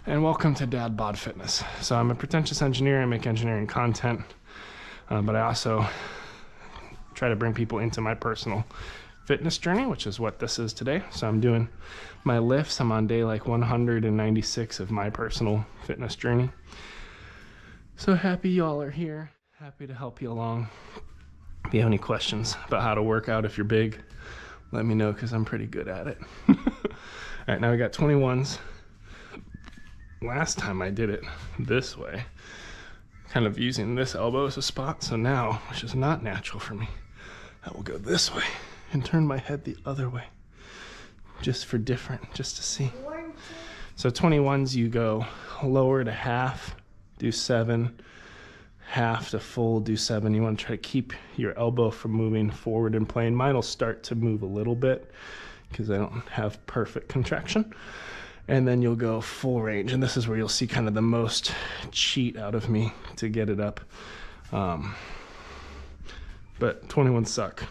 And welcome to DadBod Fitness. So I'm a pretentious engineer. I make engineering content, but I also try to bring people into my personal fitness journey, which is what this is today. So I'm doing my lifts. I'm on day like 196 of my personal fitness journey. So happy y'all are here. Happy to help you along. If you have any questions about how to work out if you're big, let me know because I'm pretty good at it. All right, now we got 21s. Last time I did it this way, kind of using this elbow as a spot. So now, which is not natural for me, I will go this way and turn my head the other way, just to see. So 21s, you go lower to half, do 7, half to full, do 7. You want to try to keep your elbow from moving forward in plane. Mine will start to move a little bit because I don't have perfect contraction. And then you'll go full range. And this is where you'll see kind of the most cheat out of me to get it up. But 21 suck.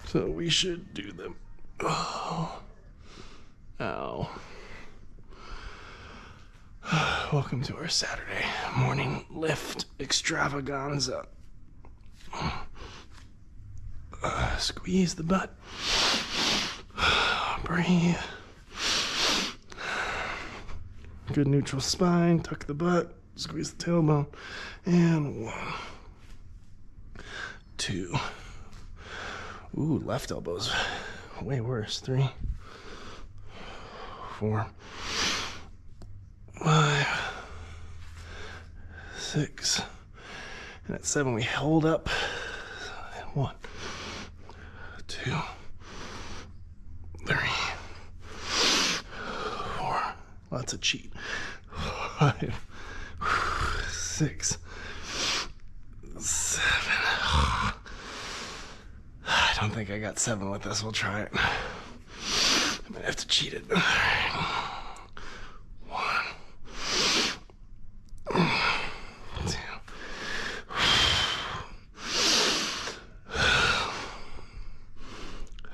So we should do them. Oh. Ow. Welcome to our Saturday morning lift extravaganza. Squeeze the butt. Breathe. Good neutral spine, tuck the butt, squeeze the tailbone, and 1, 2. Ooh, left elbow's way worse. 3, 4, 5, 6, and at 7 we hold up. 1, 2, 3, 4. Lots of cheat. 5, 6, 7. I don't think I got 7 with this. We'll try it. I might have to cheat it. 1, 2.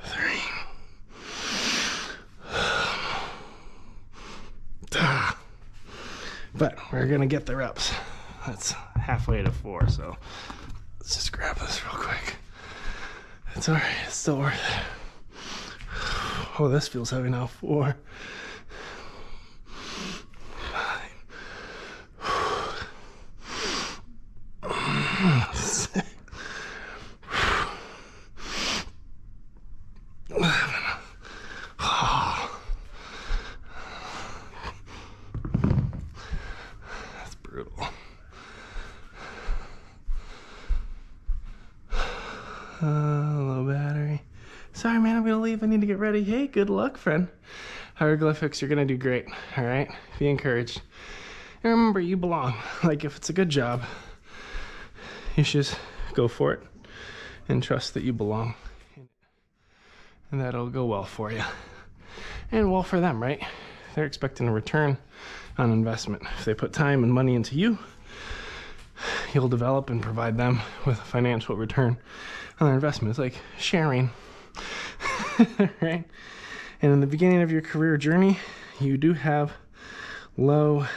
3. But we're gonna get the reps. That's halfway to 4, so let's just grab this real quick. It's alright, it's still worth it. Oh, this feels heavy now. 4, 5, 6, 11. Oh. That's brutal. Low battery. Sorry, man, I'm gonna leave. I need to get ready. Hey, good luck, friend. Hieroglyphics, you're gonna do great. All right, be encouraged. And remember, you belong. Like, if it's a good job, you should just go for it and trust that you belong, and that'll go well for you and well for them, right? They're expecting a return on investment. If they put time and money into you, you'll develop and provide them with a financial return on their investment. It's like sharing. Right? And in the beginning of your career journey, you do have low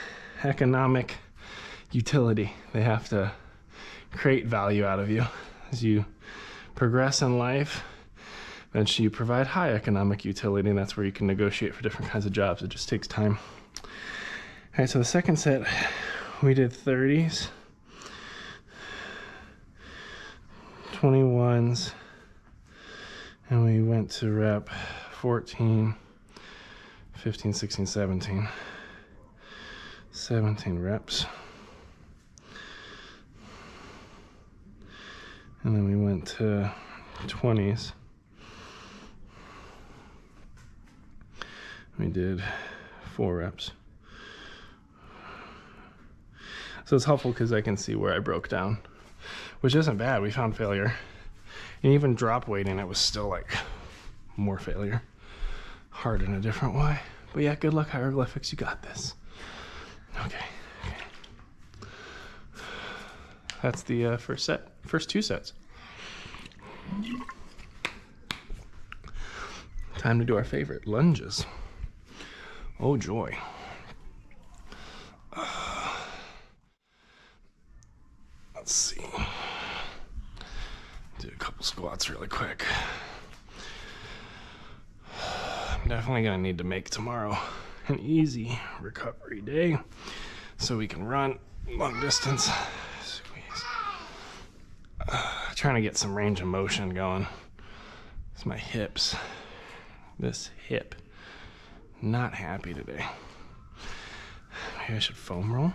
economic utility. They have to create value out of you. As you progress in life, eventually you provide high economic utility, and that's where you can negotiate for different kinds of jobs. It just takes time. All right, so the second set, we did 30s, 21s, and we went to rep 14, 15, 16, 17. 17 reps. And then we went to 20s. We did 4 reps. So it's helpful because I can see where I broke down, which isn't bad. We found failure. And even drop weighting, it was still like more failure. Hard in a different way. But yeah, good luck, hieroglyphics. You got this. Okay. That's the first set. First 2 sets. Time to do our favorite, lunges. Oh joy. Let's see. Do a couple squats really quick. I'm definitely gonna need to make tomorrow an easy recovery day so we can run long distance. Squeeze. Trying to get some range of motion going. It's my hips. This hip. Not happy today. Maybe I should foam roll.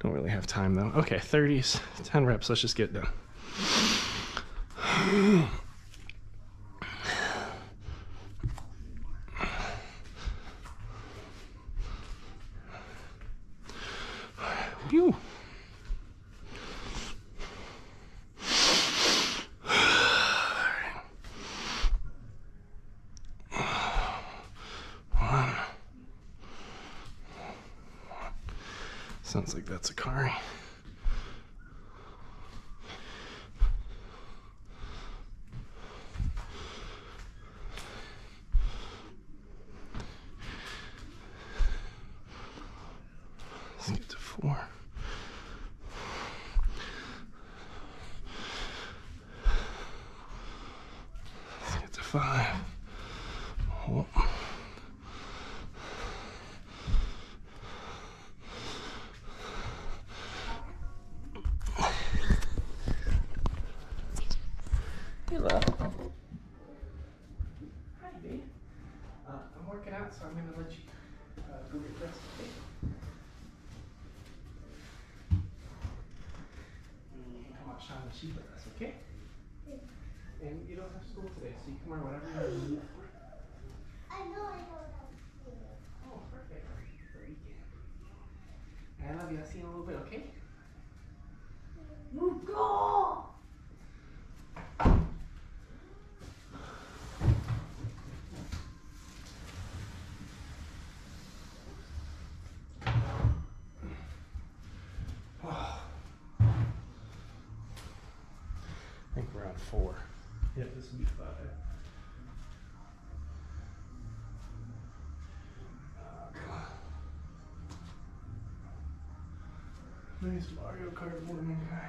Don't really have time though. Okay, 30s, 10 reps. Let's just get it done. Phew. Sounds like that's a Kari. Let's get to 4. Let's get to 5. Oh. Hello. Hi, babe. I'm working out, so I'm going to let you go get dressed. Okay? You can come out shine the sheet with us, okay? And you don't have school today, so you can wear whatever you need. I know I don't have school. Oh, perfect. Very good. I love you. I'll see you in a little bit, okay? You go! I think we're on 4. Yeah, this will be 5. Come on. Nice Mario Kart morning guy.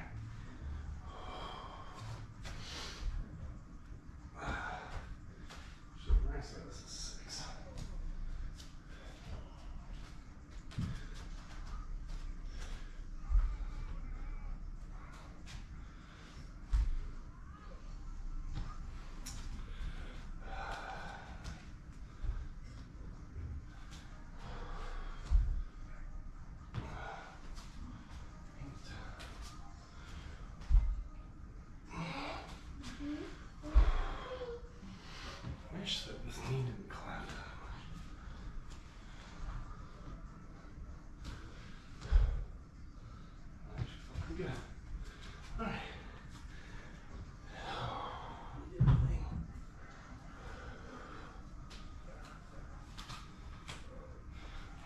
Should be nice though, this is 6. Wish that this knee didn't clap that much. Actually felt pretty good. Alright.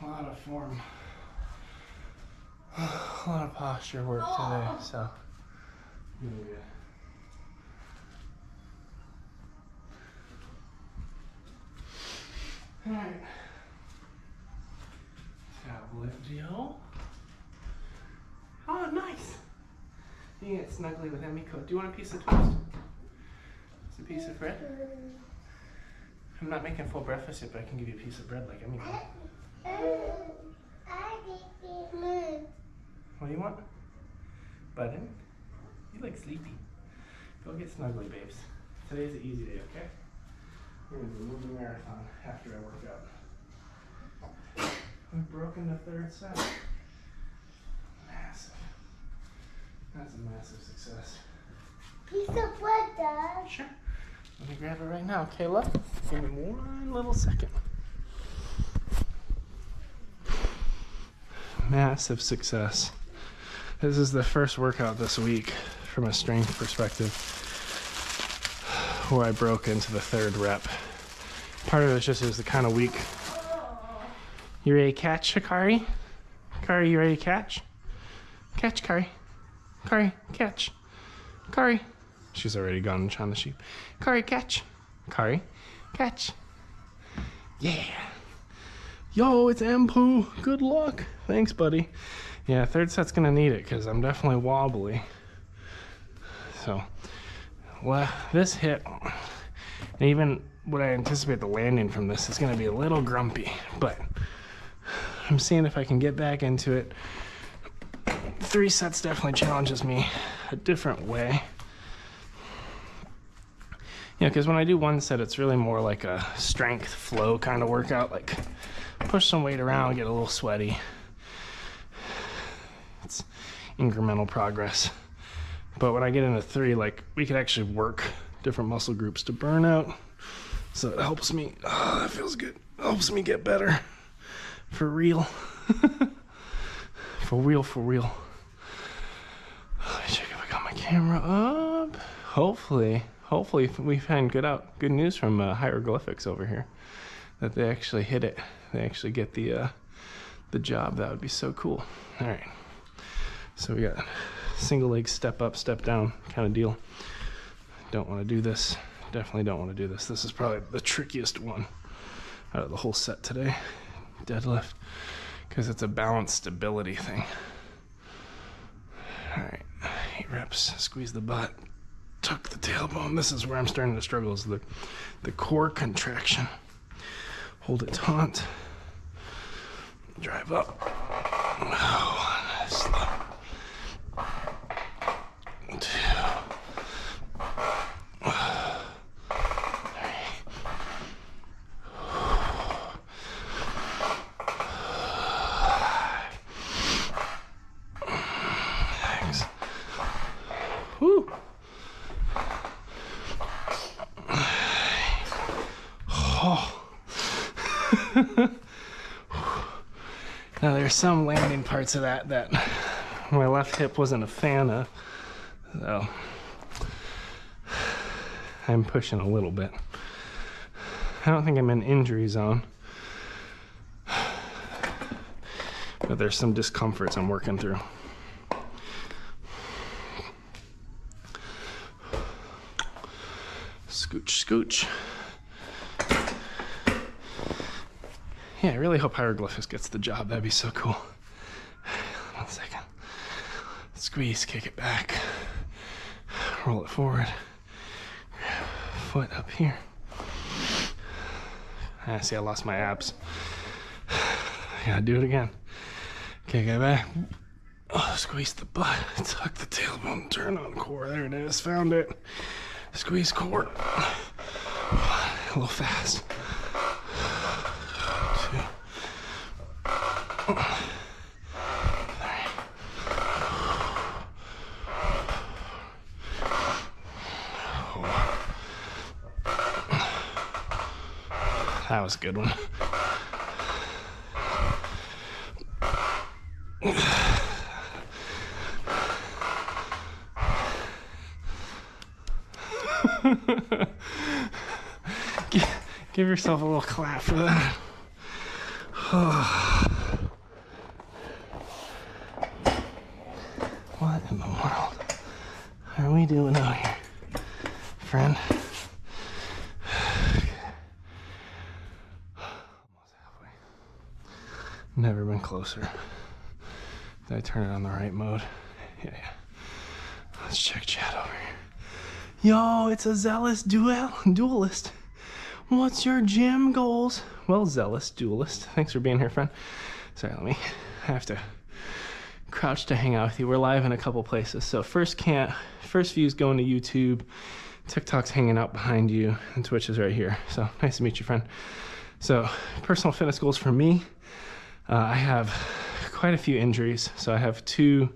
A lot of form. A lot of posture work today, so really good. Alright. Tablet deal. Oh, nice. You can get snuggly with Emiko. Do you want a piece of toast? It's a piece of bread. I'm not making full breakfast yet, but I can give you a piece of bread like Emiko. What do you want? Button? You look sleepy. Go get snuggly, babes. Today's an easy day, okay? We're gonna do a movie marathon after I work out. We've broken the 3rd set. Massive. That's a massive success. Piece of bread, Dad. Sure. Let me grab it right now, Kayla. Give me 1 little second. massive success. This is the first workout this week from a strength perspective where I broke into the 3rd rep. Part of it just is the kind of week. You ready to catch, Kari? Kari, you ready to catch? Catch, Kari. Kari, catch. Kari. She's already gone on the sheep. Kari, catch. Kari, catch. Yeah. Yo, it's Empu. Good luck. Thanks, buddy. Yeah, 3rd set's gonna need it because I'm definitely wobbly. So, well, this hit, and even what I anticipate the landing from this is gonna be a little grumpy, but I'm seeing if I can get back into it. 3 sets definitely challenges me a different way. Yeah, because when I do 1 set, it's really more like a strength flow kind of workout, like push some weight around, get a little sweaty. It's incremental progress. But when I get into 3, like, we could actually work different muscle groups to burn out. So it helps me, that feels good. Helps me get better. For real. For real, for real. Let me check if I got my camera up. Hopefully we find good news from hieroglyphics over here. That they actually hit it. They actually get the job. That would be so cool. All right. So we got single leg step up, step down kind of deal. Don't want to do this. Definitely don't want to do this. This is probably the trickiest one out of the whole set today. Deadlift, because it's a balance stability thing. All right, 8 reps. Squeeze the butt. Tuck the tailbone. This is where I'm starting to struggle, is the core contraction. Hold it taut. Drive up. Oh, slow. 2, 3. Thanks. Woo. Oh. Now there's some landing parts of that my left hip wasn't a fan of, so I'm pushing a little bit. I don't think I'm in injury zone, but there's some discomforts I'm working through. Scooch, scooch. Yeah, I really hope hieroglyphics gets the job. That'd be so cool. 1 second. Squeeze, kick it back. Roll it forward. Foot up here. See, I lost my abs. I gotta do it again. Kick it back. Oh, squeeze the butt. Tuck the tailbone. Turn on core. There it is. Found it. Squeeze core. A little fast. 2, 3. That was a good one. Give yourself a little clap for that. What in the world are we doing out here, friend? Almost halfway. Never been closer. Did I turn it on the right mode? Yeah. Let's check chat over here. Yo, it's a zealous duelist. What's your gym goals? Well, zealous duelist. Thanks for being here, friend. Sorry, I have to crouch to hang out with you. We're live in a couple places. So first view's going to YouTube. TikTok's hanging out behind you, and Twitch is right here. So nice to meet you, friend. So personal fitness goals for me. I have quite a few injuries. So I have 2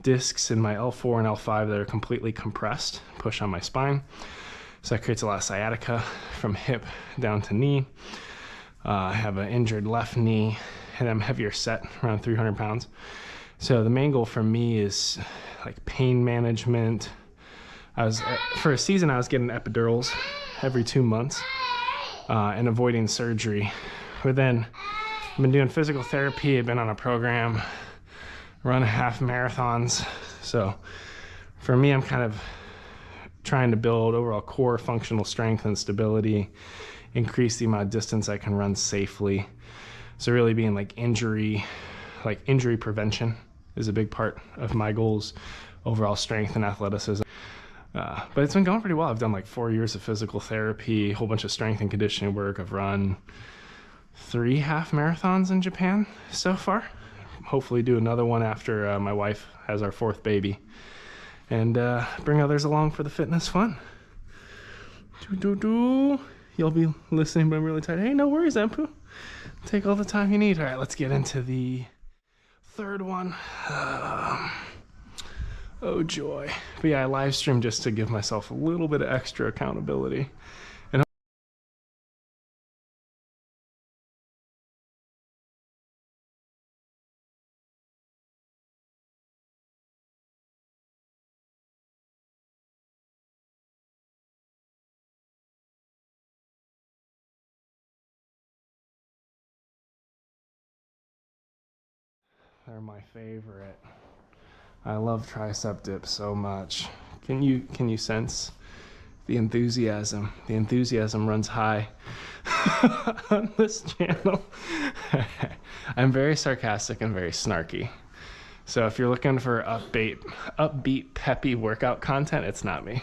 discs in my L4 and L5 that are completely compressed, push on my spine. So that creates a lot of sciatica from hip down to knee. I have an injured left knee and I'm heavier set, around 300 pounds. So the main goal for me is like pain management. For a season, I was getting epidurals every 2 months and avoiding surgery. But then I've been doing physical therapy. I've been on a program, run half marathons. So for me, I'm kind of trying to build overall core functional strength and stability, increase the amount of distance I can run safely. So really being like injury prevention is a big part of my goals, overall strength and athleticism. But it's been going pretty well. I've done like 4 years of physical therapy, a whole bunch of strength and conditioning work. I've run 3 half marathons in Japan so far. Hopefully do another one after my wife has our 4th baby. And bring others along for the fitness fun. You'll be listening, but I'm really tired. Hey, no worries, Empu. Take all the time you need. All right, let's get into the 3rd one. Oh joy. But yeah, I live stream just to give myself a little bit of extra accountability. And they're my favorite. I love tricep dips so much. Can you sense the enthusiasm? The enthusiasm runs high on this channel. I'm very sarcastic and very snarky. So if you're looking for upbeat, peppy workout content, it's not me.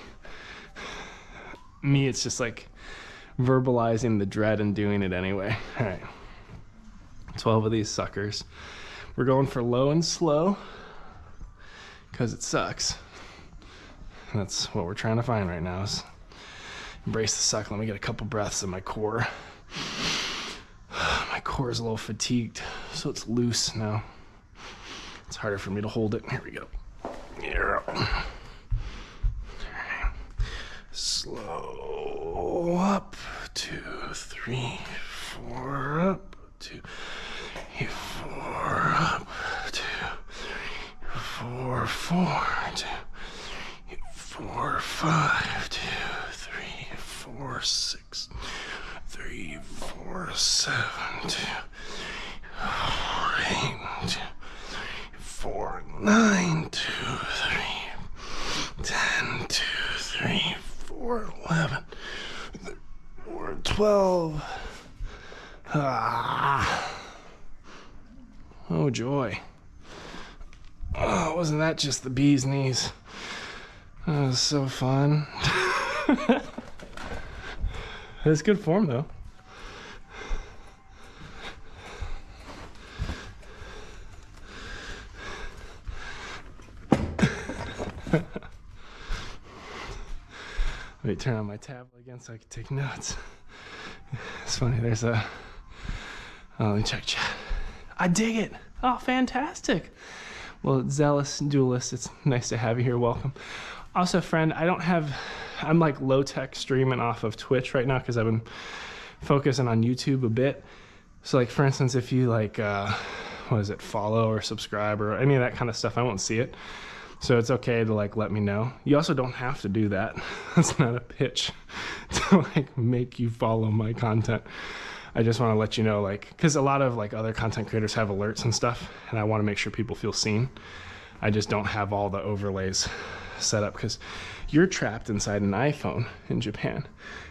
Me, it's just like verbalizing the dread and doing it anyway. All right, 12 of these suckers. We're going for low and slow, because it sucks. And that's what we're trying to find right now, is embrace the suck. Let me get a couple breaths in my core. My core is a little fatigued, so it's loose now. It's harder for me to hold it. Here we go. Yeah. Slow up, 2, 3, 4, up, 2, 4, up, 2, 4, 4, 2, 4, 5, 2, 3, 4, 6, 3, 4, 7, 2, 4, 8, 2, 4, 9, 2, 3, 10, 2, 3, 4, 11, 4, 12. Oh joy. Oh, wasn't that just the bee's knees? That was so fun. It's good form though. Let me turn on my tablet again so I can take notes. It's funny, there's a... Oh, let me check chat. I dig it. Oh, fantastic. Well, Zealous Duelist, it's nice to have you here. Welcome. Also, friend, I'm like low-tech streaming off of Twitch right now because I've been focusing on YouTube a bit. So, like, for instance, if you, like, follow or subscribe or any of that kind of stuff, I won't see it. So it's okay to, like, let me know. You also don't have to do that. That's not a pitch to, like, make you follow my content. I just want to let you know, like, because a lot of, like, other content creators have alerts and stuff, and I want to make sure people feel seen. I just don't have all the overlays set up because you're trapped inside an iPhone in Japan.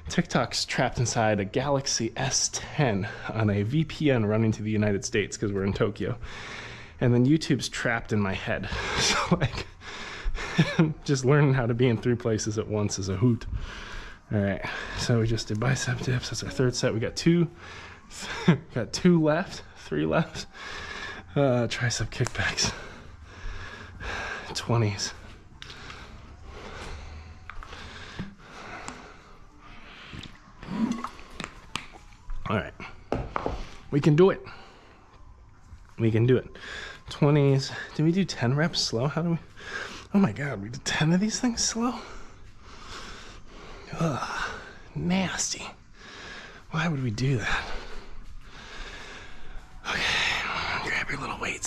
TikTok's trapped inside a Galaxy S10 on a VPN running to the United States because we're in Tokyo. And then YouTube's trapped in my head. So, like, just learning how to be in 3 places at once is a hoot. All right, so we just did bicep dips. That's our 3rd set. We got 2 left, 3 left. Tricep kickbacks, 20s. All right, we can do it. We can do it. 20s. Did we do 10 reps slow? How do we? Oh my God, we did 10 of these things slow? Ugh, nasty. Why would we do that? Okay.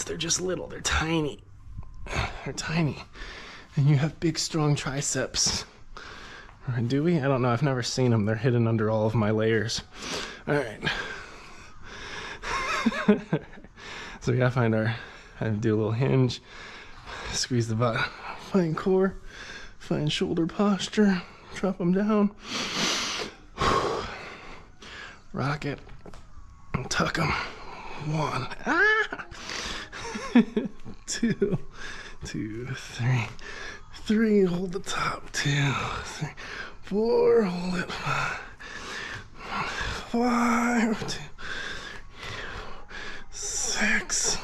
lats, they're just little, they're tiny. They're tiny. And you have big, strong triceps. Or do we? I don't know, I've never seen them. They're hidden under all of my layers. All right. So we gotta find our, I do a little hinge, squeeze the butt, find core, find shoulder posture, drop them down, rock it, and tuck them. 1, 2, 3, 3, hold the top, 2, 3, 4, hold it, 5, 2, 6,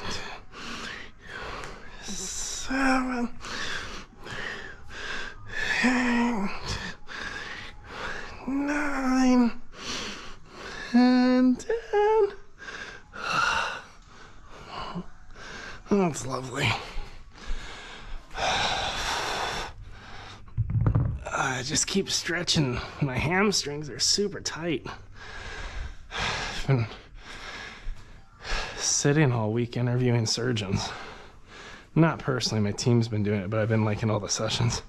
7, 8, 9, and 10. That's lovely. I just keep stretching. My hamstrings are super tight. I've been sitting all week interviewing surgeons. Not personally, my team's been doing it, but I've been liking all the sessions.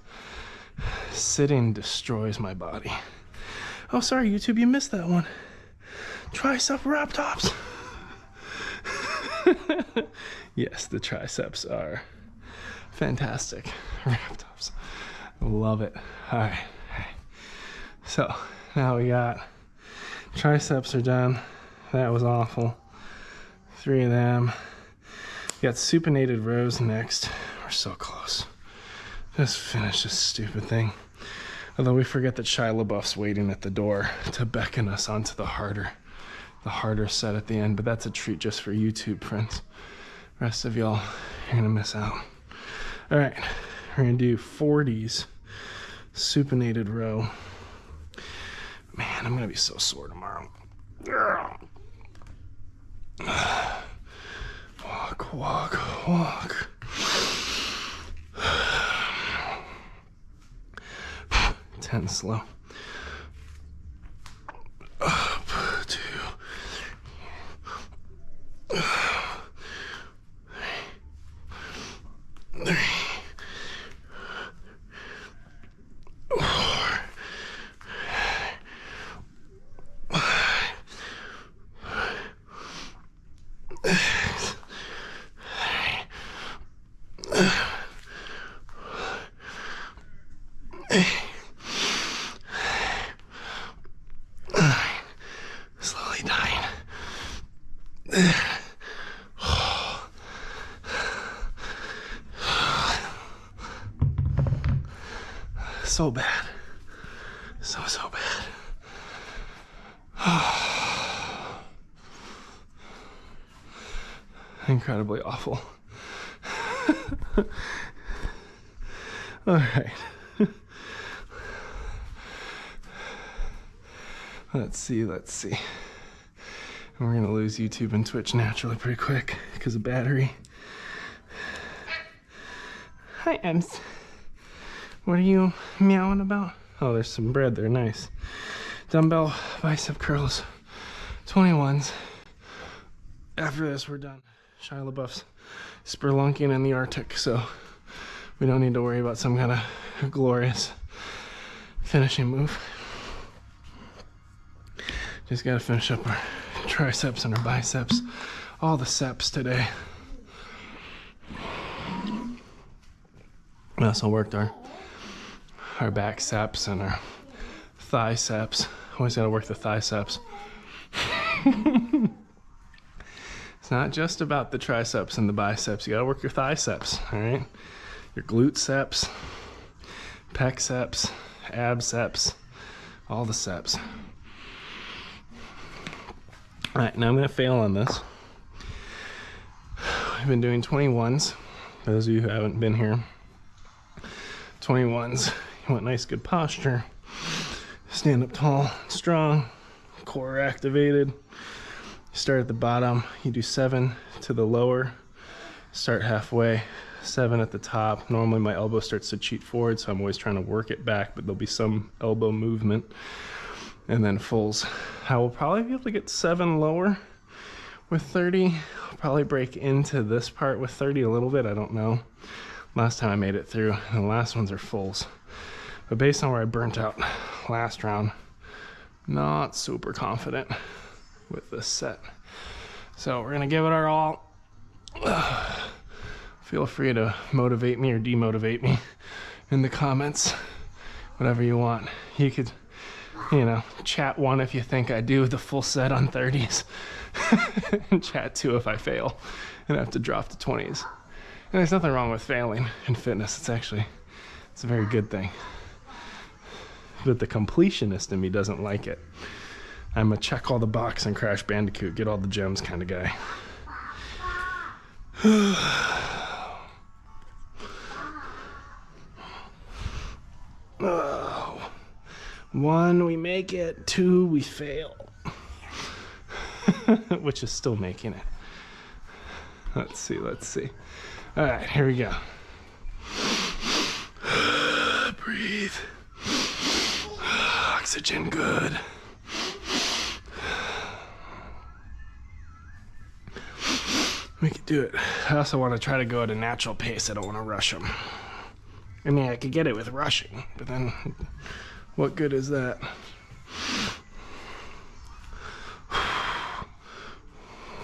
Sitting destroys my body. Oh, sorry, YouTube, you missed that one. Tricep wrap tops. Yes, the triceps are fantastic. Wrap tops. Love it. All right. So now we got triceps are done. That was awful. 3 of them. We got supinated rows next. We're so close. Just finish this stupid thing. Although we forget that Shia LaBeouf's waiting at the door to beckon us onto the harder set at the end. But that's a treat just for YouTube, friends. Rest of y'all, you're gonna miss out. All right, we're gonna do 40s supinated row. Man, I'm gonna be so sore tomorrow. Walk, walk, walk. 10 slow. Up, 2. 3. 4. 6. Slowly dying. So bad. So bad. Incredibly awful. All right. Let's see. And we're gonna lose YouTube and Twitch naturally pretty quick because of battery. Hi, Ems. What are you meowing about? Oh, there's some bread there, nice. Dumbbell bicep curls, 21s. After this, we're done. Shia LaBeouf's spelunking in the Arctic, so we don't need to worry about some kind of glorious finishing move. Just gotta finish up our triceps and our biceps, all the seps today. We also worked our back seps and our thiceps. Always gotta work the thiceps. It's not just about the triceps and the biceps. You gotta work your thiceps, all right? Your glute seps, pec seps, ab seps, all the seps. All right, now I'm gonna fail on this. I've been doing 21s. For those of you who haven't been here, 21s. You want nice, good posture. Stand up tall, strong, core activated. Start at the bottom. You do 7 to the lower. Start halfway. 7 at the top. Normally my elbow starts to cheat forward, so I'm always trying to work it back, but there'll be some elbow movement. And then fulls. I will probably be able to get 7 lower with 30. I'll probably break into this part with 30 a little bit. I don't know. Last time I made it through, and the last ones are fulls. But based on where I burnt out last round, not super confident with this set. So we're gonna give it our all. Feel free to motivate me or demotivate me in the comments, whatever you want. You could, you know, chat 1 if you think I do the full set on 30s, and chat 2 if I fail and I have to drop to 20s. And there's nothing wrong with failing in fitness. It's a very good thing. But the completionist in me doesn't like it. I'm a check all the box and Crash Bandicoot, get all the gems kind of guy. Oh. 1, we make it. 2, we fail. Which is still making it. Let's see. All right, here we go. Breathe. Oxygen, good. We could do it. I also want to try to go at a natural pace. I don't want to rush them. I mean, I could get it with rushing, but then what good is that?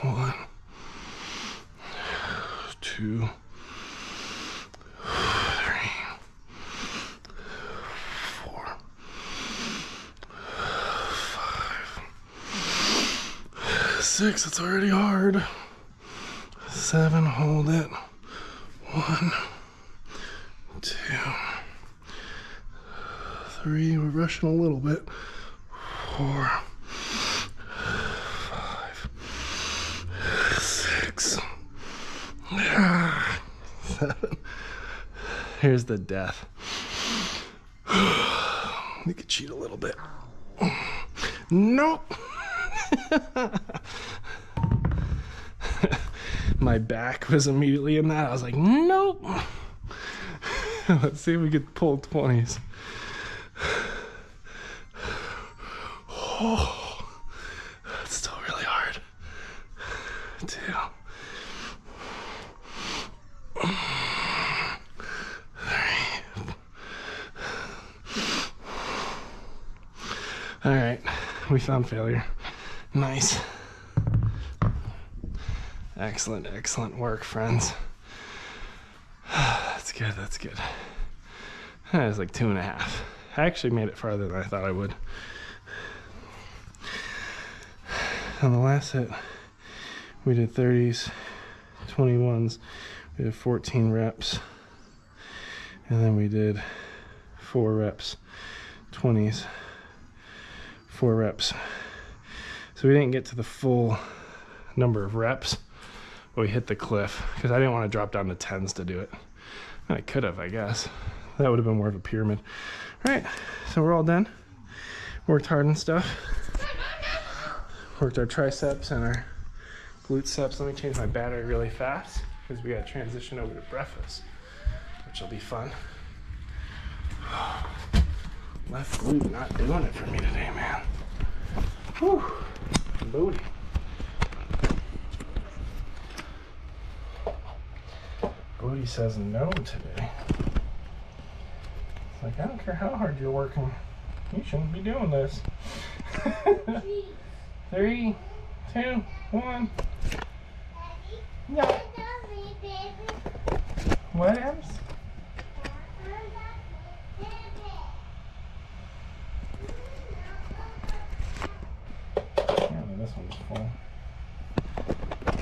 1, 2, 3, 4, 5, 6. It's already hard. 7, hold it. 1, 2, 3. We're rushing a little bit. 4, 5, 6, 7. Here's the death. We could cheat a little bit. Nope. My back was immediately in that. I was like, nope. Let's see if we could pull 20s. Oh, it's still really hard. 2. 3. All right, we found failure. Nice. Excellent work, friends. That's good. That was like 2.5. I actually made it farther than I thought I would. On the last set, we did 30s, 21s, we did 14 reps, and then we did 4 reps, 20s, 4 reps. So we didn't get to the full number of reps, but we hit the cliff because I didn't want to drop down to 10s to do it. I could have, I guess. That would have been more of a pyramid. All right, so we're all done. Worked hard and stuff. Worked our triceps and our glutes. Let me change my battery really fast because we got to transition over to breakfast, which will be fun. Left glute not doing it for me today, man. Whew, booty. Booty says no today. It's like, I don't care how hard you're working. You shouldn't be doing this. 3, 2, 1. No. What else? Yeah, this one's full.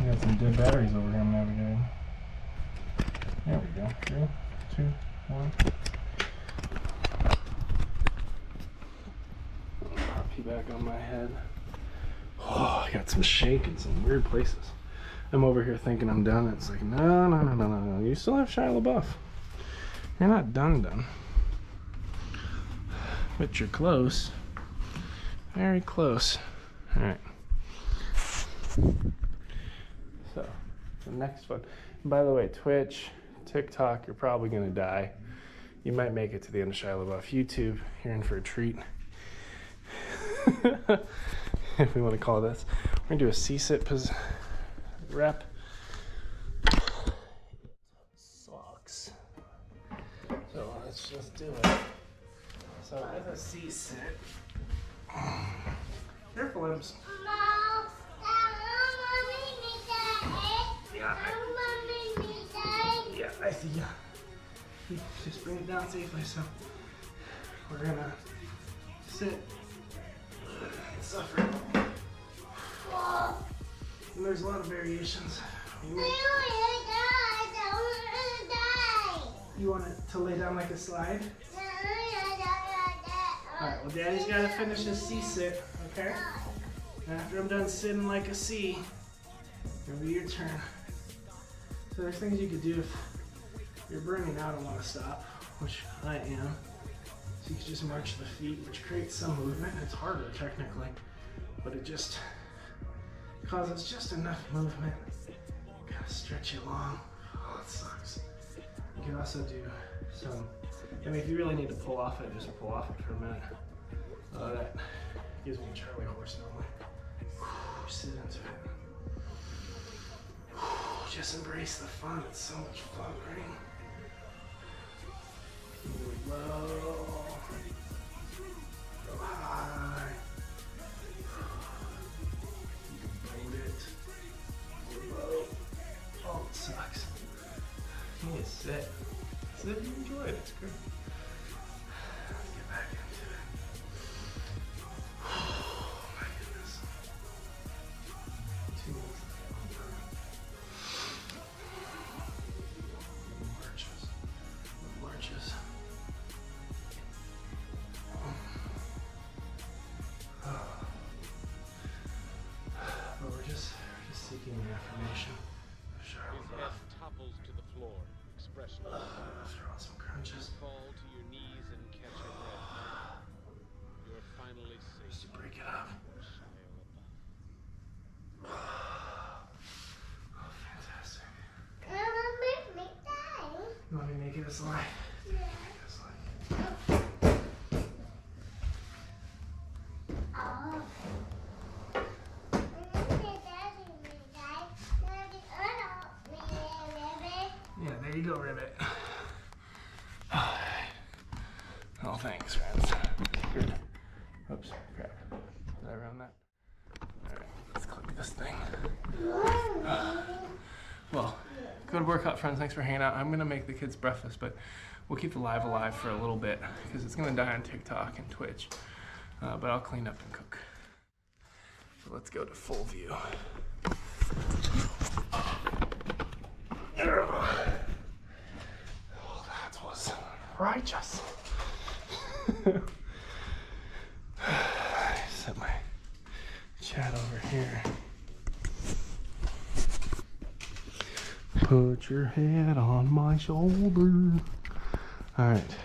We got some dead batteries over here I'm navigating. There we go. 3, 2, 1. Pop you back on my head. Oh, I got some shake in some weird places. I'm over here thinking I'm done. It's like, no. You still have Shia LaBeouf. You're not done. But you're close. Very close. All right. So, the next one. By the way, Twitch, TikTok, you're probably going to die. You might make it to the end of Shia LaBeouf. YouTube, you're in for a treat. If we want to call this. We're going to do a C-sit rep. Sucks. So let's just do it. So with a C sit. Careful, Imps. Yeah, I see ya. Just bring it down safely. So we're gonna sit and suffer. And there's a lot of variations. You want it to lay down like a slide? Alright, well Daddy's gotta finish his C sit, okay? After I'm done sitting like a C, it'll be your turn. So there's things you could do if you're burning out and want to stop, which I am. So you can just march the feet, which creates some movement. It's harder technically, but it just causes just enough movement. Gotta stretch it long. Oh, it sucks. You can also do some, I mean, if you really need to pull off it, just pull off it for a minute. That gives me a Charlie horse normally. Sit into it. Just embrace the fun. It's so much fun, right? Really low. Go high. You can bend it. Low. Oh, it sucks. You need to sit. Sit and enjoy it. It's great. Let's get back into it. Oh my goodness. 2 minutes. Marches. But we're just seeking the affirmation of Charlotte. His head topples to the floor, expressionless. Throw on some crunches. Fall to your knees and catch your breath. You're finally safe. Just to break it up. Oh, fantastic. You want me to make it a slide? Yeah. Make it a slide. Yeah, there you go, Ribbit. Oh, thanks, friends. Good. Oops, crap. Did I ruin that? Alright, let's click this thing. Well, good workout, friends. Thanks for hanging out. I'm going to make the kids breakfast, but we'll keep the live alive for a little bit because it's going to die on TikTok and Twitch. But I'll clean up and cook. So let's go to full view. Oh, that was righteous. Set my chat over here. Put your head on my shoulder. All right.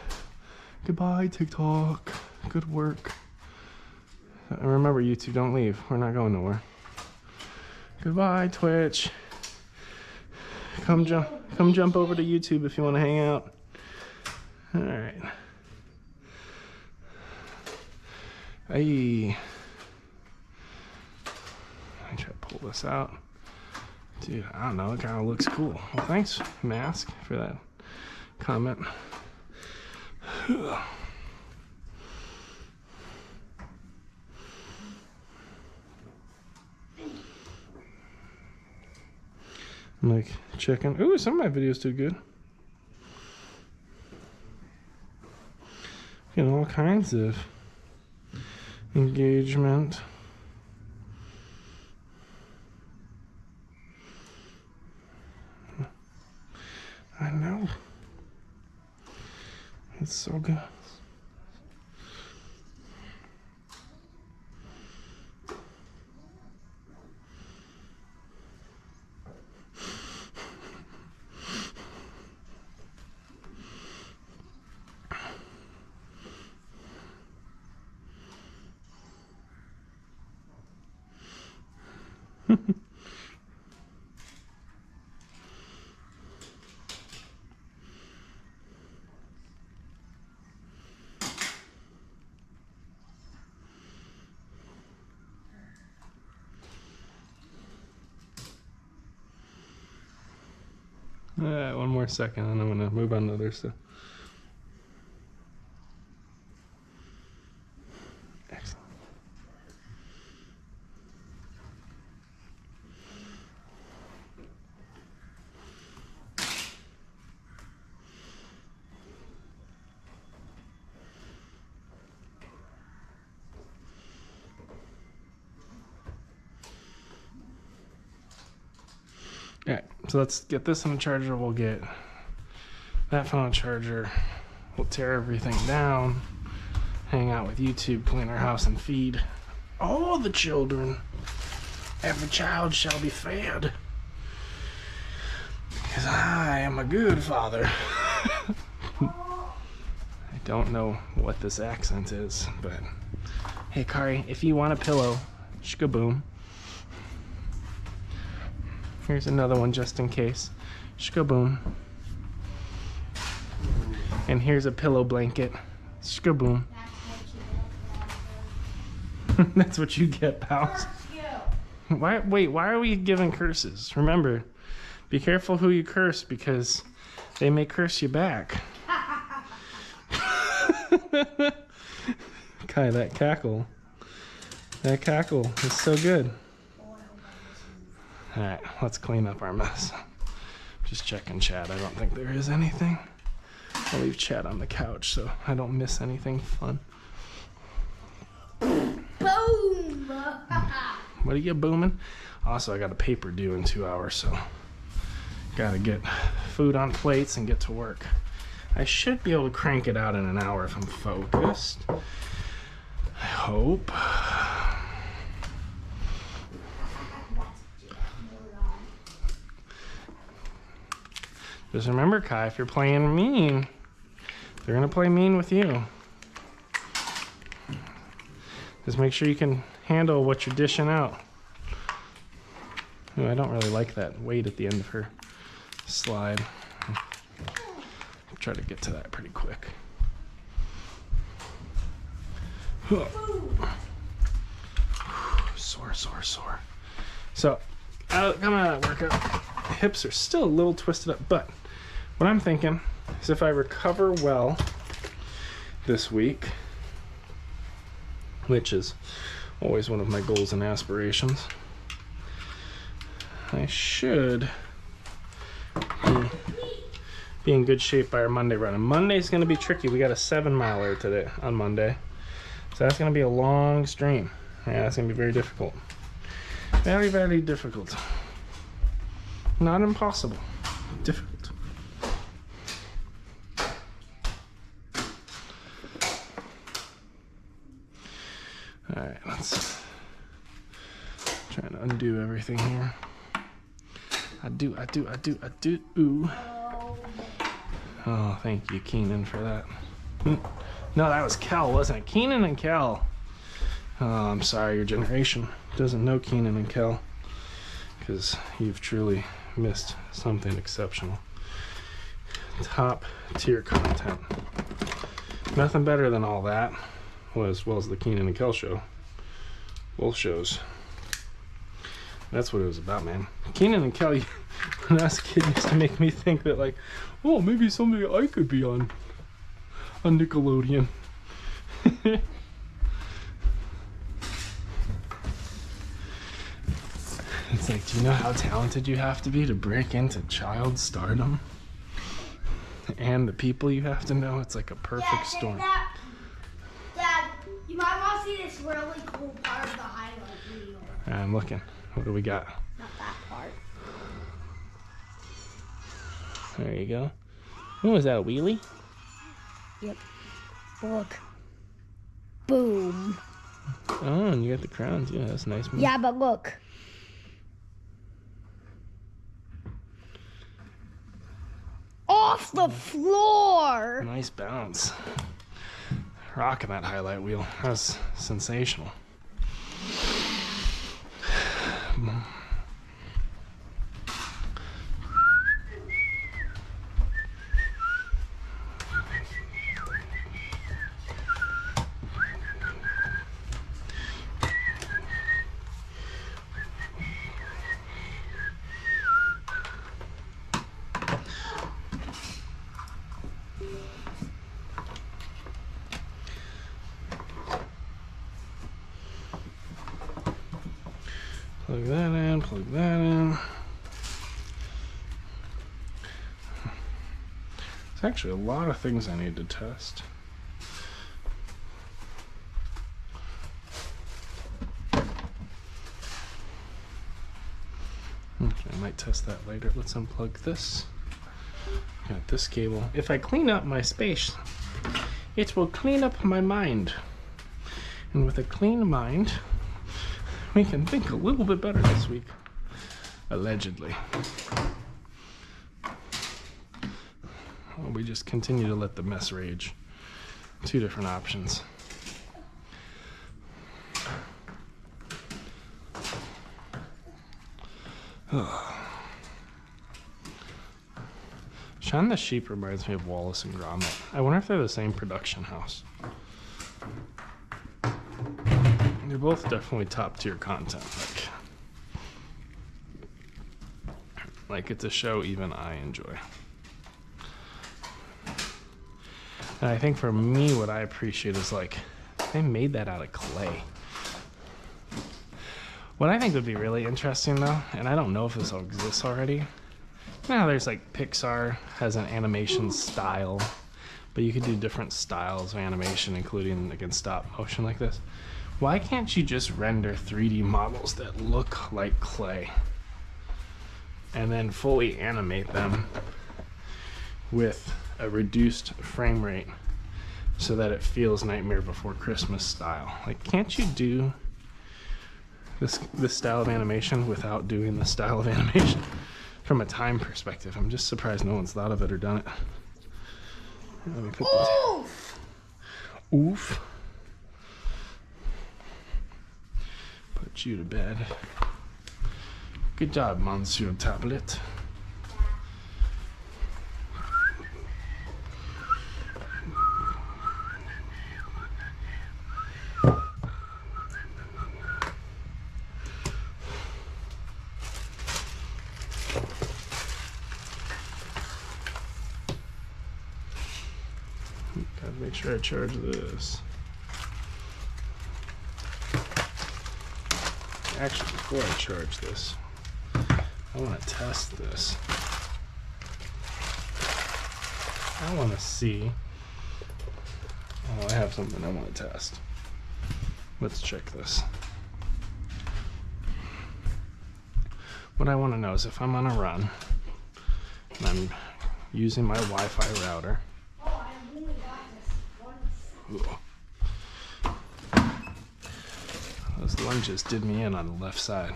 Goodbye, TikTok. Good work. And remember, YouTube, don't leave. We're not going nowhere. Goodbye, Twitch. Come jump over to YouTube if you want to hang out. All right. Hey. I try to pull this out. Dude, I don't know. It kind of looks cool. Well, thanks, Mask, for that comment. I'm like checking. Ooh, some of my videos do good. Getting all kinds of engagement. I know. It's so good. All right, one more second, and I'm gonna move on to other stuff. Excellent. All right, so let's get this on the charger. We'll get that phone on charger. We'll tear everything down, hang out with YouTube, clean our house, and feed all the children. Every child shall be fed. Because I am a good father. I don't know what this accent is, but hey, Kari, if you want a pillow, shkaboom. Here's another one just in case. Shkaboom. And here's a pillow blanket. Shkaboom. That's what you get, pals. Wait, why are we giving curses? Remember, be careful who you curse because they may curse you back. Kai, that cackle is so good. All right, let's clean up our mess. Just checking chat. I don't think there is anything. I'll leave chat on the couch so I don't miss anything fun. Boom! What are you booming? Also, I got a paper due in 2 hours, so gotta get food on plates and get to work. I should be able to crank it out in an hour if I'm focused. I hope. Just remember, Kai, if you're playing mean, they're gonna play mean with you. Just make sure you can handle what you're dishing out. Ooh, I don't really like that weight at the end of her slide. I'll try to get to that pretty quick. Sore. So, coming out of that workout, hips are still a little twisted up, but what I'm thinking is if I recover well this week, which is always one of my goals and aspirations, I should be in good shape by our Monday run. And Monday's going to be tricky. We got a 7-miler today on Monday, so that's going to be a long stream. Yeah, that's going to be very difficult. Very, very difficult. Not impossible. Difficult. All right, let's try to undo everything here. I do. Ooh. Oh, thank you, Keenan, for that. No, that was Kel, wasn't it? Keenan and Kel. Oh, I'm sorry, your generation doesn't know Keenan and Kel, because you've truly missed something exceptional. Top tier content. Nothing better than all that, as well as the Keenan and Kel show. Both shows. That's what it was about, man. Keenan and Kel, when I was a kid, used to make me think that, like, oh, maybe someday I could be on Nickelodeon. It's like, do you know how talented you have to be to break into child stardom? And the people you have to know, it's like a perfect storm. Dad, you might want to see this really cool part of the highlight video. I'm looking. What do we got? Not that part. There you go. Oh, is that a wheelie? Yep. Look. Boom. Oh, and you got the crown too. That's nice. Yeah, but look. Off the floor. Nice bounce. Rocking that highlight wheel. That was sensational. Plug that in, plug that in. There's actually a lot of things I need to test. Okay, I might test that later. Let's unplug this. Got this cable. If I clean up my space, it will clean up my mind. And with a clean mind, we can think a little bit better this week. Allegedly. Or we just continue to let the mess rage. Two different options. Shaun the Sheep reminds me of Wallace and Gromit. I wonder if they're the same production house. They're both definitely top tier content. Like it's a show even I enjoy. And I think for me, what I appreciate is like, they made that out of clay. What I think would be really interesting though, and I don't know if this all exists already. You know how there's like Pixar has an animation style, but you could do different styles of animation, including like in stop motion like this. Why can't you just render 3D models that look like clay and then fully animate them with a reduced frame rate so that it feels Nightmare Before Christmas style? Like, can't you do this style of animation without doing the style of animation from a time perspective? I'm just surprised no one's thought of it or done it. Let me put Oof! Oof. Put you to bed. Good job, Monsieur Tablet. Gotta make sure I charge this. Actually, before I charge this, I want to test this. I want to see. Oh, I have something I want to test. Let's check this. What I want to know is if I'm on a run and I'm using my Wi-Fi router. Oh, I only got this once. Ooh. Those lunges did me in on the left side.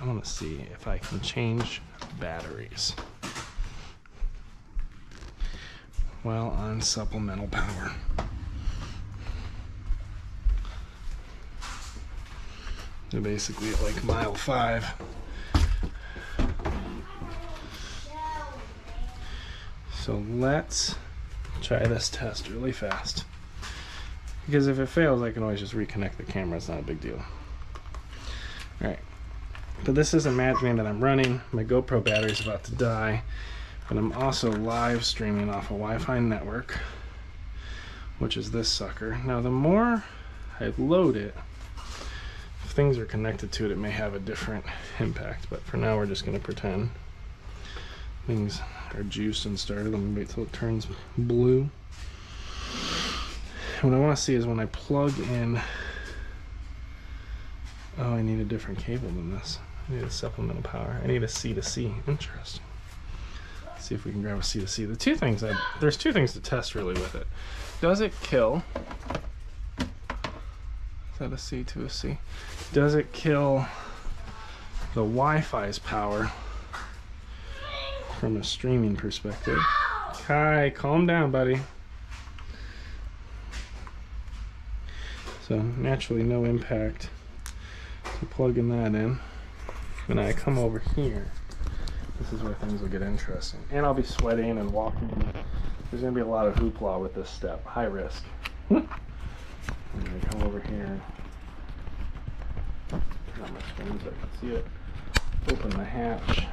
I want to see if I can change batteries while on supplemental power. They're basically at like mile 5. So let's try this test really fast. Because if it fails, I can always just reconnect the camera. It's not a big deal. Alright. But this is imagining that I'm running. My GoPro battery is about to die. But I'm also live streaming off a Wi-Fi network, which is this sucker. Now, the more I load it, if things are connected to it, it may have a different impact. But for now, we're just going to pretend things are juiced and started. Let me wait till it turns blue. What I want to see is when I plug in. Oh, I need a different cable than this. I need a supplemental power. I need a C-to-C. Interesting. Let's see if we can grab a C-to-C. There's two things to test really with it. Does it kill? Is that a C to a C? Does it kill the Wi-Fi's power from a streaming perspective? Kai, calm down, buddy. So naturally no impact. So plugging that in. When I come over here, this is where things will get interesting. And I'll be sweating and walking. There's gonna be a lot of hoopla with this step. High risk. I'm gonna come over here. Turn on my screen so I can see it. Open the hatch.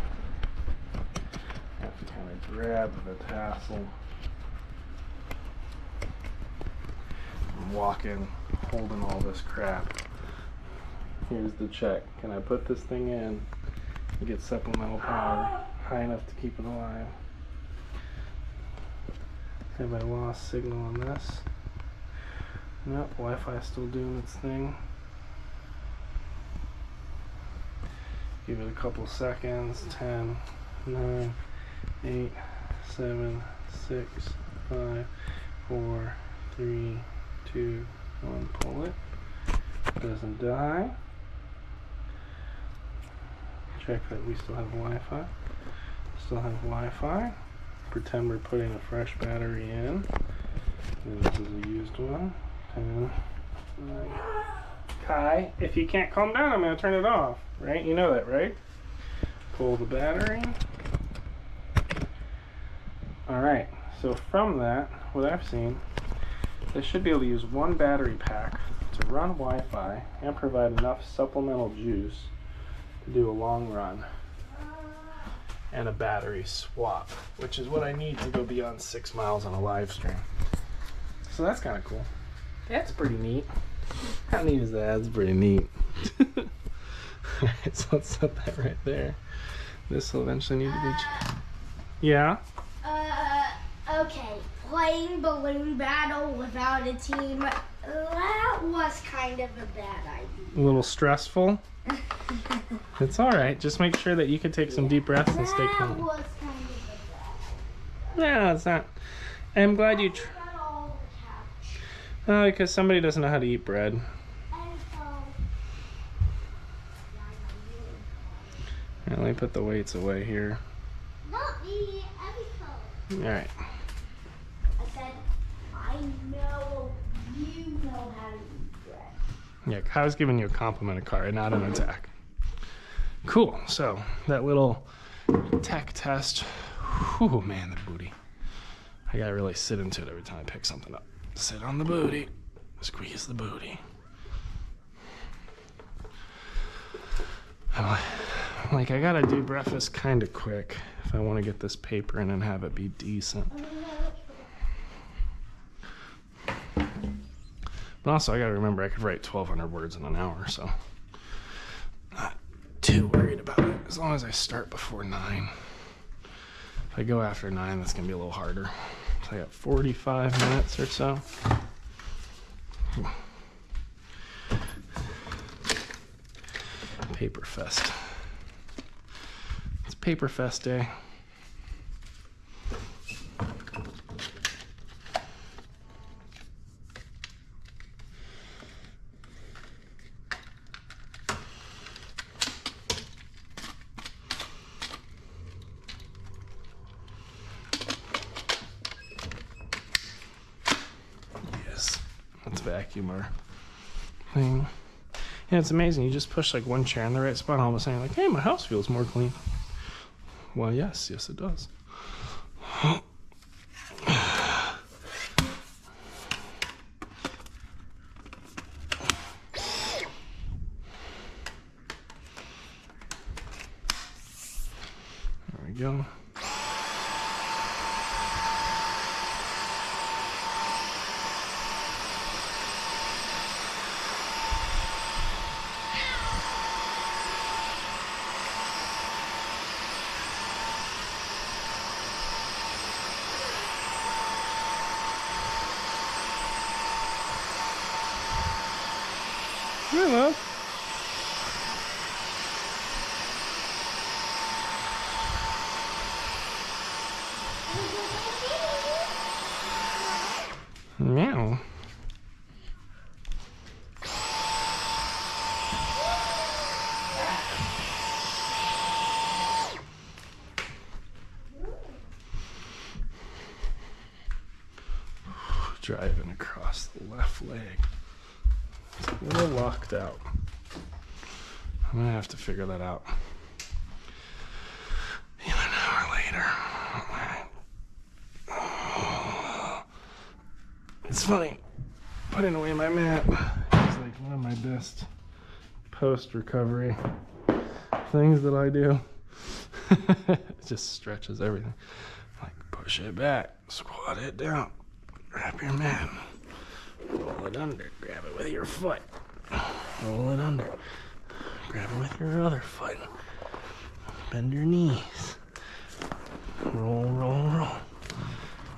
Have to kind of grab the tassel I'm walking, holding all this crap. Here's the check. Can I put this thing in and get supplemental power high enough to keep it alive? Have I lost signal on this? Nope, Wi-Fi is still doing its thing. Give it a couple seconds. 10, 9, 8, 7, 6, 5, 4, 3, 2, 1. Pull it. Doesn't die. Check that we still have Wi-Fi. Still have Wi-Fi. Pretend we're putting a fresh battery in. And this is a used one. 10, 9. Kai, if you can't calm down, I'm going to turn it off. Right? You know that, right? Pull the battery. Alright, so from that, what I've seen, they should be able to use one battery pack to run Wi-Fi and provide enough supplemental juice to do a long run and a battery swap, which is what I need to go beyond 6 miles on a live stream. So that's kind of cool. That's pretty neat. How neat is that? That's pretty neat. Alright, so let's set that right there. This will eventually need to be... Yeah? Okay. Playing balloon battle without a team, that was kind of a bad idea. A little stressful? It's alright. Just make sure that you can take some deep breaths and stay calm. That was kind of a bad idea. No, it's not. I'm glad you... Got all the couch. Oh, because somebody doesn't know how to eat bread. And so... Right, let me put the weights away here. Not me, Alright. I said, I know you know how to eat bread. Yeah, I was giving you a compliment, Akari, not an attack. Cool. So, that little tech test. Whew, man, the booty. I gotta really sit into it every time I pick something up. Sit on the booty. Squeeze the booty. I'm like, I gotta do breakfast kind of quick if I want to get this paper in and have it be decent. But also, I gotta remember I could write 1,200 words in an hour, so not too worried about it. As long as I start before 9. If I go after 9, that's gonna be a little harder. So I got 45 minutes or so. Paper Fest. It's Paper Fest Day. Yes, let's vacuum our thing. Yeah, it's amazing. You just push like one chair in the right spot, all of a sudden you're like, hey, my house feels more clean. Well, yes, it does. There we go. Hello. Meow. Driving across the left leg. It's a little locked out. I'm gonna have to figure that out. Even an hour later. It's funny. Putting away my mat is like one of my best post-recovery things that I do. It just stretches everything. Like push it back, squat it down, wrap your mat, Roll it under. Grab it with your foot. Roll it under. Grab it with your other foot. Bend your knees. Roll, roll, roll.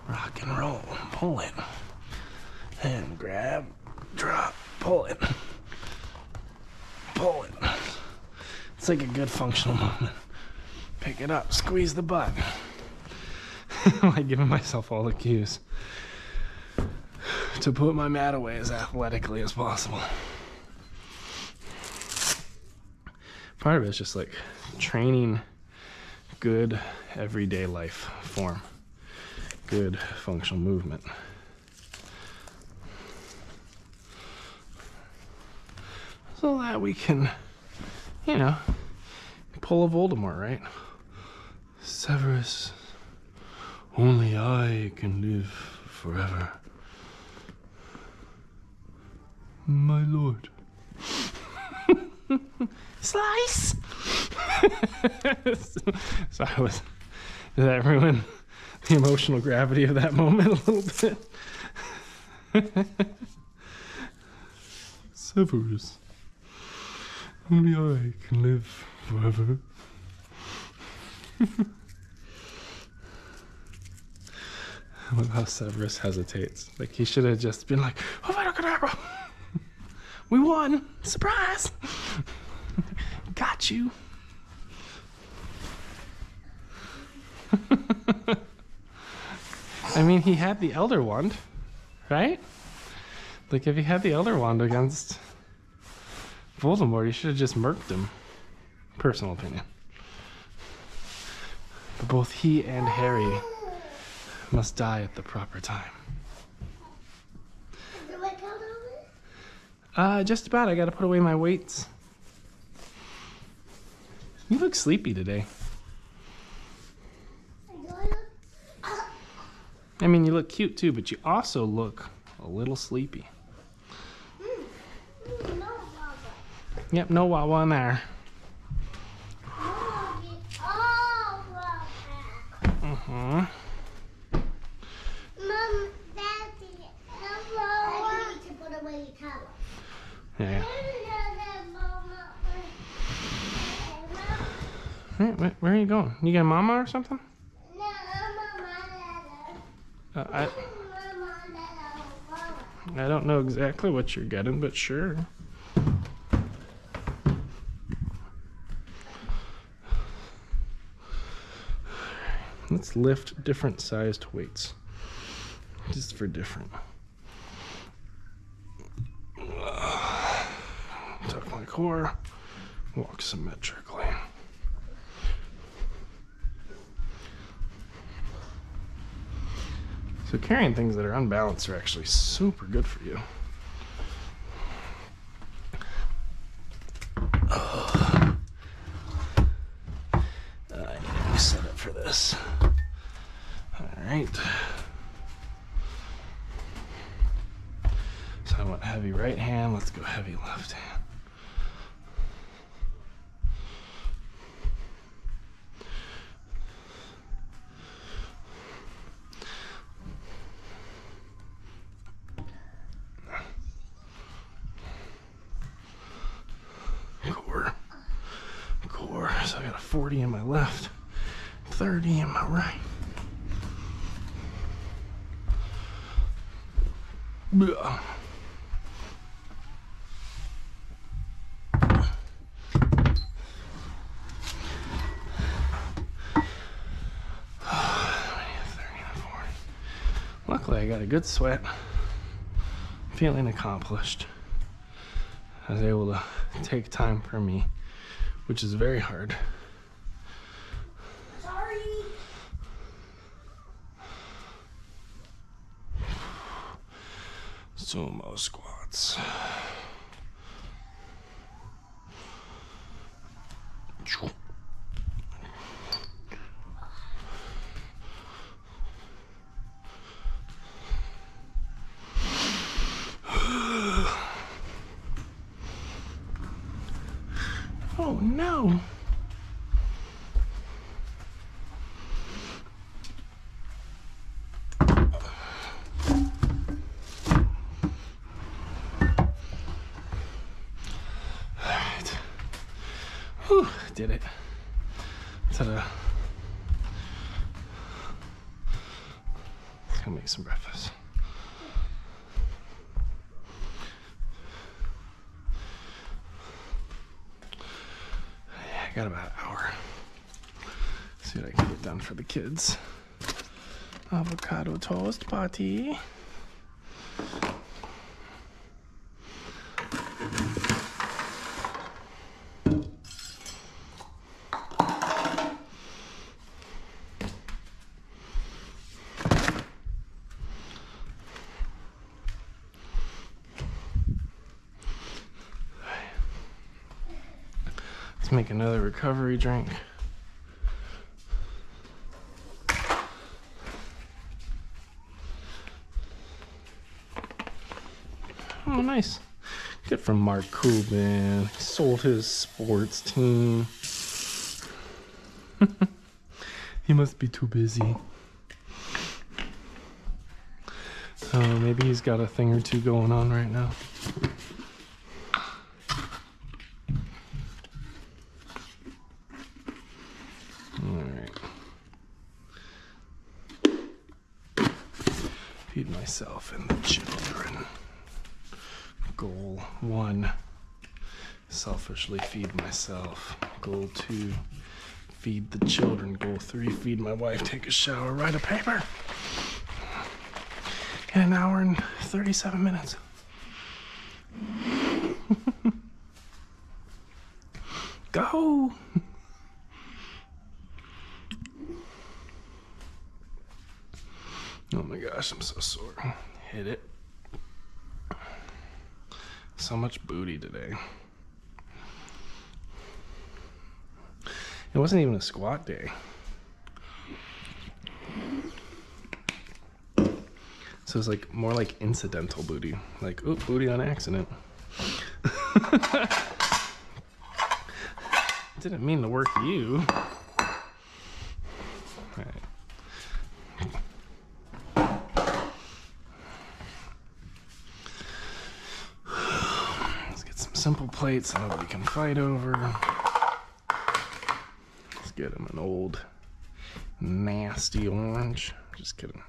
Rock and roll. Pull it. And grab, drop, pull it. Pull it. It's like a good functional movement. Pick it up, squeeze the butt. I'm like giving myself all the cues to put my mat away as athletically as possible. Part of it's just like training good everyday life form, good functional movement. So that we can, you know, pull a Voldemort, right? Severus, only I can live forever. My lord. Slice! So I was, did that ruin the emotional gravity of that moment a little bit? Severus, only I can live forever. I love how Severus hesitates. Like he should have just been like, "Oh, Cadabra! We won! Surprise! Got you!" I mean, he had the Elder Wand, right? Like, if he had the Elder Wand against Voldemort, he should have just murked him. Personal opinion. But both he and Harry must die at the proper time. Just about. I gotta put away my weights. You look sleepy today. I mean, you look cute too, but you also look a little sleepy. No, Baba. Yep, no Wawa in there. Mom, Daddy, I need to put away your towel. Yeah. Hey, where are you going? You got mama or something? I don't know exactly what you're getting, but sure. Let's lift different sized weights. Just for different. Tuck my core. Walk symmetrically. So carrying things that are unbalanced are actually super good for you. I need a new setup for this. All right. So I went heavy right hand. Let's go heavy left hand. Core. So I got a 40 in my left, 30 in my right. Ugh. Luckily, I got a good sweat. Feeling accomplished. I was able to take time for me, which is very hard. Sorry. Sumo squats. Oh no. Did it. Ta-da. Let's go make some breakfast. I got about an hour. See what I can get done for the kids. Avocado toast party. Let's make another recovery drink. Oh, nice. Good from Mark Cuban. He sold his sports team. He must be too busy. Oh, maybe he's got a thing or two going on right now. Feed myself and the children. Goal 1, selfishly feed myself. Goal 2, feed the children. Goal 3, feed my wife, take a shower, write a paper. In an hour and 37 minutes. Go! Oh my gosh, I'm so sore. Hit it. So much booty today. It wasn't even a squat day. So it's like more like incidental booty. Like, oop, booty on accident. Didn't mean to work you. All right. Simple plates that nobody can fight over. Let's get him an old nasty orange. Just kidding.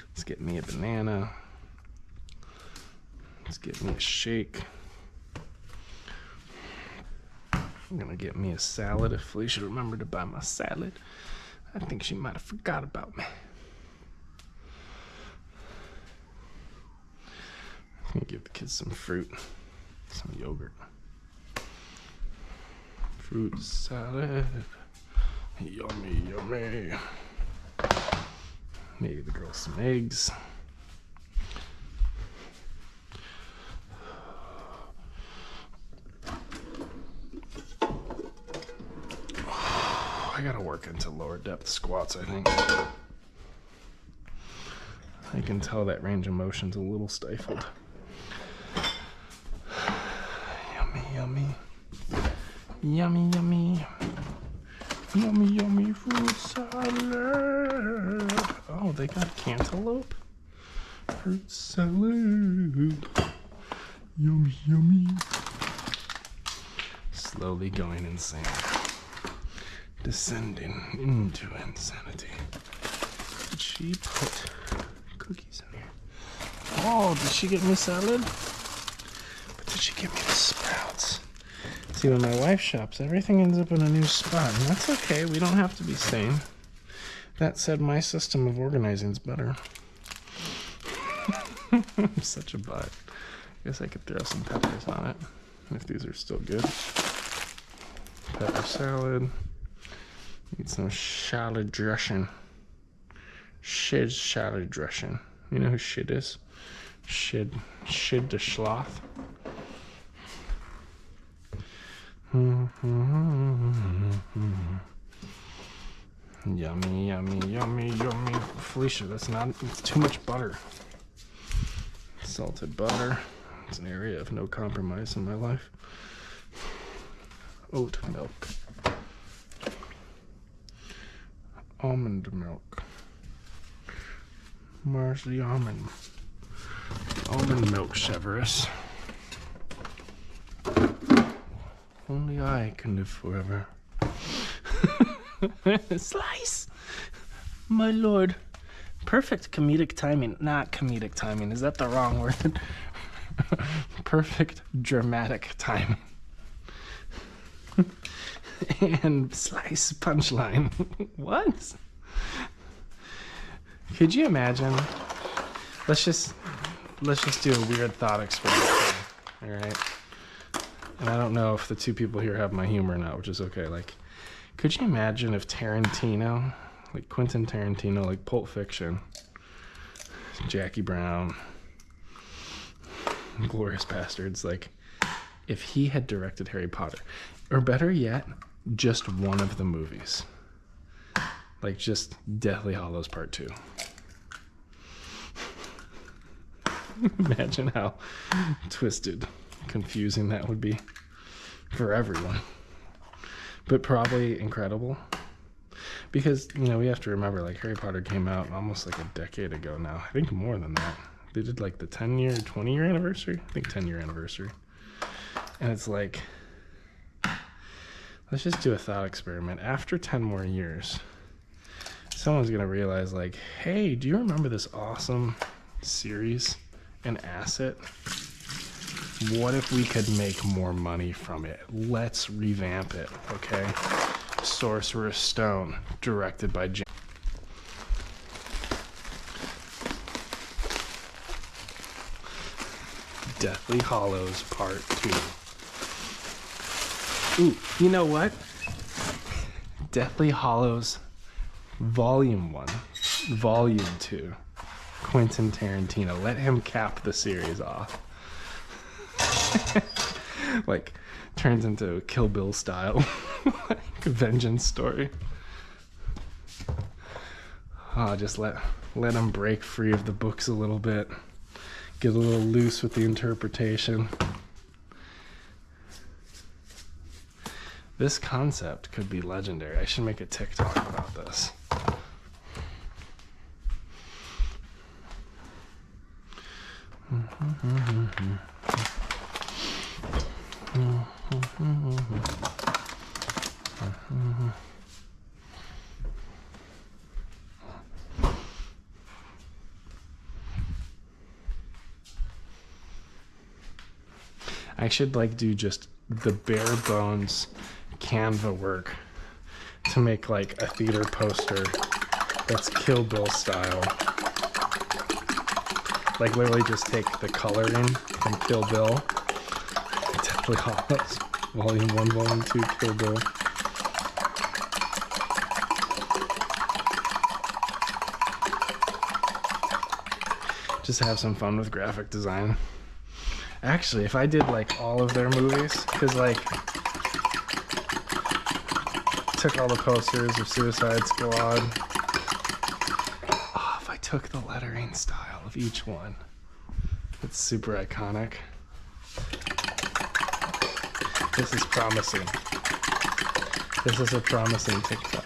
Let's get me a banana. Let's get me a shake. I'm gonna get me a salad if Felicia remembered to buy my salad. I think she might have forgot about me. I'm gonna give the kids some fruit. Some yogurt. Fruit salad. Yummy, yummy. Maybe the girls some eggs. I gotta work into lower depth squats, I think. I can tell that range of motion's a little stifled. Yummy. Yummy, yummy. Yummy, yummy fruit salad. Oh, they got cantaloupe. Fruit salad. Yummy, yummy. Slowly going insane. Descending into insanity. Did she put cookies in here? Oh, did she get me salad? But did she give me the sprouts? See, when my wife shops, everything ends up in a new spot, and that's okay. We don't have to be sane. That said, my system of organizing is better. I'm such a butt. Guess I could throw some peppers on it, if these are still good. Pepper salad. Need some shallot dressing. Shid shallot dressing. You know who Shid is? Shid the Sloth. Yummy, yummy, yummy, yummy. Felicia, that's not, it's too much butter. Salted butter. It's an area of no compromise in my life. Oat milk. Almond milk. Where's the almond? Almond milk, Severus. Only I can live forever. Slice! My lord. Perfect comedic timing. Not comedic timing. Is that the wrong word? Perfect dramatic timing. And slice punchline. What? Could you imagine? Let's just do a weird thought experiment. All right. And I don't know if the two people here have my humor or not, which is okay. Like, could you imagine if Tarantino, like Quentin Tarantino, like Pulp Fiction, Jackie Brown, Glorious Bastards, like, if he had directed Harry Potter, or better yet, just one of the movies, like just Deathly Hallows Part 2. Imagine how twisted, confusing that would be for everyone, but probably incredible, because, you know, we have to remember, like, Harry Potter came out almost like a decade ago now. I think more than that. They did like the 10-year, 20-year anniversary. I think 10-year anniversary. And it's like, let's just do a thought experiment. After 10 more years, someone's gonna realize, like, hey, do you remember this awesome series and asset? What if we could make more money from it? Let's revamp it, okay? Sorcerer's Stone, directed by James. Deathly Hallows Part 2. Ooh, you know what? Deathly Hallows Volume 1, Volume 2. Quentin Tarantino. Let him cap the series off. Like, turns into a Kill Bill style like vengeance story. Just let him break free of the books a little bit. Get a little loose with the interpretation. This concept could be legendary. I should make a TikTok about this. I should like do just the bare bones Canva work to make like a theater poster that's Kill Bill style. Like literally just take the coloring from Kill Bill. Deathly Hallows, Volume 1, Volume 2, Kill Bill. Just have some fun with graphic design. Actually, if I did like all of their movies, because like took all the posters of Suicide Squad. Oh, if I took the lettering style of each one, it's super iconic. This is promising. This is a promising TikTok.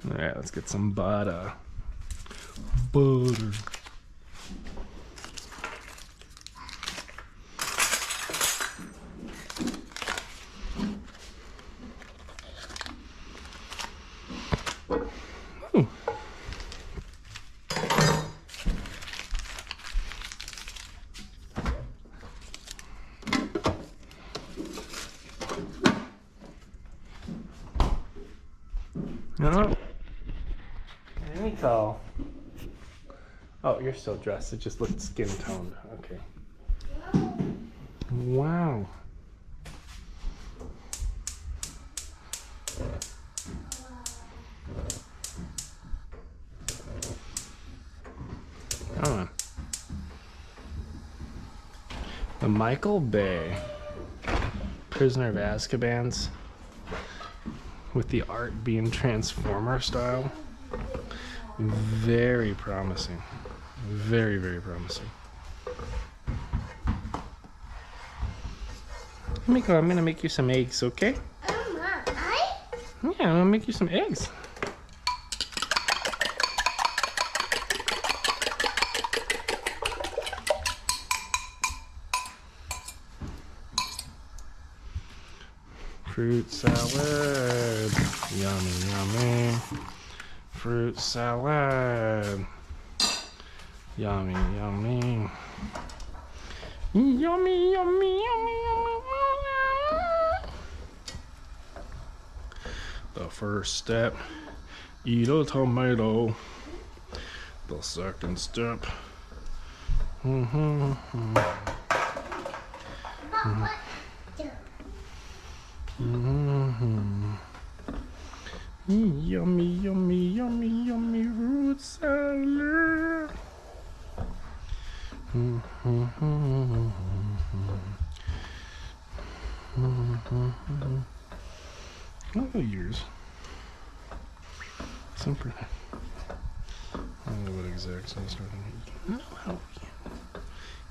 Alright, let's get some butter. Butter. Ooh. No. Anything. Oh, you're still dressed. It just looked skin toned. Okay. Wow. Come on. The Michael Bay Prisoner of Azkaban's with the art being Transformer style. Very promising. Very, very promising. Miko, I'm gonna make you some eggs, okay? Yeah, I'm gonna make you some eggs. Fruit salad. Yummy, yummy. Fruit salad. Yummy, yummy. Yummy, yummy, yummy, yummy. The first step, eat a tomato. The second step, yummy, yummy, yummy, yummy fruit salad. Oh, years. Some pretty. I don't know what exact size we're gonna eat.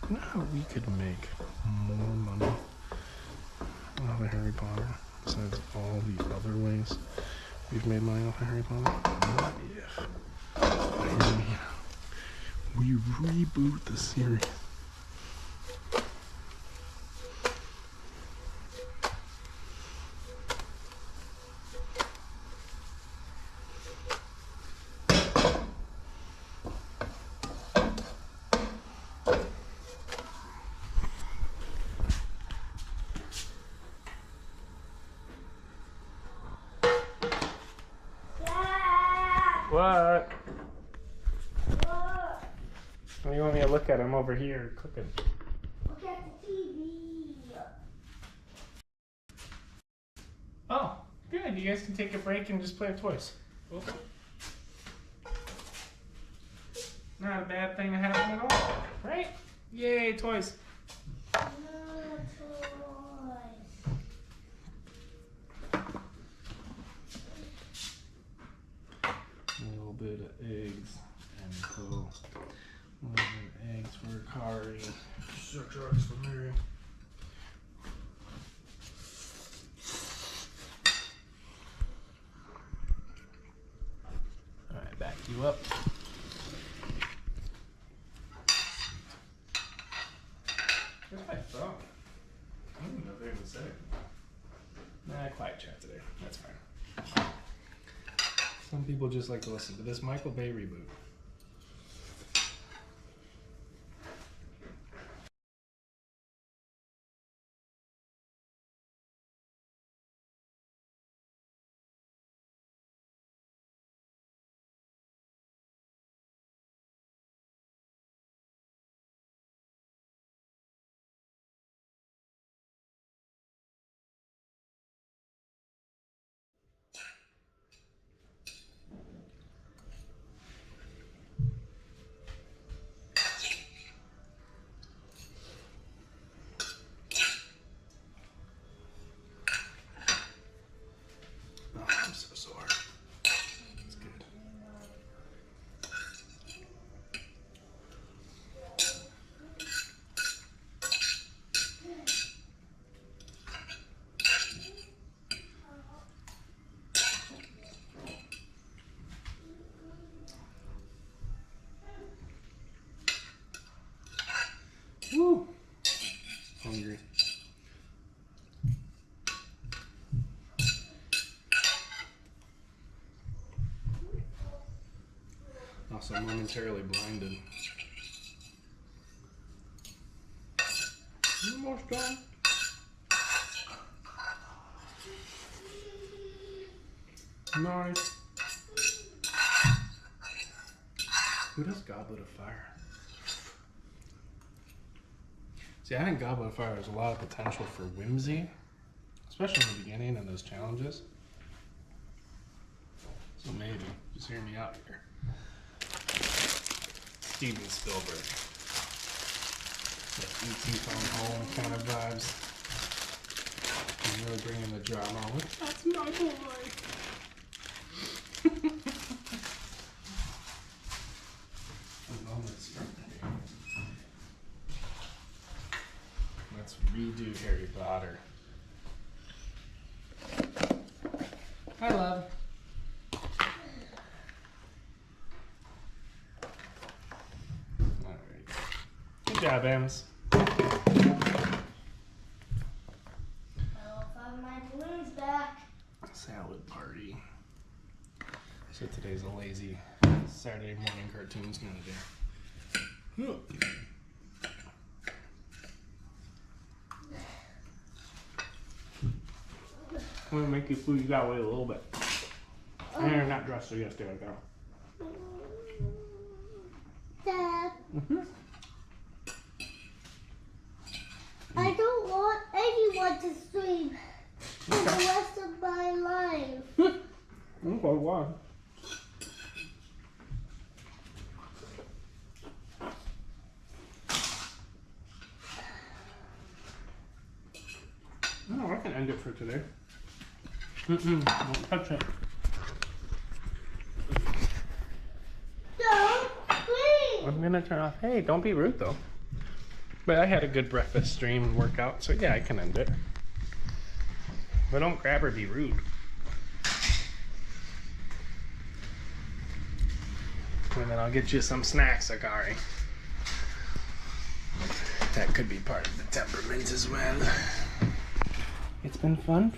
You know how we could make more money off of Harry Potter besides all the other ways we've made money off of Harry Potter? What if we reboot the series? What? What do you want me to look at? I'm over here cooking. Look at the TV. Oh, good. You guys can take a break and just play with toys. Cool. Not a bad thing to happen at all, right? Yay, toys. No toys. A little bit of eggs and so a little bit of eggs for Kari. 6 eggs for me. Alright, back you up. Where's my phone? I don't even know if they're even say. Nah, quiet chat today. That's fine. Some people just like to listen to this Michael Bay reboot. Oh, I'm so sore. It's good. Woo! Hungry. Also momentarily blinded. Almost done. Nice. Who does Goblet of Fire? See, I think Goblet of Fire has a lot of potential for whimsy, especially in the beginning and those challenges. So maybe, just hear me out here. Steven Spielberg. Like E.T. Phone Home kind of vibes. I'm really bringing the drama. That's my boy. Let's redo Harry Potter. Hi, love. Alright. Good job, Ems. I'll find my balloons back. Salad party. So today's a lazy Saturday morning cartoons kind of day. I'm gonna make you food. You gotta wait a little bit. And you're not dressed, so you gotta stay like that. Dad, I don't want anyone to sleep for the rest of my life. Okay, why? No, I can end it for today. Don't touch it. Don't, please. I'm gonna turn off. Hey, don't be rude though. But I had a good breakfast stream and workout, so yeah, I can end it. But don't grab or be rude. And then I'll get you some snacks, Akari. That could be part of the temperament as well. It's been fun